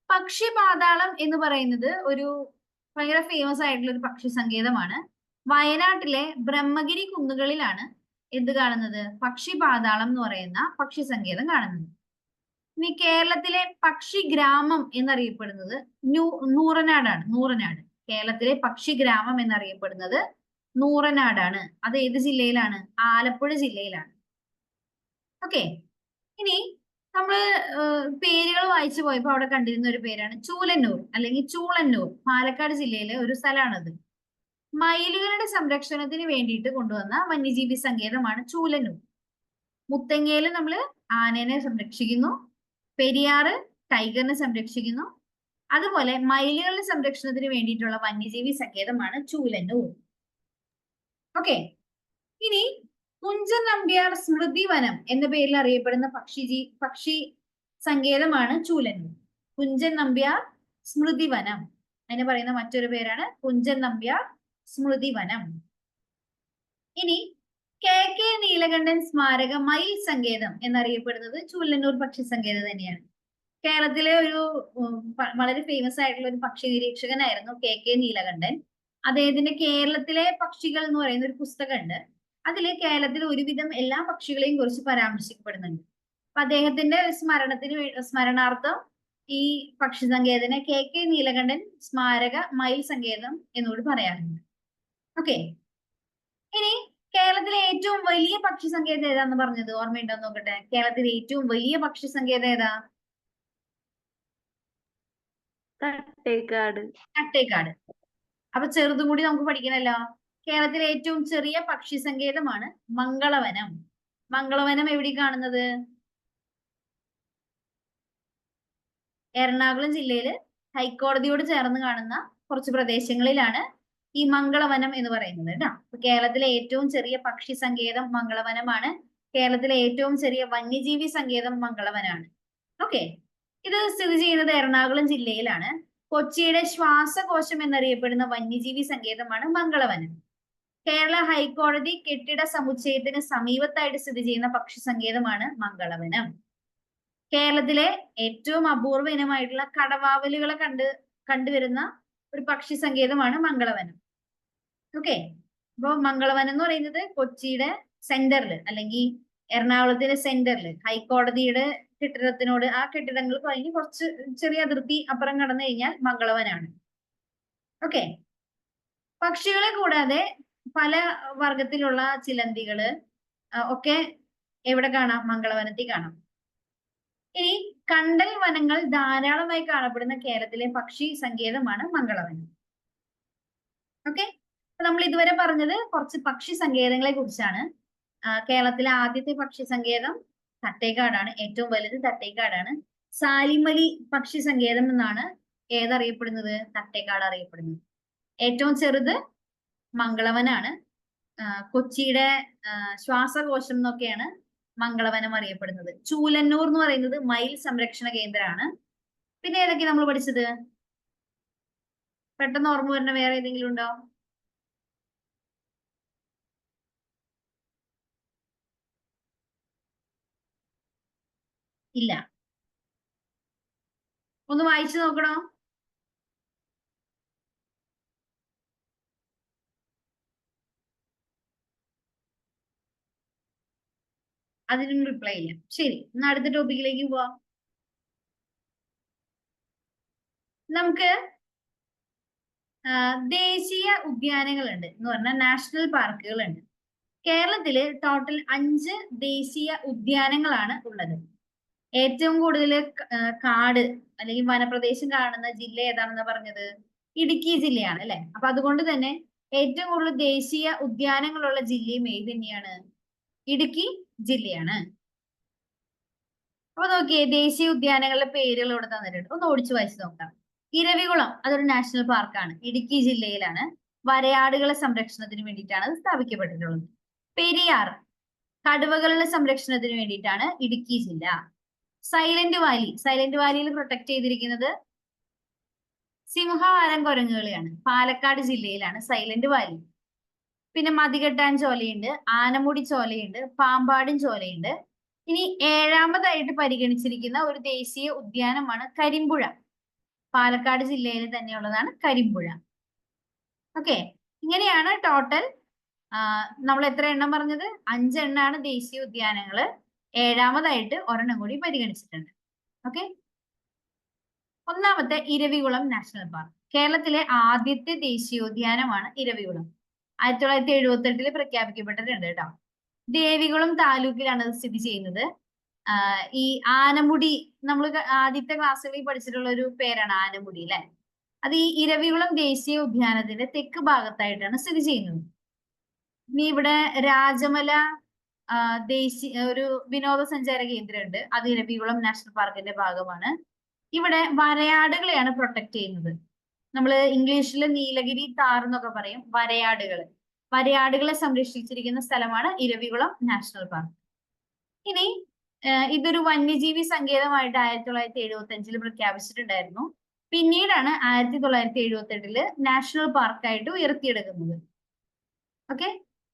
പക്ഷി പാതാളം എന്ന് പറയുന്നത് ഒരു ഭയങ്കര ഫേമസ് ആയിട്ടുള്ള ഒരു പക്ഷി സങ്കേതമാണ്. വയനാട്ടിലെ ബ്രഹ്മഗിരി കുന്നുകളിലാണ് എന്ത് കാണുന്നത്? പക്ഷി പാതാളം എന്ന് പറയുന്ന പക്ഷി സങ്കേതം കാണുന്നത്. ഇനി കേരളത്തിലെ പക്ഷി ഗ്രാമം എന്നറിയപ്പെടുന്നത് നൂറനാടാണ്. നൂറനാട് കേരളത്തിലെ പക്ഷി ഗ്രാമം എന്നറിയപ്പെടുന്നത് നൂറനാടാണ്. അത് ഏത് ജില്ലയിലാണ്? ആലപ്പുഴ ജില്ലയിലാണ്. ഓക്കെ, ഇനി നമ്മള് പേരുകൾ വായിച്ചു പോയപ്പോ അവിടെ കണ്ടിരുന്ന ഒരു പേരാണ് ചൂലന്നൂർ അല്ലെങ്കിൽ ചൂളന്നൂർ. പാലക്കാട് ജില്ലയിലെ ഒരു സ്ഥലമാണത്. മയിലുകളുടെ സംരക്ഷണത്തിന് വേണ്ടിയിട്ട് കൊണ്ടുവന്ന വന്യജീവി സങ്കേതമാണ് ചൂലന്നൂർ. മുത്തങ്ങയിൽ നമ്മൾ ആനേനെ സംരക്ഷിക്കുന്നു, പെരിയാറ് ടൈഗറിനെ സംരക്ഷിക്കുന്നു. അതുപോലെ മയിലുകളുടെ സംരക്ഷണത്തിന് വേണ്ടിയിട്ടുള്ള വന്യജീവി സങ്കേതമാണ് ചൂലന്നൂർ. ഓക്കെ, ഇനി കുഞ്ചൻ നമ്പ്യാർ സ്മൃതി വനം എന്ന പേരിൽ അറിയപ്പെടുന്ന പക്ഷി സങ്കേതമാണ് ചൂലന്നൂർ. കുഞ്ചൻ നമ്പ്യാർ സ്മൃതി വനം, അതിന് പറയുന്ന മറ്റൊരു പേരാണ് കുഞ്ചൻ നമ്പ്യാർ സ്മൃതി വനം. ഇനി KK നീലകണ്ഠൻ സ്മാരക മയിൽ സങ്കേതം എന്നറിയപ്പെടുന്നത് ചൂലന്നൂർ പക്ഷി സങ്കേതം തന്നെയാണ്. കേരളത്തിലെ ഒരു വളരെ ഫേമസ് ആയിട്ടുള്ള ഒരു പക്ഷി നിരീക്ഷകനായിരുന്നു KK നീലകണ്ഠൻ. അദ്ദേഹത്തിന്റെ കേരളത്തിലെ പക്ഷികൾ എന്ന് പറയുന്ന ഒരു പുസ്തകമുണ്ട്. അതില് കേരളത്തിൽ ഒരുവിധം എല്ലാ പക്ഷികളെയും കുറിച്ച് പരാമർശിക്കപ്പെടുന്നുണ്ട്. അപ്പൊ അദ്ദേഹത്തിന്റെ സ്മരണാർത്ഥം ഈ പക്ഷി സങ്കേതനെ KK നീലകണ്ഠൻ സ്മാരക മയിൽ സങ്കേതം എന്നുകൂടി പറയാറുണ്ട്. ഓക്കെ, ഇനി കേരളത്തിലെ ഏറ്റവും വലിയ പക്ഷി സങ്കേതം ഏതാന്ന് പറഞ്ഞത് ഓർമ്മയുണ്ടോ നോക്കട്ടെ. കേരളത്തിലെ ഏറ്റവും വലിയ പക്ഷി സങ്കേതം ഏതാ? തട്ടേക്കാട്. തട്ടേക്കാട്. അപ്പൊ ചെറുതും കൂടി നമുക്ക് പഠിക്കണല്ലോ. കേരളത്തിലെ ഏറ്റവും ചെറിയ പക്ഷി സങ്കേതമാണ് മംഗളവനം. മംഗളവനം എവിടെ കാണുന്നത്? എറണാകുളം ജില്ലയില് ഹൈക്കോടതിയോട് ചേർന്ന് കാണുന്ന കുറച്ച് പ്രദേശങ്ങളിലാണ് ഈ മംഗളവനം എന്ന് പറയുന്നത് കേട്ടോ. അപ്പൊ കേരളത്തിലെ ഏറ്റവും ചെറിയ പക്ഷി സങ്കേതം മംഗളവനമാണ്. കേരളത്തിലെ ഏറ്റവും ചെറിയ വന്യജീവി സങ്കേതം മംഗളവനാണ്. ഓക്കെ, ഇത് സ്ഥിതി ചെയ്യുന്നത് എറണാകുളം ജില്ലയിലാണ്. കൊച്ചിയുടെ ശ്വാസകോശം എന്നറിയപ്പെടുന്ന വന്യജീവി സങ്കേതമാണ് മംഗളവനം. കേരള ഹൈക്കോടതി കെട്ടിട സമുച്ചയത്തിന് സമീപത്തായിട്ട് സ്ഥിതി ചെയ്യുന്ന പക്ഷി സങ്കേതമാണ് മംഗളവനം. കേരളത്തിലെ ഏറ്റവും അപൂർവ ഇനമായിട്ടുള്ള കടവാവലുകളെ കണ്ടുവരുന്ന ഒരു പക്ഷി സങ്കേതമാണ് മംഗളവനം. ഓക്കെ, അപ്പൊ മംഗളവനം എന്ന് പറയുന്നത് കൊച്ചിയുടെ സെന്ററിൽ അല്ലെങ്കിൽ എറണാകുളത്തിന്റെ സെന്ററിൽ ഹൈക്കോടതിയുടെ കെട്ടിടത്തിനോട് ആ കെട്ടിടങ്ങൾ കഴിഞ്ഞ് കുറച്ച് ചെറിയ അതിർത്തി അപ്പുറം കടന്നു കഴിഞ്ഞാൽ മംഗളവനാണ്. ഓക്കെ, പക്ഷികളെ കൂടാതെ പല വർഗത്തിലുള്ള ചിലന്തികള് ഒക്കെ എവിടെ കാണാം? മംഗളവനത്തിൽ കാണാം. ഇനി കണ്ടൽ വനങ്ങൾ ധാരാളമായി കാണപ്പെടുന്ന കേരളത്തിലെ പക്ഷി സങ്കേതമാണ് മംഗളവനം. ഓക്കെ, നമ്മൾ ഇതുവരെ പറഞ്ഞത് കുറച്ച് പക്ഷി സങ്കേതങ്ങളെ കുറിച്ചാണ്. കേരളത്തിലെ ആദ്യത്തെ പക്ഷി സങ്കേതം തട്ടേക്കാടാണ്. ഏറ്റവും വലുത് തട്ടേക്കാടാണ്. സാലിമലി പക്ഷി സങ്കേതം എന്നാണ് ഏതറിയപ്പെടുന്നത്? തട്ടേക്കാട് അറിയപ്പെടുന്നത്. ഏറ്റവും ചെറുത് മംഗളവനാണ്. കൊച്ചിയുടെ ശ്വാസകോശം എന്നൊക്കെയാണ് മംഗളവനം അറിയപ്പെടുന്നത്. ചൂലന്നൂർ എന്ന് പറയുന്നത് മയിൽ സംരക്ഷണ കേന്ദ്രമാണ്. പിന്നെ ഏതൊക്കെ നമ്മൾ പഠിച്ചത്? പെട്ടെന്ന് ഓർമ്മ വരുന്ന വേറെ ഏതെങ്കിലും ഉണ്ടോ? ഇല്ല, ഒന്ന് വായിച്ചു നോക്കണോ? അതിനും റിപ്ലൈ ഇല്ല. ശരി, എന്നാ അടുത്ത ടോപ്പിക്കിലേക്ക് പോവാം. നമുക്ക് ദേശീയ ഉദ്യാനങ്ങളുണ്ട് എന്ന് പറഞ്ഞാൽ നാഷണൽ പാർക്കുകളുണ്ട്. കേരളത്തില് ടോട്ടൽ 5 ദേശീയ ഉദ്യാനങ്ങളാണ് ഉള്ളത്. ഏറ്റവും കൂടുതൽ കാട് അല്ലെങ്കിൽ വനപ്രദേശം കാണുന്ന ജില്ല ഏതാണെന്ന് പറഞ്ഞത്? ഇടുക്കി ജില്ലയാണ് അല്ലെ. അപ്പൊ അതുകൊണ്ട് തന്നെ ഏറ്റവും കൂടുതൽ ദേശീയ ഉദ്യാനങ്ങളുള്ള ജില്ലയും ഏത് തന്നെയാണ്? ഇടുക്കി ജില്ലയാണ്. അപ്പൊ നോക്കിയേ, ദേശീയ ഉദ്യാനങ്ങളുടെ പേരുകൾ ഇവിടെ തന്നിട്ടുണ്ട്. ഒന്ന് ഓടിച്ചു വായിച്ചു നോക്കാം. ഇരവികുളം അതൊരു നാഷണൽ പാർക്കാണ്, ഇടുക്കി ജില്ലയിലാണ്. വരയാടുകളെ സംരക്ഷണത്തിന് വേണ്ടിയിട്ടാണ് അത് സ്ഥാപിക്കപ്പെട്ടിട്ടുള്ളത്. പെരിയാർ കടുവകളുടെ സംരക്ഷണത്തിന് വേണ്ടിയിട്ടാണ് ഇടുക്കി ജില്ല. സൈലന്റ് വാലിയിൽ പ്രൊട്ടക്ട് ചെയ്തിരിക്കുന്നത് സിംഹവാലൻ കുരങ്ങുകളെയാണ്. പാലക്കാട് ജില്ലയിലാണ് സൈലന്റ് വാലി. പിന്നെ മതികെട്ടാൻ ചോലയുണ്ട്, ആനമുടി ചോലയുണ്ട്, പാമ്പാടും ചോലയുണ്ട്. ഇനി 7ാമതായിട്ട് പരിഗണിച്ചിരിക്കുന്ന ഒരു ദേശീയ ഉദ്യാനമാണ് കരിമ്പുഴ. പാലക്കാട് ജില്ലയിൽ തന്നെയുള്ളതാണ് കരിമ്പുഴ. ഓക്കെ, ഇങ്ങനെയാണ് ടോട്ടൽ നമ്മൾ എത്ര എണ്ണം പറഞ്ഞത്? 5 എണ്ണാണ് ദേശീയ ഉദ്യാനങ്ങള്. 7ാമതായിട്ട് ഒരെണ്ണം കൂടി പരിഗണിച്ചിട്ടുണ്ട്. ഓക്കെ, ഒന്നാമത്തെ ഇരവികുളം നാഷണൽ പാർക്ക്. കേരളത്തിലെ ആദ്യത്തെ ദേശീയോദ്യാനമാണ് ഇരവികുളം. 1978 പ്രഖ്യാപിക്കപ്പെട്ടിട്ടുണ്ട് കേട്ടോ. ദേവികുളം താലൂക്കിലാണ് അത് സ്ഥിതി ചെയ്യുന്നത്. ഈ ആനമുടി നമ്മൾ ആദ്യത്തെ ക്ലാസ്സുകളിൽ പഠിച്ചിട്ടുള്ള ഒരു പേരാണ് ആനമുടി അല്ലെ. അത് ഈ ഇരവികുളം ദേശീയ ഉദ്യാനത്തിന്റെ തെക്ക് ഭാഗത്തായിട്ടാണ് സ്ഥിതി ചെയ്യുന്നത്. ഇനി ഇവിടെ രാജമല ഒരു വിനോദസഞ്ചാര കേന്ദ്രമുണ്ട്. അത് ഇരവികുളം നാഷണൽ പാർക്കിന്റെ ഭാഗമാണ്. ഇവിടെ വരയാടുകളെയാണ് പ്രൊട്ടക്ട് ചെയ്യുന്നത്. നമ്മൾ ഇംഗ്ലീഷിൽ നീലഗിരി താർ എന്നൊക്കെ പറയും. വരയാടുകളെ സംരക്ഷിച്ചിരിക്കുന്ന സ്ഥലമാണ് ഇരവികുളം നാഷണൽ പാർക്ക്. ഇനി ഇതൊരു വന്യജീവി സങ്കേതമായിട്ട് 1975 പ്രഖ്യാപിച്ചിട്ടുണ്ടായിരുന്നു. പിന്നീടാണ് 1978 നാഷണൽ പാർക്കായിട്ട് ഉയർത്തിയെടുക്കുന്നത്. ഓക്കെ,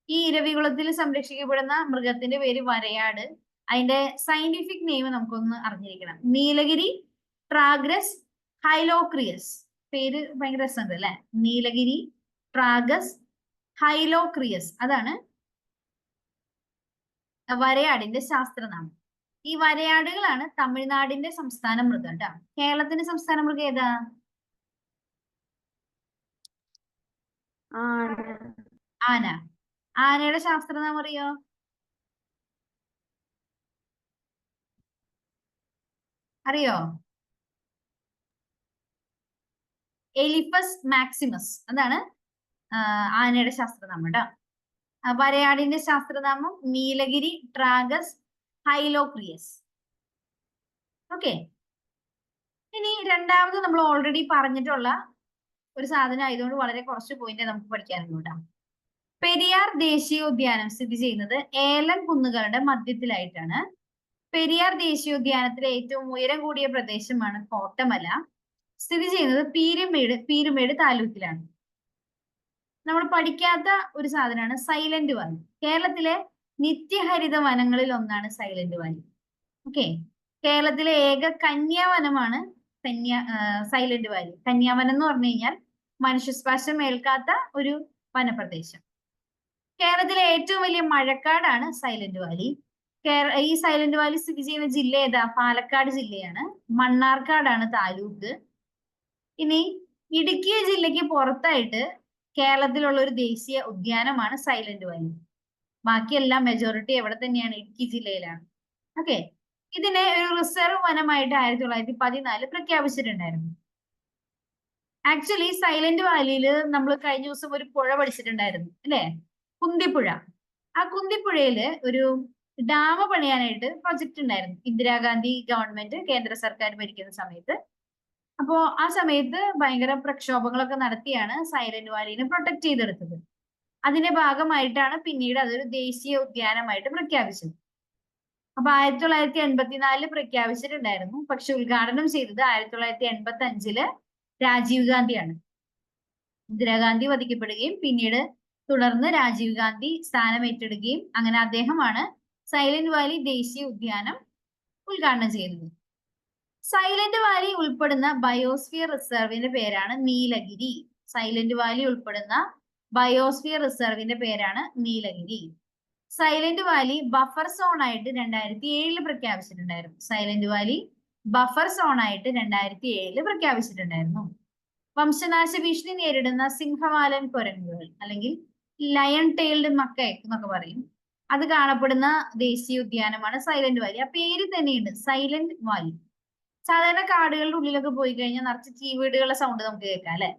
ഈ ഇരവികുളത്തിൽ സംരക്ഷിക്കപ്പെടുന്ന മൃഗത്തിന്റെ പേര് വരയാട്. അതിന്റെ സയന്റിഫിക് നെയിം നമുക്കൊന്ന് അറിഞ്ഞിരിക്കണം. നീലഗിരി ട്രാഗ്രസ് ഹൈലോക്രിയസ്. പേര് ഭയങ്കര രസമുണ്ട് അല്ലെ. നീലഗിരി ട്രാഗസ് ഹൈലോക്രിയസ്, അതാണ് വരയാടിന്റെ ശാസ്ത്രനാമം. ഈ വരയാടുകളാണ് തമിഴ്നാടിന്റെ സംസ്ഥാന മൃഗം കേട്ടോ. കേരളത്തിന്റെ സംസ്ഥാന മൃഗം ഏതാ? ആന. ആനയുടെ ശാസ്ത്രനാമം അറിയോ? അറിയോ? എലിഫസ് മാക്സിമസ്. അതാണ് ആനയുടെ ശാസ്ത്രനാമം കേട്ടോ. വരയാടിന്റെ ശാസ്ത്രനാമം നീലഗിരി ട്രാഗസ് ഹൈലോക്രിയസ്. ഓക്കെ. ഇനി രണ്ടാമത് നമ്മൾ ഓൾറെഡി പറഞ്ഞിട്ടുള്ള ഒരു സാധനം ആയതുകൊണ്ട് വളരെ കുറച്ച് പോയിന്റ് നമുക്ക് പഠിക്കാനുള്ളൂ കേട്ടോ. പെരിയാർ ദേശീയോദ്യാനം സ്ഥിതി ചെയ്യുന്നത് ഏലൻ കുന്നുകളുടെ മധ്യത്തിലായിട്ടാണ്. പെരിയാർ ദേശീയോദ്യാനത്തിലെ ഏറ്റവും ഉയരം കൂടിയ പ്രദേശമാണ് കോട്ടമല. സ്ഥിതി ചെയ്യുന്നത് പീരുമേട് താലൂക്കിലാണ്. നമ്മൾ പഠിക്കാത്ത ഒരു സാധനമാണ് സൈലന്റ് വാലി. കേരളത്തിലെ നിത്യഹരിത വനങ്ങളിൽ ഒന്നാണ് സൈലന്റ് വാലി. ഓക്കെ. കേരളത്തിലെ ഏക കന്യാവനമാണ് സൈലന്റ് വാലി. കന്യാവനം എന്ന് പറഞ്ഞു കഴിഞ്ഞാൽ മനുഷ്യസ്പർശം ഏൽക്കാത്ത ഒരു വനപ്രദേശം. കേരളത്തിലെ ഏറ്റവും വലിയ മഴക്കാടാണ് സൈലന്റ് വാലി. ഈ സൈലന്റ് വാലി സ്ഥിതി ചെയ്യുന്ന ജില്ല ഏതാ? പാലക്കാട് ജില്ലയാണ്. മണ്ണാർക്കാടാണ് താലൂക്ക്. ഇനി ഇടുക്കി ജില്ലയ്ക്ക് പുറത്തായിട്ട് കേരളത്തിലുള്ള ഒരു ദേശീയ ഉദ്യാനമാണ് സൈലന്റ് വാലി. ബാക്കിയെല്ലാം മെജോറിറ്റി എവിടെ തന്നെയാണ്? ഇടുക്കി ജില്ലയിലാണ്. ഓക്കെ. ഇതിനെ ഒരു റിസർവ് വനമായിട്ട് 1914 പ്രഖ്യാപിച്ചിട്ടുണ്ടായിരുന്നു. ആക്ച്വലി സൈലന്റ് വാലിയിൽ നമ്മൾ കഴിഞ്ഞ ദിവസം ഒരു പുഴ പഠിച്ചിട്ടുണ്ടായിരുന്നു അല്ലെ? കുന്തിപ്പുഴ. ആ കുന്തിപ്പുഴയില് ഒരു ഡാം പണിയാനായിട്ട് പ്രൊജക്ട് ഉണ്ടായിരുന്നു. ഇന്ദിരാഗാന്ധി ഗവൺമെന്റ് കേന്ദ്ര സർക്കാർ ഭരിക്കുന്ന സമയത്ത്. അപ്പോ ആ സമയത്ത് ഭയങ്കര പ്രക്ഷോഭങ്ങളൊക്കെ നടത്തിയാണ് സൈലന്റ് വാലിനെ പ്രൊട്ടക്ട് ചെയ്തെടുത്തത്. അതിന്റെ ഭാഗമായിട്ടാണ് പിന്നീട് അതൊരു ദേശീയ ഉദ്യാനമായിട്ട് പ്രഖ്യാപിച്ചത്. അപ്പൊ 1984 പ്രഖ്യാപിച്ചിട്ടുണ്ടായിരുന്നു. പക്ഷെ ഉദ്ഘാടനം ചെയ്തത് 1985 രാജീവ് ഗാന്ധിയാണ്. ഇന്ദിരാഗാന്ധി വധിക്കപ്പെടുകയും പിന്നീട് തുടർന്ന് രാജീവ് ഗാന്ധി സ്ഥാനം ഏറ്റെടുക്കുകയും അങ്ങനെ അദ്ദേഹമാണ് സൈലന്റ് വാലി ദേശീയ ഉദ്യാനം ഉദ്ഘാടനം ചെയ്തത്. സൈലന്റ് വാലി ഉൾപ്പെടുന്ന ബയോസ്ഫിയർ റിസർവിന്റെ പേരാണ് നീലഗിരി. സൈലന്റ് വാലി ഉൾപ്പെടുന്ന ബയോസ്ഫിയർ റിസർവിന്റെ പേരാണ് Nilgiri. Silent Valley buffer zone ആയിട്ട് 2007 പ്രഖ്യാപിച്ചിട്ടുണ്ടായിരുന്നു. സൈലന്റ് വാലി ബഫർ സോൺ ആയിട്ട് 2007 പ്രഖ്യാപിച്ചിട്ടുണ്ടായിരുന്നു. വംശനാശ ഭീഷണി നേരിടുന്ന സിംഹവാലൻ കുരങ്ങുകൾ അല്ലെങ്കിൽ ലയൺ ടെയിൽഡ് മക്കൈക്ക് എന്നൊക്കെ പറയും, അത് കാണപ്പെടുന്ന ദേശീയ ഉദ്യാനമാണ് സൈലന്റ് വാലി. ആ പേര് തന്നെയുണ്ട്, സൈലന്റ് വാലി. സാധാരണ കാടുകളുടെ ഉള്ളിലൊക്കെ പോയി കഴിഞ്ഞാൽ നിറച്ച് ചീവീടുകളുടെ സൗണ്ട് നമുക്ക് കേൾക്കാം അല്ലെ?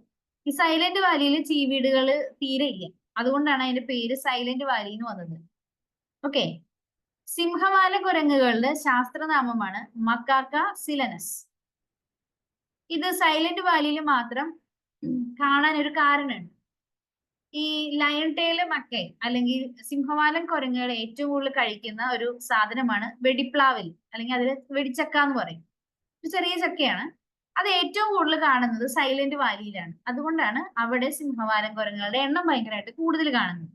ഈ സൈലന്റ് വാലിയിൽ ചീവീടുകൾ തീരെ ഇല്ല. അതുകൊണ്ടാണ് അതിന്റെ പേര് സൈലന്റ് വാലി എന്ന് വന്നത്. ഓക്കെ. സിംഹവാല കുരങ്ങുകളുടെ ശാസ്ത്രനാമമാണ് മക്കാക്ക സിലനസ്. ഇത് സൈലന്റ് വാലിയിൽ മാത്രം കാണാൻ ഒരു കാരണമുണ്ട്. ഈ ലയൺ ടെയില് മക്കൈ അല്ലെങ്കിൽ സിംഹവാലൻ കുരങ്ങുകൾ ഏറ്റവും കൂടുതൽ കഴിക്കുന്ന ഒരു സാധനമാണ് വെടിപ്ലാവിൽ, അല്ലെങ്കിൽ അതിൽ വെടിച്ചക്ക എന്ന് പറയും. ഒരു ചെറിയ ചക്കയാണ്. അത് ഏറ്റവും കൂടുതൽ കാണുന്നത് സൈലന്റ് വാലിയിലാണ്. അതുകൊണ്ടാണ് അവിടെ സിംഹവാലൻ കുരങ്ങുകളുടെ എണ്ണം ഭയങ്കരമായിട്ട് കൂടുതൽ കാണുന്നത്.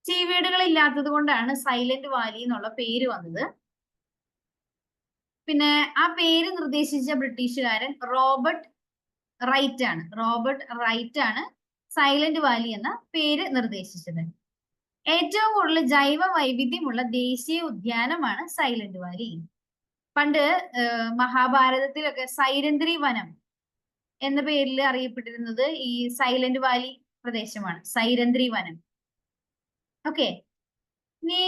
ചീവീടുകൾ ഇല്ലാത്തത് കൊണ്ടാണ് സൈലന്റ് വാലി എന്നുള്ള പേര് വന്നത്. പിന്നെ ആ പേര് നിർദ്ദേശിച്ച ബ്രിട്ടീഷുകാരൻ റോബർട്ട് റൈറ്റ് ആണ് സൈലന്റ് വാലി എന്ന പേര് നിർദ്ദേശിച്ചത്. ഏറ്റവും കൂടുതൽ ജൈവ വൈവിധ്യമുള്ള ദേശീയ ഉദ്യാനമാണ് സൈലന്റ് വാലി. പണ്ട് മഹാഭാരതത്തിലൊക്കെ സൈരന്ധ്രി വനം എന്ന പേരിൽ അറിയപ്പെട്ടിരുന്നത് ഈ സൈലന്റ് വാലി പ്രദേശമാണ്, സൈരന്ധ്രി വനം. ഓക്കെ. ഇനി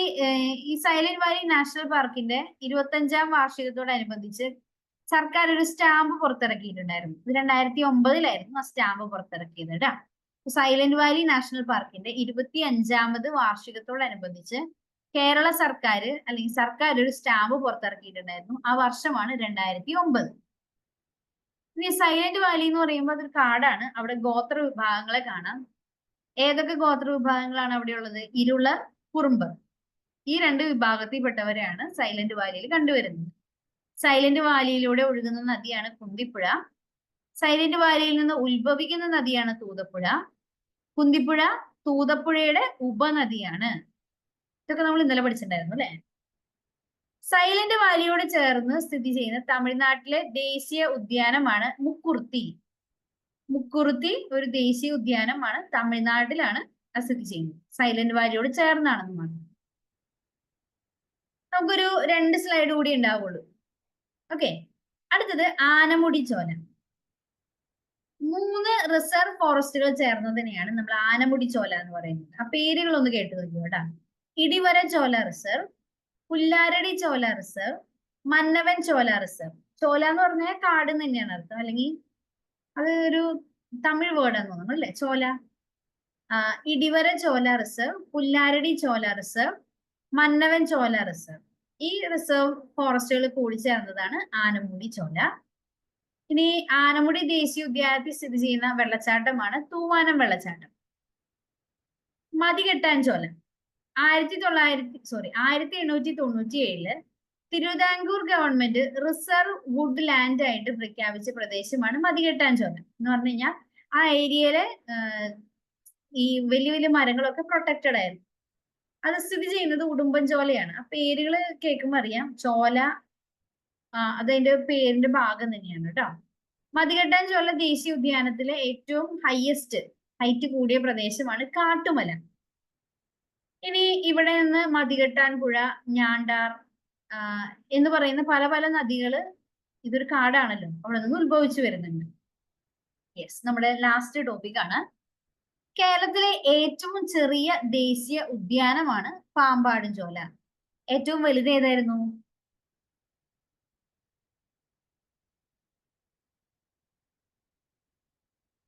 ഈ സൈലന്റ് വാലി നാഷണൽ പാർക്കിന്റെ 25ാം വാർഷികത്തോടനുബന്ധിച്ച് സർക്കാർ ഒരു സ്റ്റാമ്പ് പുറത്തിറക്കിയിട്ടുണ്ടായിരുന്നു. ഇത് 2009 ആ സ്റ്റാമ്പ് പുറത്തിറക്കിയത് കേട്ടോ. സൈലന്റ് വാലി നാഷണൽ പാർക്കിന്റെ 25ാമത് വാർഷികത്തോടനുബന്ധിച്ച് കേരള സർക്കാർ അല്ലെങ്കിൽ സർക്കാർ ഒരു സ്റ്റാമ്പ് പുറത്തിറക്കിയിട്ടുണ്ടായിരുന്നു. ആ വർഷമാണ് 2009. ഇനി സൈലന്റ് വാലി എന്ന് പറയുമ്പോൾ അതൊരു കാടാണ്. അവിടെ ഗോത്ര വിഭാഗങ്ങളെ കാണാം. ഏതൊക്കെ ഗോത്ര വിഭാഗങ്ങളാണ് അവിടെ ഉള്ളത്? ഇരുളർ, കുറുമ്പർ. ഈ 2 വിഭാഗത്തിൽപ്പെട്ടവരെയാണ് സൈലന്റ് വാലിയിൽ കണ്ടുവരുന്നത്. സൈലന്റ് വാലിയിലൂടെ ഒഴുകുന്ന നദിയാണ് കുന്തിപ്പുഴ. സൈലന്റ് വാലിയിൽ നിന്ന് ഉത്ഭവിക്കുന്ന നദിയാണ് തൂതപ്പുഴ. കുന്തിപ്പുഴ തൂതപ്പുഴയുടെ ഉപനദിയാണ്. ഇതൊക്കെ നമ്മൾ ഇന്നലെ പഠിച്ചിട്ടുണ്ടായിരുന്നു അല്ലെ? സൈലന്റ് വാലിയോട് ചേർന്ന് സ്ഥിതി ചെയ്യുന്ന തമിഴ്നാട്ടിലെ ദേശീയ ഉദ്യാനമാണ് മുക്കുറുത്തി. മുക്കുറുത്തി ഒരു ദേശീയ ഉദ്യാനമാണ്, തമിഴ്നാട്ടിലാണ് സ്ഥിതി ചെയ്യുന്നത്. സൈലന്റ് വാലിയോട് ചേർന്നാണെന്ന് മാത്രം. നമുക്കൊരു 2 സ്ലൈഡ് കൂടി ഉണ്ടാവുള്ളൂ. ഓക്കെ, അടുത്തത് ആനമുടി ചോല. 3 റിസർവ് ഫോറസ്റ്റുകൾ ചേർന്നതിനെയാണ് നമ്മൾ ആനമുടി ചോല എന്ന് പറയുന്നത്. ആ പേരുകൾ ഒന്ന് കേട്ടു നോക്കൂ കേട്ടാ. ഇടിവര ചോല റിസർവ്, പുല്ലാരടി ചോല റിസർവ്, മന്നവൻ ചോല റിസർവ്. ചോല എന്ന് പറഞ്ഞാൽ കാട് തന്നെയാണ് അർത്ഥം, അല്ലെങ്കിൽ അത് ഒരു തമിഴ് വേർഡാന്ന് തോന്നുന്നു അല്ലേ, ചോല. ഇടിവര ചോല റിസർവ്, പുല്ലാരടി ചോല റിസർവ്, മന്നവൻ ചോല റിസർവ്. ഈ റിസർവ് ഫോറസ്റ്റുകൾ കൂടി ചേർന്നതാണ് ആനമുടി ചോല. ഇനി ആനമുടി ദേശീയ ഉദ്യാനത്തിൽ സ്ഥിതി ചെയ്യുന്ന വെള്ളച്ചാട്ടമാണ് തൂവാനം വെള്ളച്ചാട്ടം. Mathikettan Shola 1897 Thiruvithamkoor government reserve wood land ആയിട്ട് പ്രഖ്യാപിച്ച പ്രദേശമാണ് മതികെട്ടാൻ ചോല. എന്ന് പറഞ്ഞു കഴിഞ്ഞാൽ ആ ഏരിയയിലെ ഈ വലിയ വലിയ മരങ്ങളൊക്കെ പ്രൊട്ടക്റ്റഡ് ആയിരുന്നു. അത് സ്ഥിതി ചെയ്യുന്നത് ഉടുമ്പൻചോലയാണ്. ആ പേരുകൾ കേൾക്കുമ്പോൾ അറിയാം, ചോല അതതിന്റെ പേരിന്റെ ഭാഗം തന്നെയാണ് കേട്ടോ. മതികെട്ടാൻ ചോല ദേശീയ ഉദ്യാനത്തിലെ ഏറ്റവും ഹൈറ്റ് കൂടിയ പ്രദേശമാണ് കാട്ടുമല. ഇനി ഇവിടെ നിന്ന് മതികെട്ടാൻ പുഴ, ഞാണ്ടാർ എന്ന് പറയുന്ന പല പല നദികള്, ഇതൊരു കാടാണല്ലോ, അവിടെ നിന്ന് ഉത്ഭവിച്ചു വരുന്നുണ്ട്. യെസ്, നമ്മുടെ ലാസ്റ്റ് ടോപ്പിക് ആണ്. കേരളത്തിലെ ഏറ്റവും ചെറിയ ദേശീയ ഉദ്യാനമാണ് പാമ്പാടും ചോല. ഏറ്റവും വലുത് ഏതായിരുന്നു?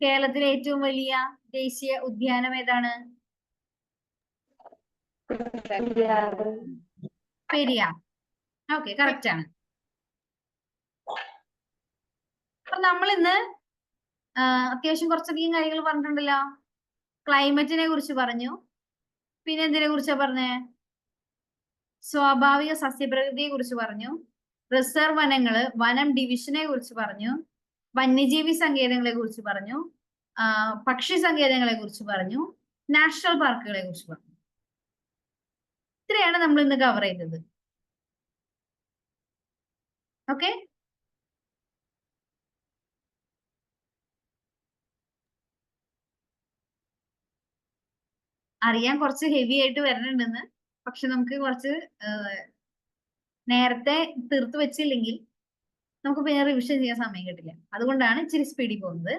കേരളത്തിലെ ഏറ്റവും വലിയ ദേശീയ ഉദ്യാനം ഏതാണ്? പെരിയാർ. ഓക്കെ, കറക്റ്റ് ആണ്. അപ്പൊ നമ്മൾ ഇന്ന് അത്യാവശ്യം കുറച്ചധികം കാര്യങ്ങൾ പറഞ്ഞിട്ടുണ്ടല്ലോ. ക്ലൈമറ്റിനെ കുറിച്ച് പറഞ്ഞു, പിന്നെ എന്തിനെ കുറിച്ചാ പറഞ്ഞേ? സ്വാഭാവിക സസ്യപ്രകൃതിയെ കുറിച്ച് പറഞ്ഞു, റിസർവ് വനങ്ങള്, വനം ഡിവിഷനെ കുറിച്ച് പറഞ്ഞു, വന്യജീവി സങ്കേതങ്ങളെ കുറിച്ച് പറഞ്ഞു, പക്ഷി സങ്കേതങ്ങളെ കുറിച്ച് പറഞ്ഞു, നാഷണൽ പാർക്കുകളെ കുറിച്ച് പറഞ്ഞു. ഇത്രയാണ് നമ്മൾ ഇന്ന് കവർ ചെയ്തത്. ഓക്കെ, അറിയാൻ കുറച്ച് ഹെവി ആയിട്ട് വരണുണ്ടെന്ന്, പക്ഷെ നമുക്ക് കുറച്ച് നേരത്തെ തീർത്ത് വെച്ചില്ലെങ്കിൽ നമുക്ക് പിന്നെ റിവിഷൻ ചെയ്യാൻ സമയം കിട്ടില്ല. അതുകൊണ്ടാണ് ഇച്ചിരി സ്പീഡിൽ പോകുന്നത്.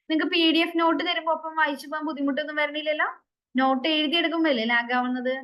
നിങ്ങൾക്ക് PDF നോട്ട് തരുമ്പോൾ ഒപ്പം വായിച്ചു പോകാൻ ബുദ്ധിമുട്ടൊന്നും വരണില്ലല്ലോ? നോട്ട് എഴുതിയെടുക്കുമ്പോഴല്ലേ ലാഗ് ആവുന്നത്?